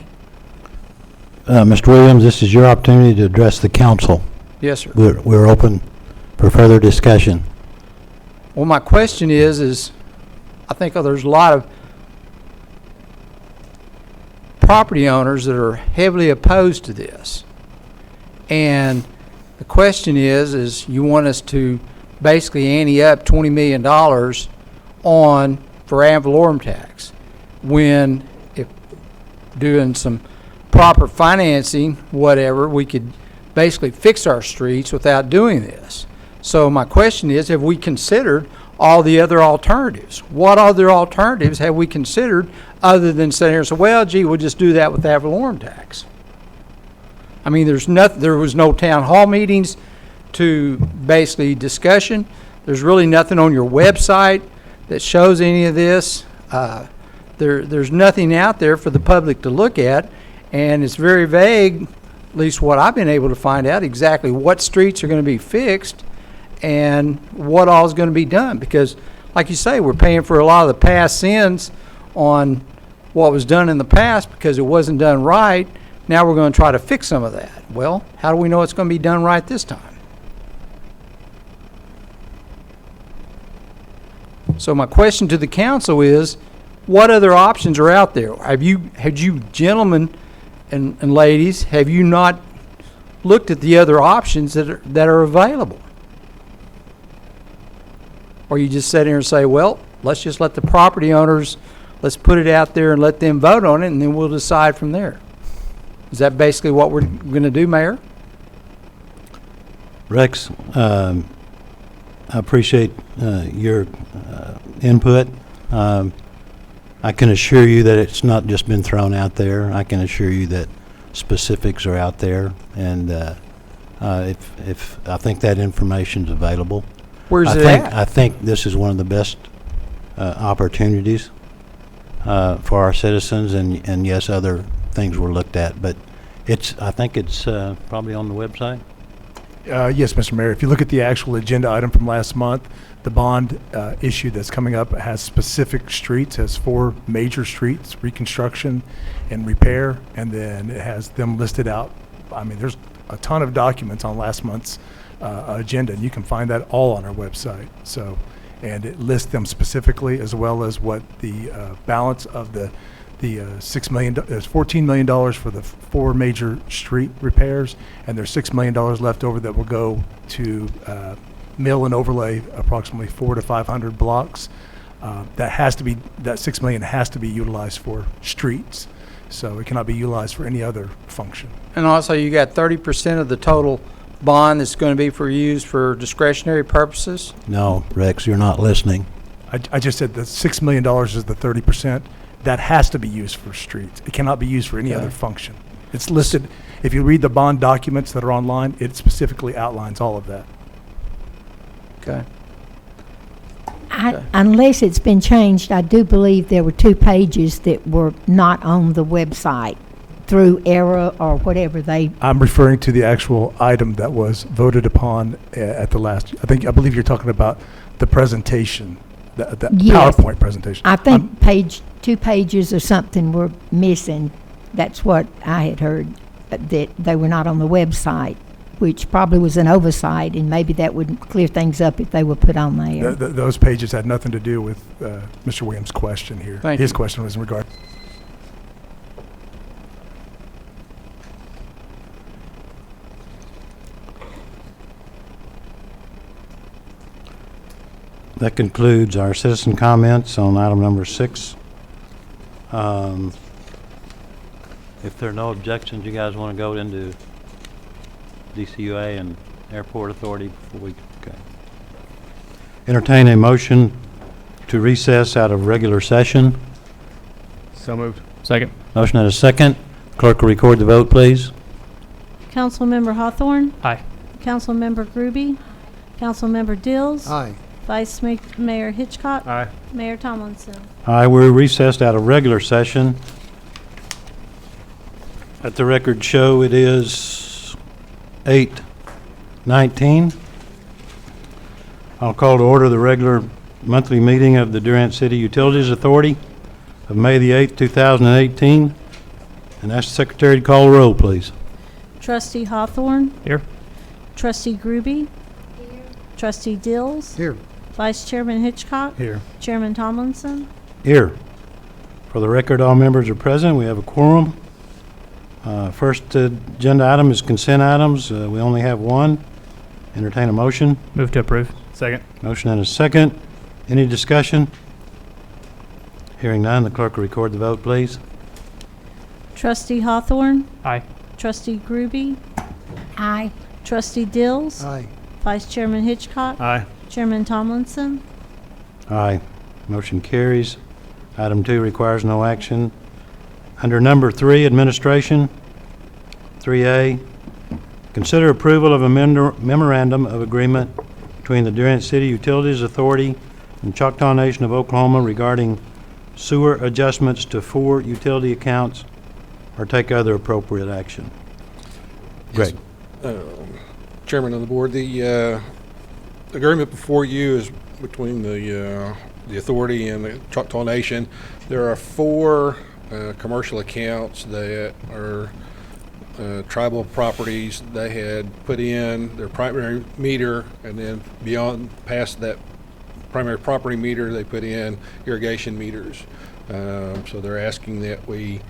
Mr. Williams, this is your opportunity to address the council. Yes, sir. We're open for further discussion. Well, my question is I think there's a lot of property owners that are heavily opposed to this. And the question is you want us to basically ante up $20 million for ad valorem tax, when if doing some proper financing, whatever, we could basically fix our streets without doing this. So my question is, have we considered all the other alternatives? What other alternatives have we considered other than sitting here and say, well, gee, we'll just do that with ad valorem tax? I mean, there was no town hall meetings to basically discussion. There's really nothing on your website that shows any of this. There's nothing out there for the public to look at, and it's very vague, at least what I've been able to find out, exactly what streets are going to be fixed and what all is going to be done. Because, like you say, we're paying for a lot of the past sins on what was done in the past because it wasn't done right. Now we're going to try to fix some of that. Well, how do we know it's going to be done right this time? So my question to the council is, what other options are out there? Had you gentlemen and ladies, have you not looked at the other options that are available? Or you just sit here and say, well, let's just let the property owners, let's put it out there and let them vote on it, and then we'll decide from there. Is that basically what we're going to do, Mayor? Rex, I appreciate your input. I can assure you that it's not just been thrown out there. I can assure you that specifics are out there, and if I think that information's available. Where's it at? I think this is one of the best opportunities for our citizens, and yes, other things were looked at, but I think it's probably on the website. Yes, Mr. Mayor. If you look at the actual agenda item from last month, the bond issue that's coming up has specific streets, has 4 major streets, reconstruction and repair, and then it has them listed out. I mean, there's a ton of documents on last month's agenda, and you can find that all on our website. So, and it lists them specifically, as well as what the balance of the $6 million, there's $14 million for the 4 major street repairs, and there's $6 million left over that will go to mill and overlay approximately 400 to 500 blocks. That $6 million has to be utilized for streets, so it cannot be utilized for any other function. And also, you got 30% of the total bond that's going to be used for discretionary purposes? No, Rex, you're not listening. I just said the $6 million is the 30%. That has to be used for streets. It cannot be used for any other function. It's listed, if you read the bond documents that are online, it specifically outlines all of that. Okay. Unless it's been changed, I do believe there were 2 pages that were not on the website through error or whatever they. I'm referring to the actual item that was voted upon at the last, I believe you're talking about the presentation, the Yes. PowerPoint presentation. I think 2 pages or something were missing. That's what I had heard, that they were not on the website, which probably was an oversight, and maybe that would clear things up if they were put on there. Those pages had nothing to do with Mr. Williams' question here. Thank His you. question was in regard. That concludes our citizen comments on item number 6. If there are no objections, you guys want to go into DCUA and Airport Authority before we, okay. Entertain a motion to recess out of regular session. So moved. Second. Motion and a second. Clerk will record the vote, please. Councilmember Hawthorne, Aye. Councilmember Groby, Councilmember Dills, Aye. Vice Mayor Hitchcock, Aye. Mayor Tomlinson. Aye, we're recessed out of regular session. At the record show, it is 8:19. I'll call to order the regular monthly meeting of the Durant City Utilities Authority of May the 8th, 2018. And ask the secretary to call the roll, please. Trustee Hawthorne, Here. Trustee Groby, Trustee Dills, Here. Vice Chairman Hitchcock, Here. Chairman Tomlinson. Here. For the record, all members are present. We have a quorum. First agenda item is consent items. We only have one. Entertain a motion. Move to approve. Second. Motion and a second. Any discussion? Hearing none, the clerk will record the vote, please. Trustee Hawthorne, Aye. Trustee Groby, Aye. Trustee Dills, Aye. Vice Chairman Hitchcock, Aye. Chairman Tomlinson. Aye. Motion carries. Item 2 requires no action. Under number 3, administration, 3A, consider approval of a memorandum of agreement between the Durant City Utilities Authority and Choctaw Nation of Oklahoma regarding sewer adjustments to 4 utility accounts or take other appropriate action. Greg. Chairman of the board, the agreement before you is between the authority and the Choctaw Nation. There are 4 commercial accounts that are tribal properties. They had put in their primary meter, and then past that primary property meter, they put in irrigation meters. So they're asking that we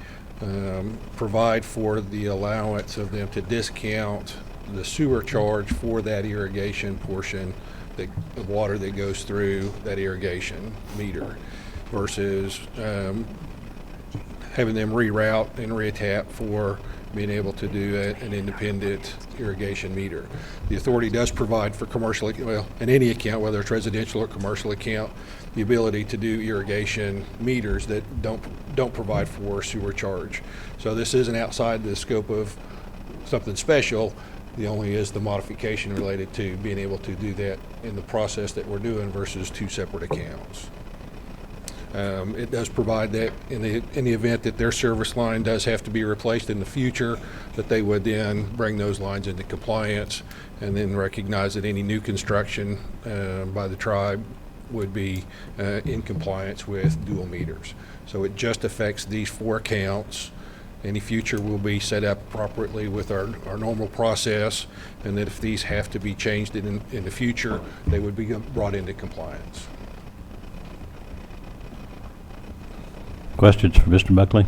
provide for the allowance of them to discount the sewer charge for that irrigation portion of water that goes through that irrigation meter versus having them reroute and retap for being able to do an independent irrigation meter. The authority does provide for commercial, well, in any account, whether it's residential or commercial account, the ability to do irrigation meters that don't provide for sewer charge. So this isn't outside the scope of something special. The only is the modification related to being able to do that in the process that we're doing versus two separate accounts. It does provide that in the event that their service line does have to be replaced in the future, that they would then bring those lines into compliance and then recognize that any new construction by the tribe would be in compliance with dual meters. So it just affects these 4 accounts. Any future will be set up appropriately with our normal process, and that if these have to be changed in the future, they would be brought into compliance. Questions for Mr. Buckley?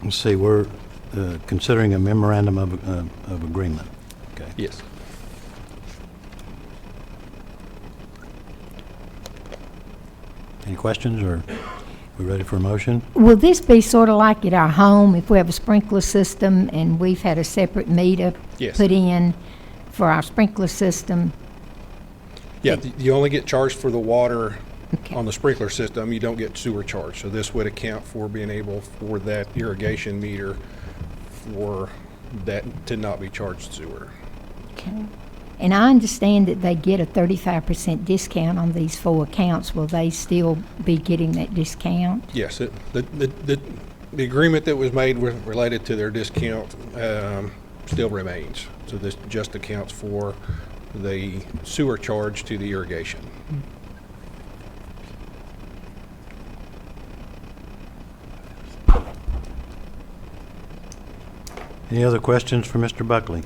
Let's see, we're considering a memorandum of agreement. Okay. Yes. Any questions, or we ready for a motion? Will this be sort of like at our home, if we have a sprinkler system and we've had a separate meter Yes. put in for our sprinkler system? Yeah, you only get charged for the water on the sprinkler system. You don't get sewer charge. So this would account for being able for that irrigation meter for that to not be charged sewer. Okay. And I understand that they get a 35% discount on these 4 accounts. Will they still be getting that discount? Yes, the agreement that was made related to their discount still remains. So this just accounts for the sewer charge to the irrigation. Any other questions for Mr. Buckley?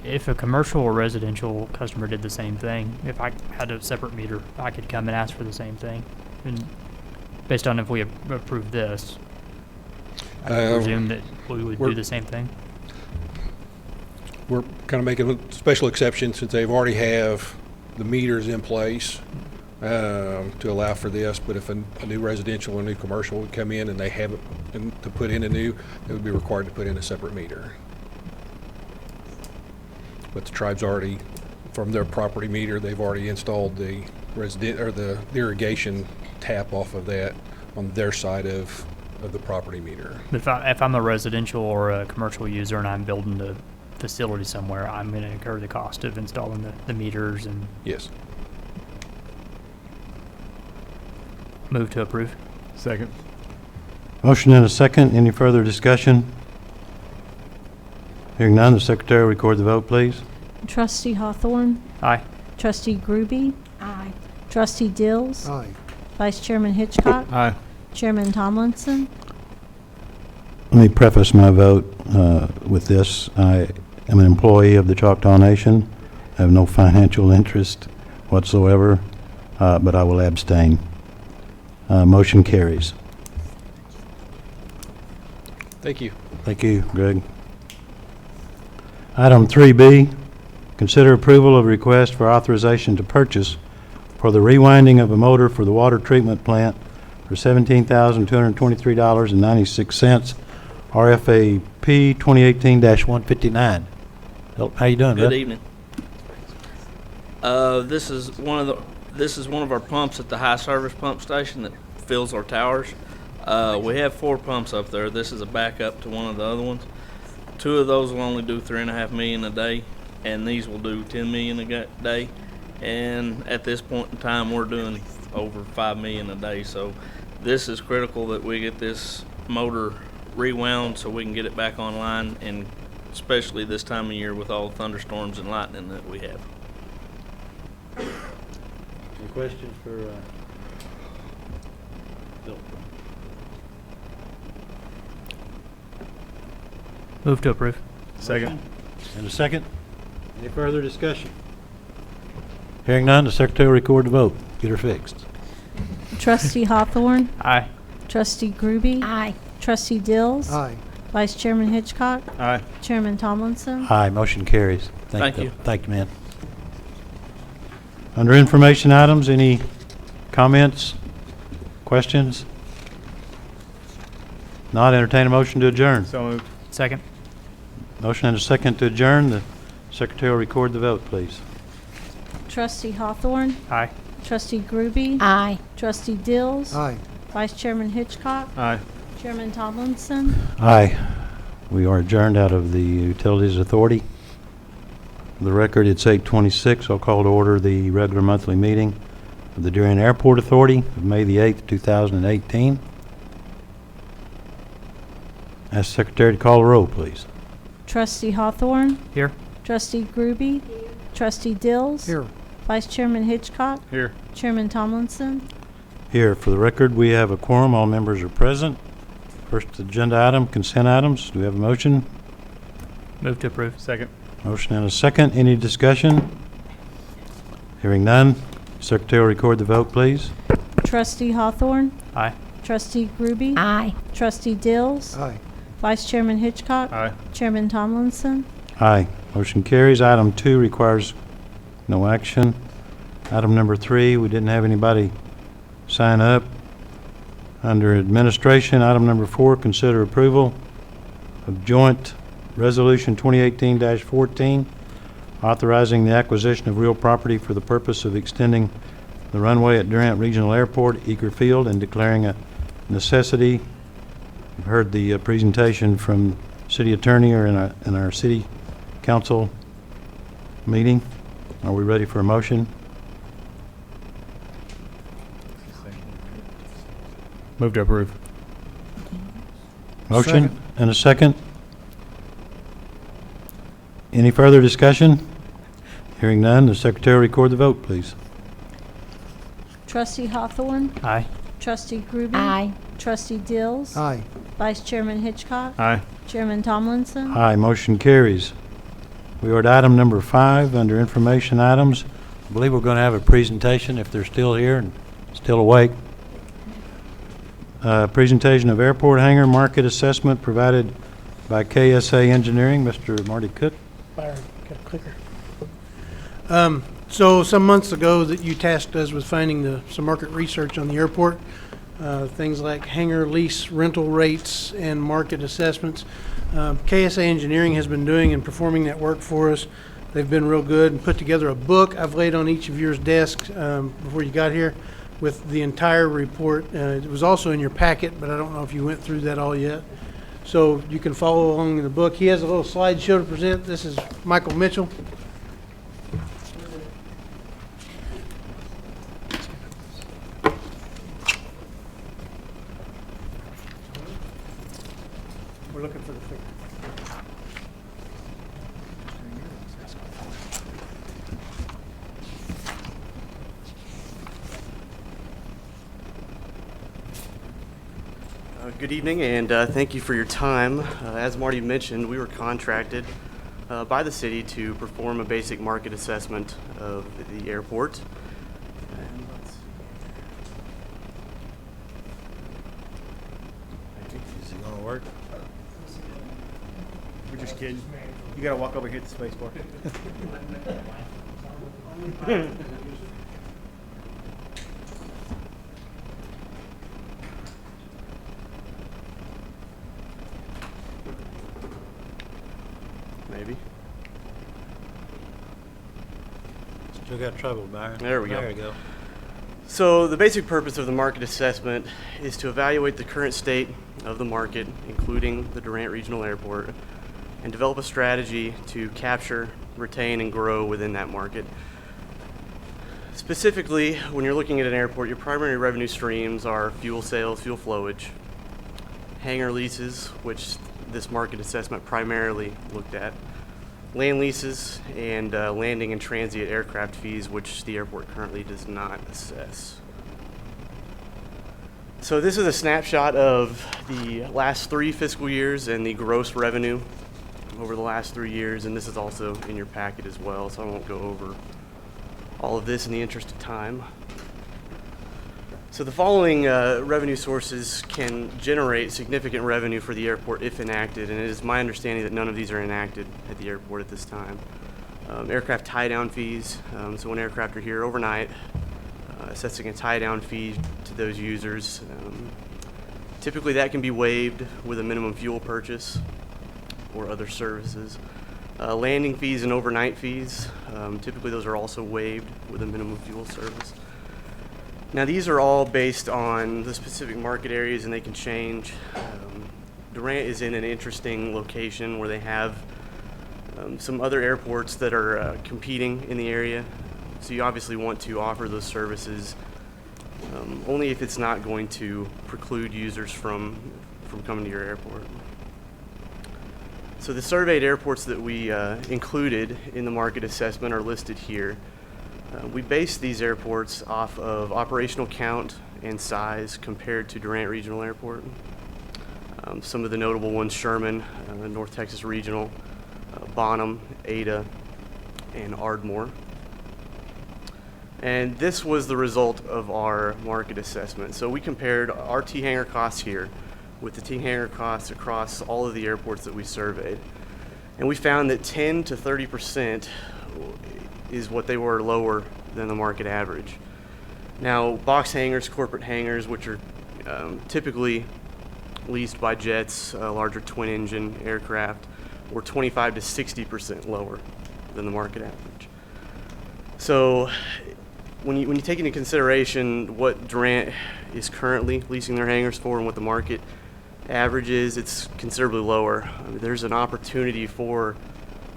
If a commercial or residential customer did the same thing, if I had a separate meter, I could come and ask for the same thing. And based on if we approve this, I presume that we would do the same thing. We're kind of making a special exception since they've already have the meters in place to allow for this. But if a new residential or new commercial would come in and they have it to put in a new, they would be required to put in a separate meter. But the tribe's already, from their property meter, they've already installed the the irrigation tap off of that on their side of the property meter. If I'm a residential or a commercial user and I'm building a facility somewhere, I'm going to incur the cost of installing the meters and... Yes. Move to approve. Second. Motion and a second. Any further discussion? Hearing none, the secretary will record the vote, please. Trustee Hawthorne. Aye. Trustee Groby. Aye. Trustee Dills. Aye. Vice Chairman Hitchcock. Aye. Chairman Tomlinson. Let me preface my vote with this. I am an employee of the Choctaw Nation. I have no financial interest whatsoever, but I will abstain. Motion carries. Thank you. Thank you, Greg. Item 3B, consider approval of request for authorization to purchase for the rewinding of a motor for the water treatment plant for $17,223.96, RFAP 2018-159. How you doing, Good Brett? evening. This is one of our pumps at the high service pump station that fills our towers. We have 4 pumps up there. This is a backup to one of the other ones. 2 of those will only do 3.5 million a day, and these will do 10 million a day. And at this point in time, we're doing over 5 million a day. So this is critical that we get this motor rewound so we can get it back online, and especially this time of year with all the thunderstorms and lightning that we have. Any questions for Bill? Move to approve. Second. And a second. Any further discussion? Hearing none, the secretary will record the vote. Get her fixed. Trustee Hawthorne. Aye. Trustee Groby. Aye. Trustee Dills. Aye. Vice Chairman Hitchcock. Aye. Chairman Tomlinson. Aye, motion carries. Thank you. Thank you, man. Under information items, any comments, questions? Not, entertain a motion to adjourn. So moved. Second. Motion and a second to adjourn. The secretary will record the vote, please. Trustee Hawthorne. Aye. Trustee Groby. Aye. Trustee Dills. Aye. Vice Chairman Hitchcock. Aye. Chairman Tomlinson. Aye. We are adjourned out of the Utilities Authority. For the record, it's 8:26. I'll call to order the regular monthly meeting of the Darien Airport Authority of May the 8th, 2018. Ask the secretary to call the roll, please. Trustee Hawthorne. Here. Trustee Groby. Trustee Dills. Here. Vice Chairman Hitchcock. Here. Chairman Tomlinson. Here, for the record, we have a quorum. All members are present. First agenda item, consent items. Do we have a motion? Move to approve. Second. Motion and a second. Any discussion? Hearing none. Secretary will record the vote, please. Trustee Hawthorne. Aye. Trustee Groby. Aye. Trustee Dills. Aye. Vice Chairman Hitchcock. Aye. Chairman Tomlinson. Aye. Motion carries. Item 2 requires no action. Item number 3, we didn't have anybody sign up. Under administration, item number 4, consider approval of joint resolution 2018-14, authorizing the acquisition of real property for the purpose of extending the runway at Durant Regional Airport, Eager Field, and declaring a necessity. You've heard the presentation from city attorney or in our city council meeting. Are we ready for a motion? Move to approve. Motion Second. and a second. Any further discussion? Hearing none, the secretary will record the vote, please. Trustee Hawthorne. Aye. Trustee Groby. Aye. Trustee Dills. Aye. Vice Chairman Hitchcock. Aye. Chairman Tomlinson. Aye, motion carries. We are at item number 5, under information items. I believe we're going to have a presentation, if they're still here and still awake. Presentation of airport hangar market assessment provided by KSA Engineering. Mr. Marty Cook. Byron, got a clicker. So some months ago that you tasked us with finding some market research on the airport, things like hangar lease rental rates and market assessments. KSA Engineering has been doing and performing that work for us. They've been real good and put together a book I've laid on each of your desks before you got here with the entire report. It was also in your packet, but I don't know if you went through that all yet. So you can follow along in the book. He has a little slideshow to present. This is Michael Mitchell. We're looking for the figure. Good evening, and thank you for your time. As Marty mentioned, we were contracted by the city to perform a basic market assessment of the airport. And let's see. Is it going to work? We're just kidding. You gotta walk over here to the space bar. Maybe. Still got trouble, Byron. There we go. There we go. So the basic purpose of the market assessment is to evaluate the current state of the market, including the Durant Regional Airport, and develop a strategy to capture, retain, and grow within that market. Specifically, when you're looking at an airport, your primary revenue streams are fuel sales, fuel flowage, hangar leases, which this market assessment primarily looked at, land leases, and landing and transient aircraft fees, which the airport currently does not assess. So this is a snapshot of the last 3 fiscal years and the gross revenue over the last 3 years, and this is also in your packet as well, so I won't go over all of this in the interest of time. So the following revenue sources can generate significant revenue for the airport if enacted, and it is my understanding that none of these are enacted at the airport at this time. Aircraft tie-down fees, so when aircraft are here overnight, assessing a tie-down fee to those users. Typically that can be waived with a minimum fuel purchase or other services. Landing fees and overnight fees, typically those are also waived with a minimum fuel service. Now these are all based on the specific market areas and they can change. Durant is in an interesting location where they have some other airports that are competing in the area. So you obviously want to offer those services only if it's not going to preclude users from coming to your airport. So the surveyed airports that we included in the market assessment are listed here. We based these airports off of operational count and size compared to Durant Regional Airport. Some of the notable ones: Sherman, North Texas Regional, Bonham, Ada, and Ardmore. And this was the result of our market assessment. So we compared our T-hangar costs here with the T-hangar costs across all of the airports that we surveyed. And we found that 10 to 30% is what they were lower than the market average. Now, box hangars, corporate hangars, which are typically leased by jets, larger twin-engine aircraft, were 25 to 60% lower than the market average. So when you take into consideration what Durant is currently leasing their hangars for and what the market average is, it's considerably lower. I mean, there's an opportunity for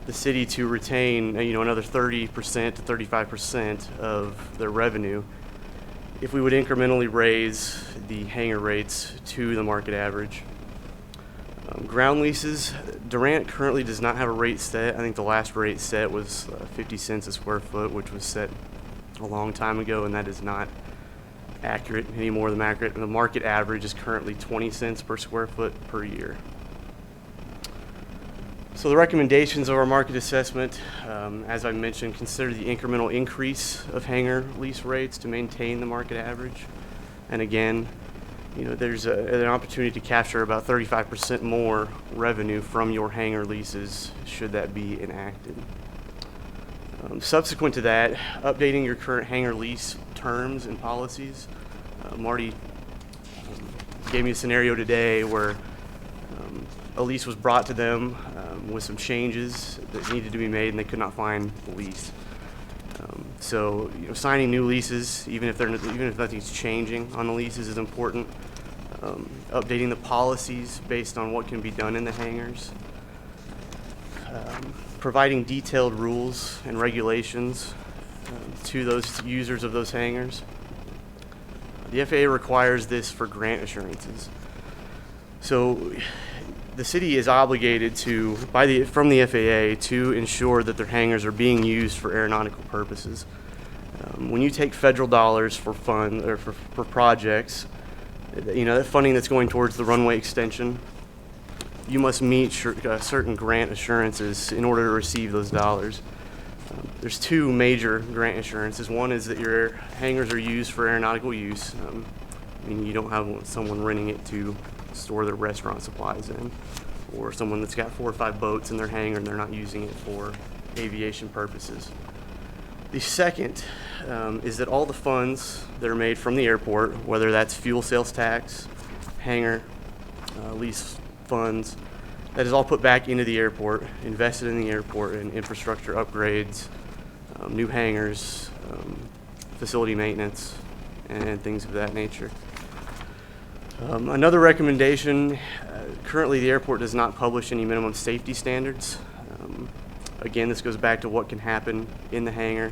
the city to retain another 30% to 35% of their revenue if we would incrementally raise the hangar rates to the market average. Ground leases, Durant currently does not have a rate set. I think the last rate set was 50 cents a square foot, which was set a long time ago, and that is not accurate anymore. The market average is currently 20 cents per square foot per year. So the recommendations of our market assessment, as I mentioned, consider the incremental increase of hangar lease rates to maintain the market average. And again, there's an opportunity to capture about 35% more revenue from your hangar leases should that be enacted. Subsequent to that, updating your current hangar lease terms and policies. Marty gave me a scenario today where a lease was brought to them with some changes that needed to be made, and they could not find the lease. So signing new leases, even if nothing's changing on the leases, is important. Updating the policies based on what can be done in the hangars. Providing detailed rules and regulations to those users of those hangars. The FAA requires this for grant assurances. So the city is obligated to, from the FAA, to ensure that their hangars are being used for aeronautical purposes. When you take federal dollars for for projects, that funding that's going towards the runway extension, you must meet certain grant assurances in order to receive those dollars. There's two major grant assurances. One is that your hangars are used for aeronautical use. You don't have someone renting it to store their restaurant supplies in, or someone that's got 4 or 5 boats in their hangar and they're not using it for aviation purposes. The second is that all the funds that are made from the airport, whether that's fuel sales tax, hangar, lease funds, that is all put back into the airport, invested in the airport in infrastructure upgrades, new hangars, facility maintenance, and things of that nature. Another recommendation, currently the airport does not publish any minimum safety standards. Again, this goes back to what can happen in the hangar.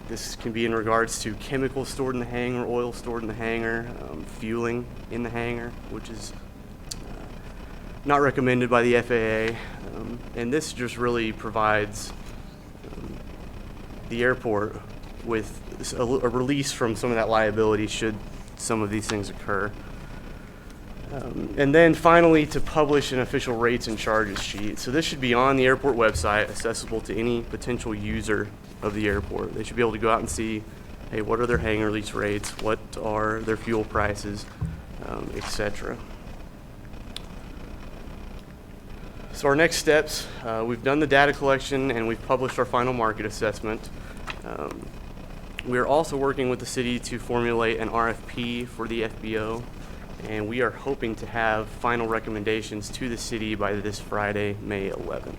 This can be in regards to chemicals stored in the hangar, oil stored in the hangar, fueling in the hangar, which is not recommended by the FAA. And this just really provides the airport with a release from some of that liability should some of these things occur. And then finally, to publish an official rates and charges sheet. So this should be on the airport website, accessible to any potential user of the airport. They should be able to go out and see, hey, what are their hangar lease rates? What are their fuel prices, etc. So our next steps, we've done the data collection and we've published our final market assessment. We are also working with the city to formulate an RFP for the FBO, and we are hoping to have final recommendations to the city by this Friday, May 11th.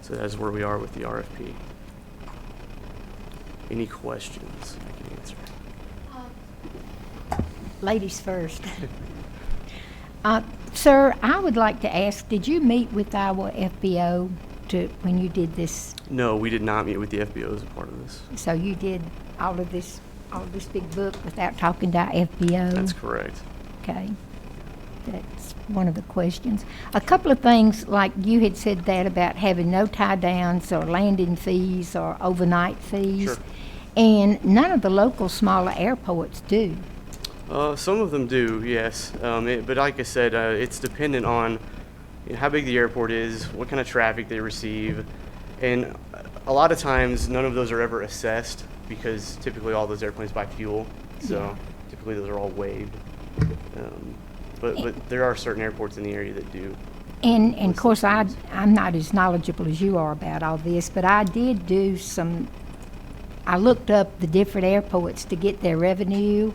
So that's where we are with the RFP. Any questions I can answer? Ladies first. Sir, I would like to ask, did you meet with our FBO when you did this? No, we did not meet with the FBO as a part of this. So you did all of this big book without talking to our FBO? That's correct. Okay. That's one of the questions. A couple of things, like you had said that about having no tie downs or landing fees or overnight fees. Sure. And none of the local smaller airports do. Some of them do, yes. But like I said, it's dependent on how big the airport is, what kind of traffic they receive, and a lot of times none of those are ever assessed because typically all those airplanes buy fuel, so typically those are all waived. But there are certain airports in the area that do. And of course, I'm not as knowledgeable as you are about all this, but I did do I looked up the different airports to get their revenue.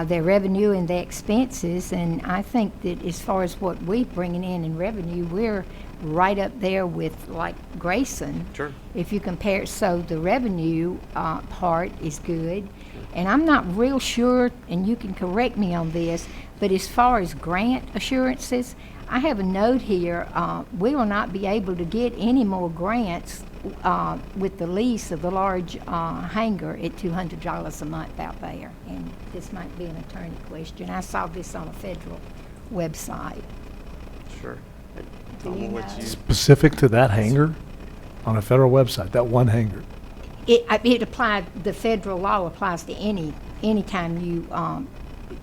Their revenue and their expenses, and I think that as far as what we're bringing in revenue, we're right up there with like Grayson. Sure. If you compare, so the revenue part is good, and I'm not real sure, and you can correct me on this, but as far as grant assurances, I have a note here, we will not be able to get any more grants with the lease of the large hangar at $200 a month out there. And this might be an attorney question. I saw this on a federal website. Sure. Do you know? Specific to that hangar on a federal website, that one hangar? It applied, the federal law applies to any time you,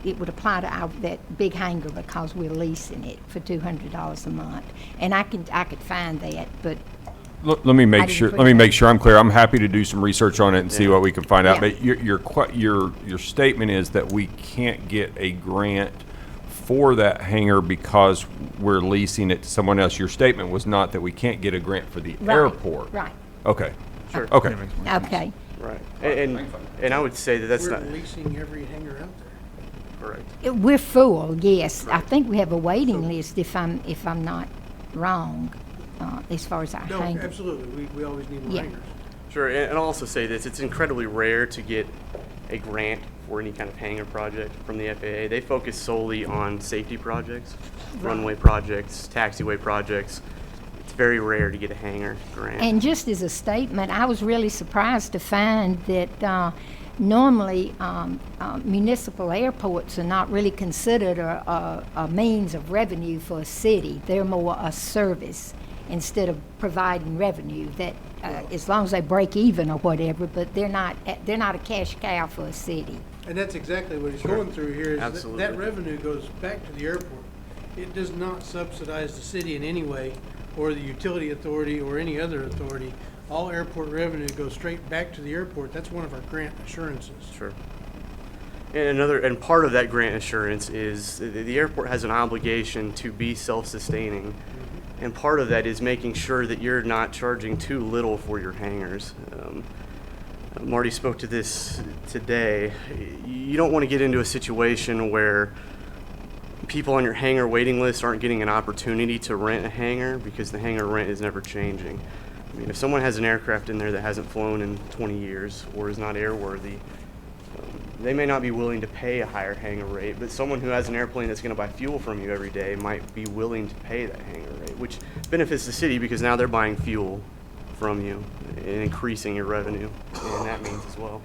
it would apply to that big hangar because we're leasing it for $200 a month. And I could find that, but Let me make sure I'm clear. I'm happy to do some research on it and see what we can find out. But your statement is that we can't get a grant for that hangar because we're leasing it to someone else. Your statement was not that we can't get a grant for the airport. Right. Okay. Sure. Okay. Okay. Right. And I would say that's We're not leasing every hangar out there. correct. We're full, yes. I think we have a waiting list if I'm not wrong. As far as our No, hangar. absolutely. We always need more Yeah. hangars. Sure, and I'll also say this, it's incredibly rare to get a grant for any kind of hangar project from the FAA. They focus solely on safety projects, runway projects, taxiway projects. It's very rare to get a hangar grant. And just as a statement, I was really surprised to find that normally municipal airports are not really considered a means of revenue for a city. They're more a service instead of providing revenue. That as long as they break even or whatever, but they're not a cash cow for a city. And that's exactly what he's going through here, is Absolutely. that revenue goes back to the airport. It does not subsidize the city in any way, or the utility authority, or any other authority. All airport revenue goes straight back to the airport. That's one of our grant assurances. Sure. And part of that grant assurance is the airport has an obligation to be self-sustaining. And part of that is making sure that you're not charging too little for your hangars. Marty spoke to this today. You don't want to get into a situation where people on your hangar waiting list aren't getting an opportunity to rent a hangar because the hangar rent is never changing. I mean, if someone has an aircraft in there that hasn't flown in 20 years or is not airworthy, they may not be willing to pay a higher hangar rate, but someone who has an airplane that's going to buy fuel from you every day might be willing to pay that hangar rate, which benefits the city because now they're buying fuel from you and increasing your revenue in that means as well.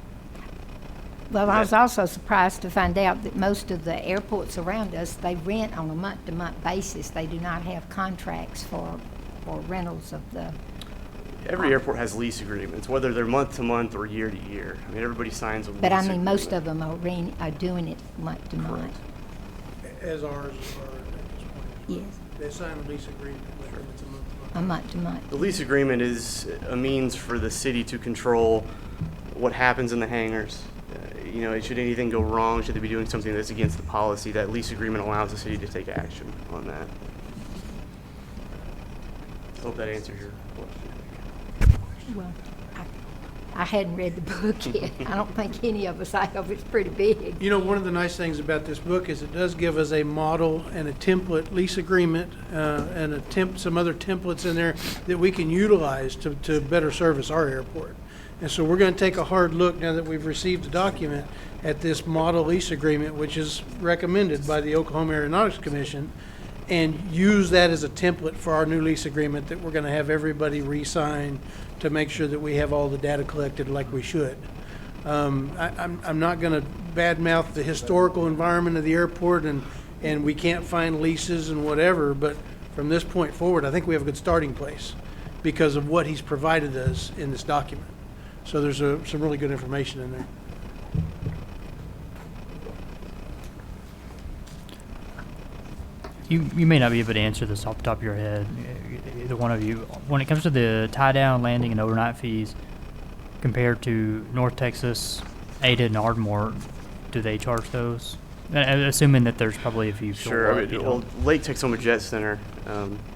Well, I was also surprised to find out that most of the airports around us, they rent on a month-to-month basis. They do not have contracts for rentals of the... Every airport has lease agreements, whether they're month-to-month or year-to-year. I mean, everybody signs a lease But I mean, agreement. most of them are doing it month-to-month. As ours are at this point. Yes. They sign a lease agreement with them, it's a month to month. A month to month. The lease agreement is a means for the city to control what happens in the hangars. You know, should anything go wrong, should they be doing something that's against the policy, that lease agreement allows the city to take action on that. Hope that answers your question. Well, I hadn't read the book yet. I don't think any of us have. It's pretty big. You know, one of the nice things about this book is it does give us a model and a template lease agreement, and some other templates in there that we can utilize to better service our airport. And so we're going to take a hard look, now that we've received the document, at this model lease agreement, which is recommended by the Oklahoma Aeronautics Commission, and use that as a template for our new lease agreement that we're going to have everybody re-sign to make sure that we have all the data collected like we should. I'm not going to badmouth the historical environment of the airport, and we can't find leases and whatever, but from this point forward, I think we have a good starting place because of what he's provided us in this document. So there's some really good information in there. You may not be able to answer this off the top of your head, either one of you. When it comes to the tie-down, landing, and overnight fees, compared to North Texas, Ada, and Ardmore, do they charge those? Assuming that there's probably a few. Sure. Well, Lake Texoma Jet Center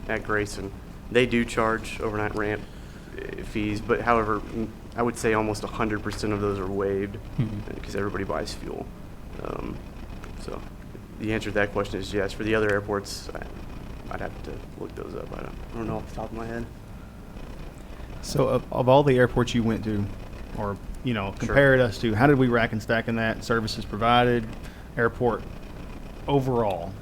at Grayson, they do charge overnight ramp fees, but however, I would say almost 100% of those are waived because everybody buys fuel. So the answer to that question is yes. For the other airports, I'd have to look those up. I don't know off the top of my head. So of all the airports you went to, or, you know, compared us to, how did we rack and stack in that? Services provided, airport overall?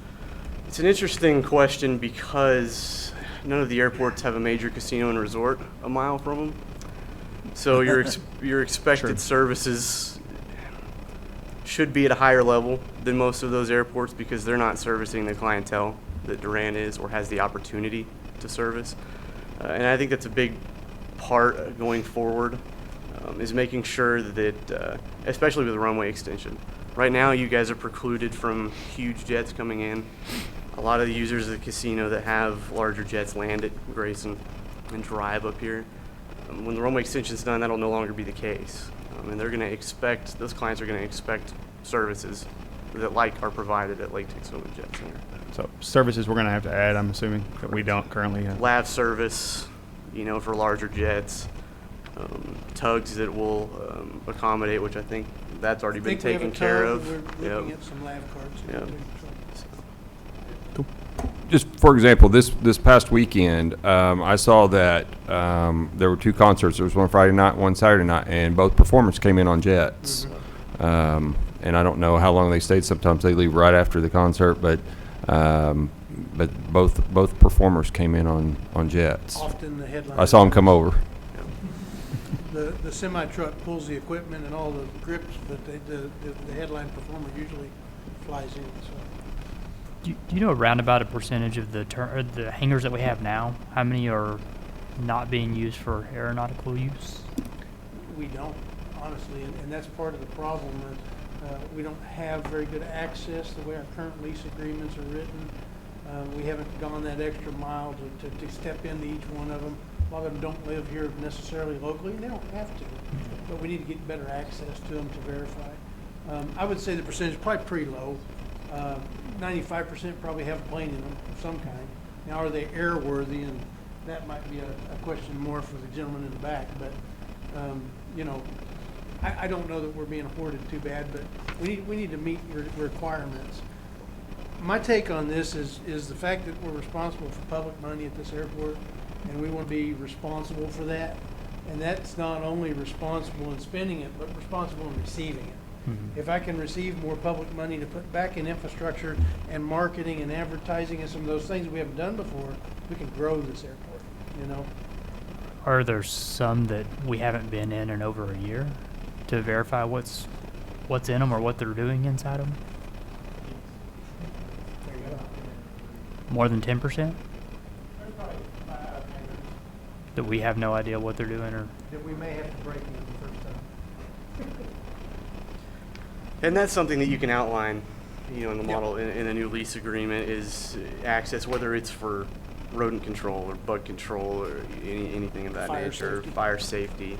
It's an interesting question because none of the airports have a major casino and resort a mile from them. So your expected services should be at a higher level than most of those airports because they're not servicing the clientele that Durant is or has the opportunity to service. And I think that's a big part going forward, is making sure that, especially with the runway extension. Right now, you guys are precluded from huge jets coming in. A lot of the users of the casino that have larger jets land at Grayson and drive up here. When the runway extension is done, that'll no longer be the case. And they're going to expect, those clients are going to expect services that are provided at Lake Texoma Jet Center. So services we're going to have to add, I'm assuming, that we don't currently have. Lav service, you know, for larger jets, tugs that will accommodate, which I think that's already been taken care of. We're looking at some lav cards. Yep. Just for example, this past weekend, I saw that there were two concerts. There was one Friday night, one Saturday night, and both performers came in on jets. And I don't know how long they stayed. Sometimes they leave right after the concert, but both performers came in on jets. Often the headline. I saw them come over. The semi truck pulls the equipment and all the grips, but the headline performer usually flies in. So. Do you know around about a percentage of the hangars that we have now? How many are not being used for aeronautical use? We don't, honestly, and that's part of the problem. We don't have very good access the way our current lease agreements are written. We haven't gone that extra mile to step into each one of them. A lot of them don't live here necessarily locally, and they don't have to, but we need to get better access to them to verify. I would say the percentage is probably pretty low. 95% probably have a plane in them of some kind. Now, are they airworthy? And that might be a question more for the gentleman in the back. But, you know, I don't know that we're being hoarded too bad, but we need to meet your requirements. My take on this is the fact that we're responsible for public money at this airport, and we want to be responsible for that. And that's not only responsible in spending it, but responsible in receiving it. If I can receive more public money to put back in infrastructure and marketing and advertising and some of those things we haven't done before, we can grow this airport, you know. Are there some that we haven't been in over a year to verify what's in them or what they're doing inside them? There you go. More than 10%? That we have no idea what they're doing, or That we may have to break in the first time. And that's something that you can outline in the model, in the new lease agreement is access, whether it's for rodent control or bug control or anything of that Fire nature, safety. fire safety.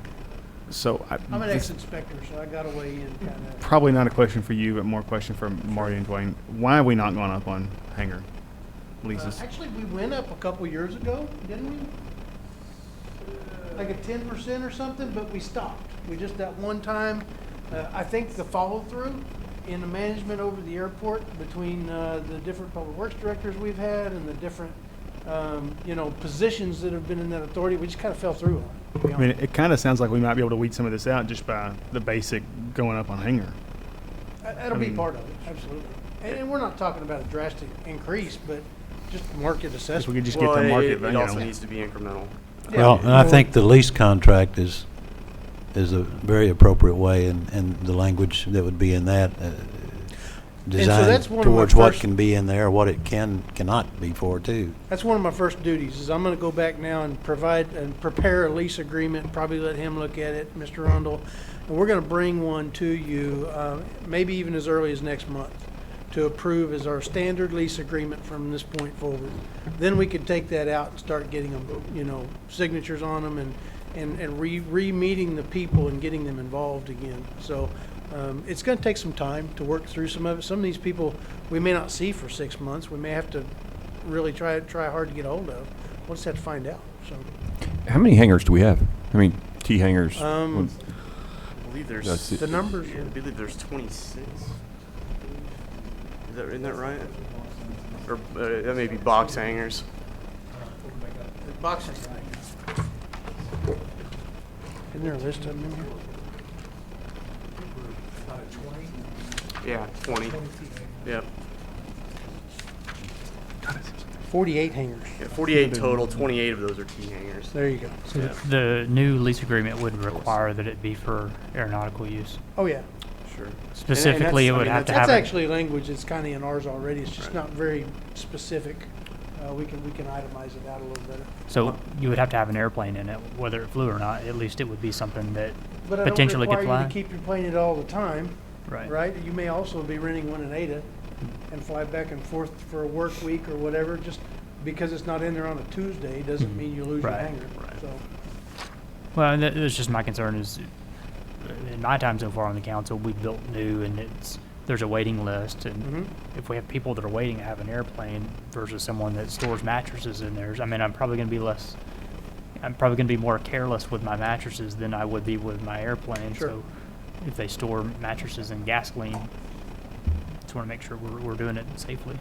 So I'm an ex-inspector, so I gotta weigh in kind of. probably not a question for you, but more a question for Marty and Dwayne. Why have we not gone up on hangar leases? Actually, we went up a couple years ago, didn't we? Like a 10% or something, but we stopped. We just, that one time, I think the follow-through in the management over the airport between the different public works directors we've had and the different, positions that have been in that authority, we just kind of fell through on it, to be I mean, honest. it kind of sounds like we might be able to weed some of this out just by the basic going up on hangar. That'll be part of it, absolutely. And we're not talking about a drastic increase, but just market assessment. If we could just Well, get the market it value. also needs to be incremental. Well, and I think the lease contract is a very appropriate way, and the language that would be in that designed that's one of my towards what first- can be in there, what it cannot be for too. That's one of my first duties, is I'm gonna go back now and provide and prepare a lease agreement, probably let him look at it, Mr. Rundle. And we're gonna bring one to you, maybe even as early as next month, to approve as our standard lease agreement from this point forward. Then we could take that out and start getting them, signatures on them and re-meeting the people and getting them involved again. So, it's gonna take some time to work through some of it. Some of these people we may not see for 6 months. We may have to really try hard to get a hold of. We'll just have to find out, so. How many hangars do we have? I mean, T hangars. I believe there's That's it. The numbers I believe there's 26. Isn't that right? Or that may be box hangers. The boxing right. Isn't there a list of them in here? Yeah, 20. Yep. 48 hangars. Yeah, 48 total. 28 of those are T hangers. There you go. So the new lease agreement would require that it be for aeronautical use. Oh, yeah. Sure. Specifically, it would have to have. That's it- actually language that's kind of in ours already. It's just not very specific. We can itemize it out a little better. So you would have to have an airplane in it, whether it flew or not. At least it would be something that But I don't potentially could require you fly. to keep your plane in it all the time. Right. Right? You may also be renting one in Ada and fly back and forth for a work week or whatever. Just because it's not in there on a Tuesday doesn't mean you lose your Right. hangar. So. Well, and that's just my concern is, in my time so far on the council, we built new and there's a waiting list. And Mhm. if we have people that are waiting to have an airplane versus someone that stores mattresses in theirs, I mean, I'm probably going to be more careless with my mattresses than I would be with my airplane. Sure. So if they store mattresses and gasoline, just want to make sure we're doing it safely.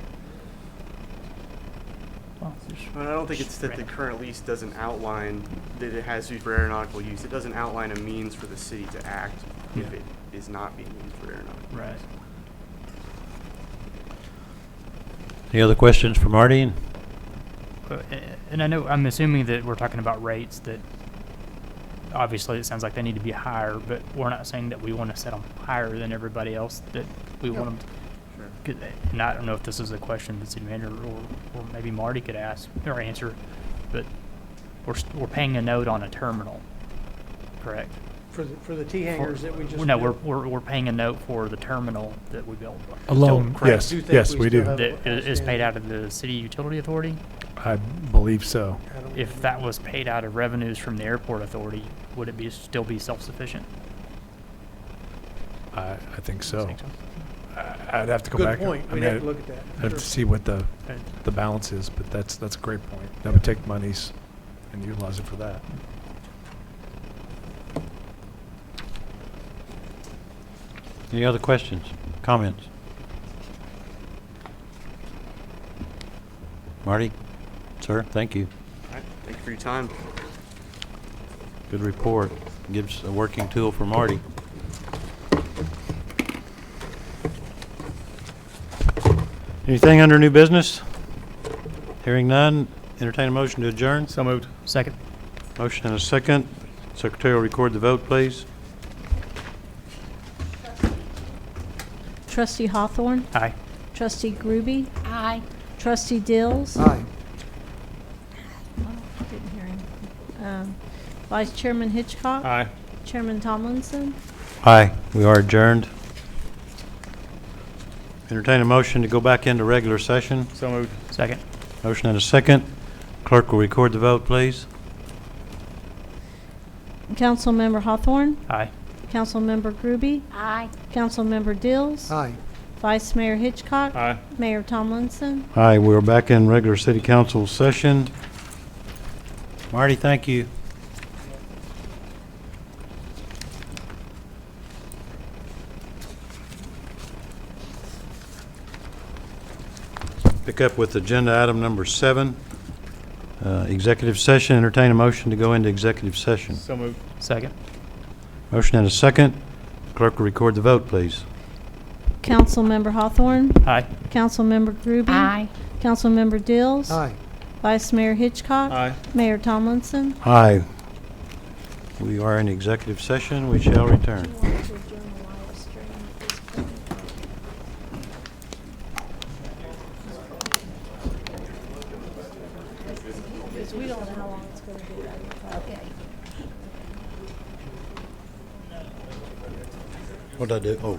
Well, I don't think it's that the current lease doesn't outline that it has to be for aeronautical use. It doesn't outline a means for the city to act if it is not being used for aeronautical. Right. Any other questions for Marty? And I know, I'm assuming that we're talking about rates that, obviously, it sounds like they need to be higher, but we're not saying that we want to set them higher than everybody else, that we want them to. And I don't know if this is a question that city manager or maybe Marty could ask or answer, but we're paying a note on a terminal, correct? For the T hangars that we just. No, built. we're paying a note for the terminal that we built. Alone, Correct. yes, Do you think yes, we we still do. have That is paid outstanding? out of the city utility authority? I believe so. I don't If that was paid out of revenues from the airport authority, would it still be self-sufficient? I think so. I'd have to go Good back. point. I We'd mean, have to look at that. I'd have Sure. to see what the balance is, but that's a great point. That would take monies and utilize it for that. Any other questions, comments? Marty, sir, thank you. All right. Thank you for your time. Good report. Gives a working tool for Marty. Anything under new business? Hearing none, entertain a motion to adjourn. So moved. Second. Motion and a second. Secretary will record the vote, please. Trustee Hawthorne, Aye. Trustee Groby, Aye. Trustee Dills. Aye. Didn't hear him. Vice Chairman Hitchcock. Aye. Chairman Tomlinson. Aye, we are adjourned. Entertain a motion to go back into regular session. So moved. Second. Motion and a second. Clerk will record the vote, please. Councilmember Hawthorne, Aye. Councilmember Groby, Aye. Councilmember Dills, Aye. Vice Mayor Hitchcock, Aye. Mayor Tomlinson. Aye, we're back in regular city council session. Marty, thank you. Pick up with agenda item number 7, executive session. Entertain a motion to go into executive session. So moved. Second. Motion and a second. Clerk will record the vote, please. Councilmember Hawthorne, Aye. Councilmember Groby. Aye. Councilmember Dills. Aye. Vice Mayor Hitchcock. Aye. Mayor Tomlinson. Aye. We are in executive session. We shall return. Because we don't know how long it's going to be. Okay. What'd I do? Oh.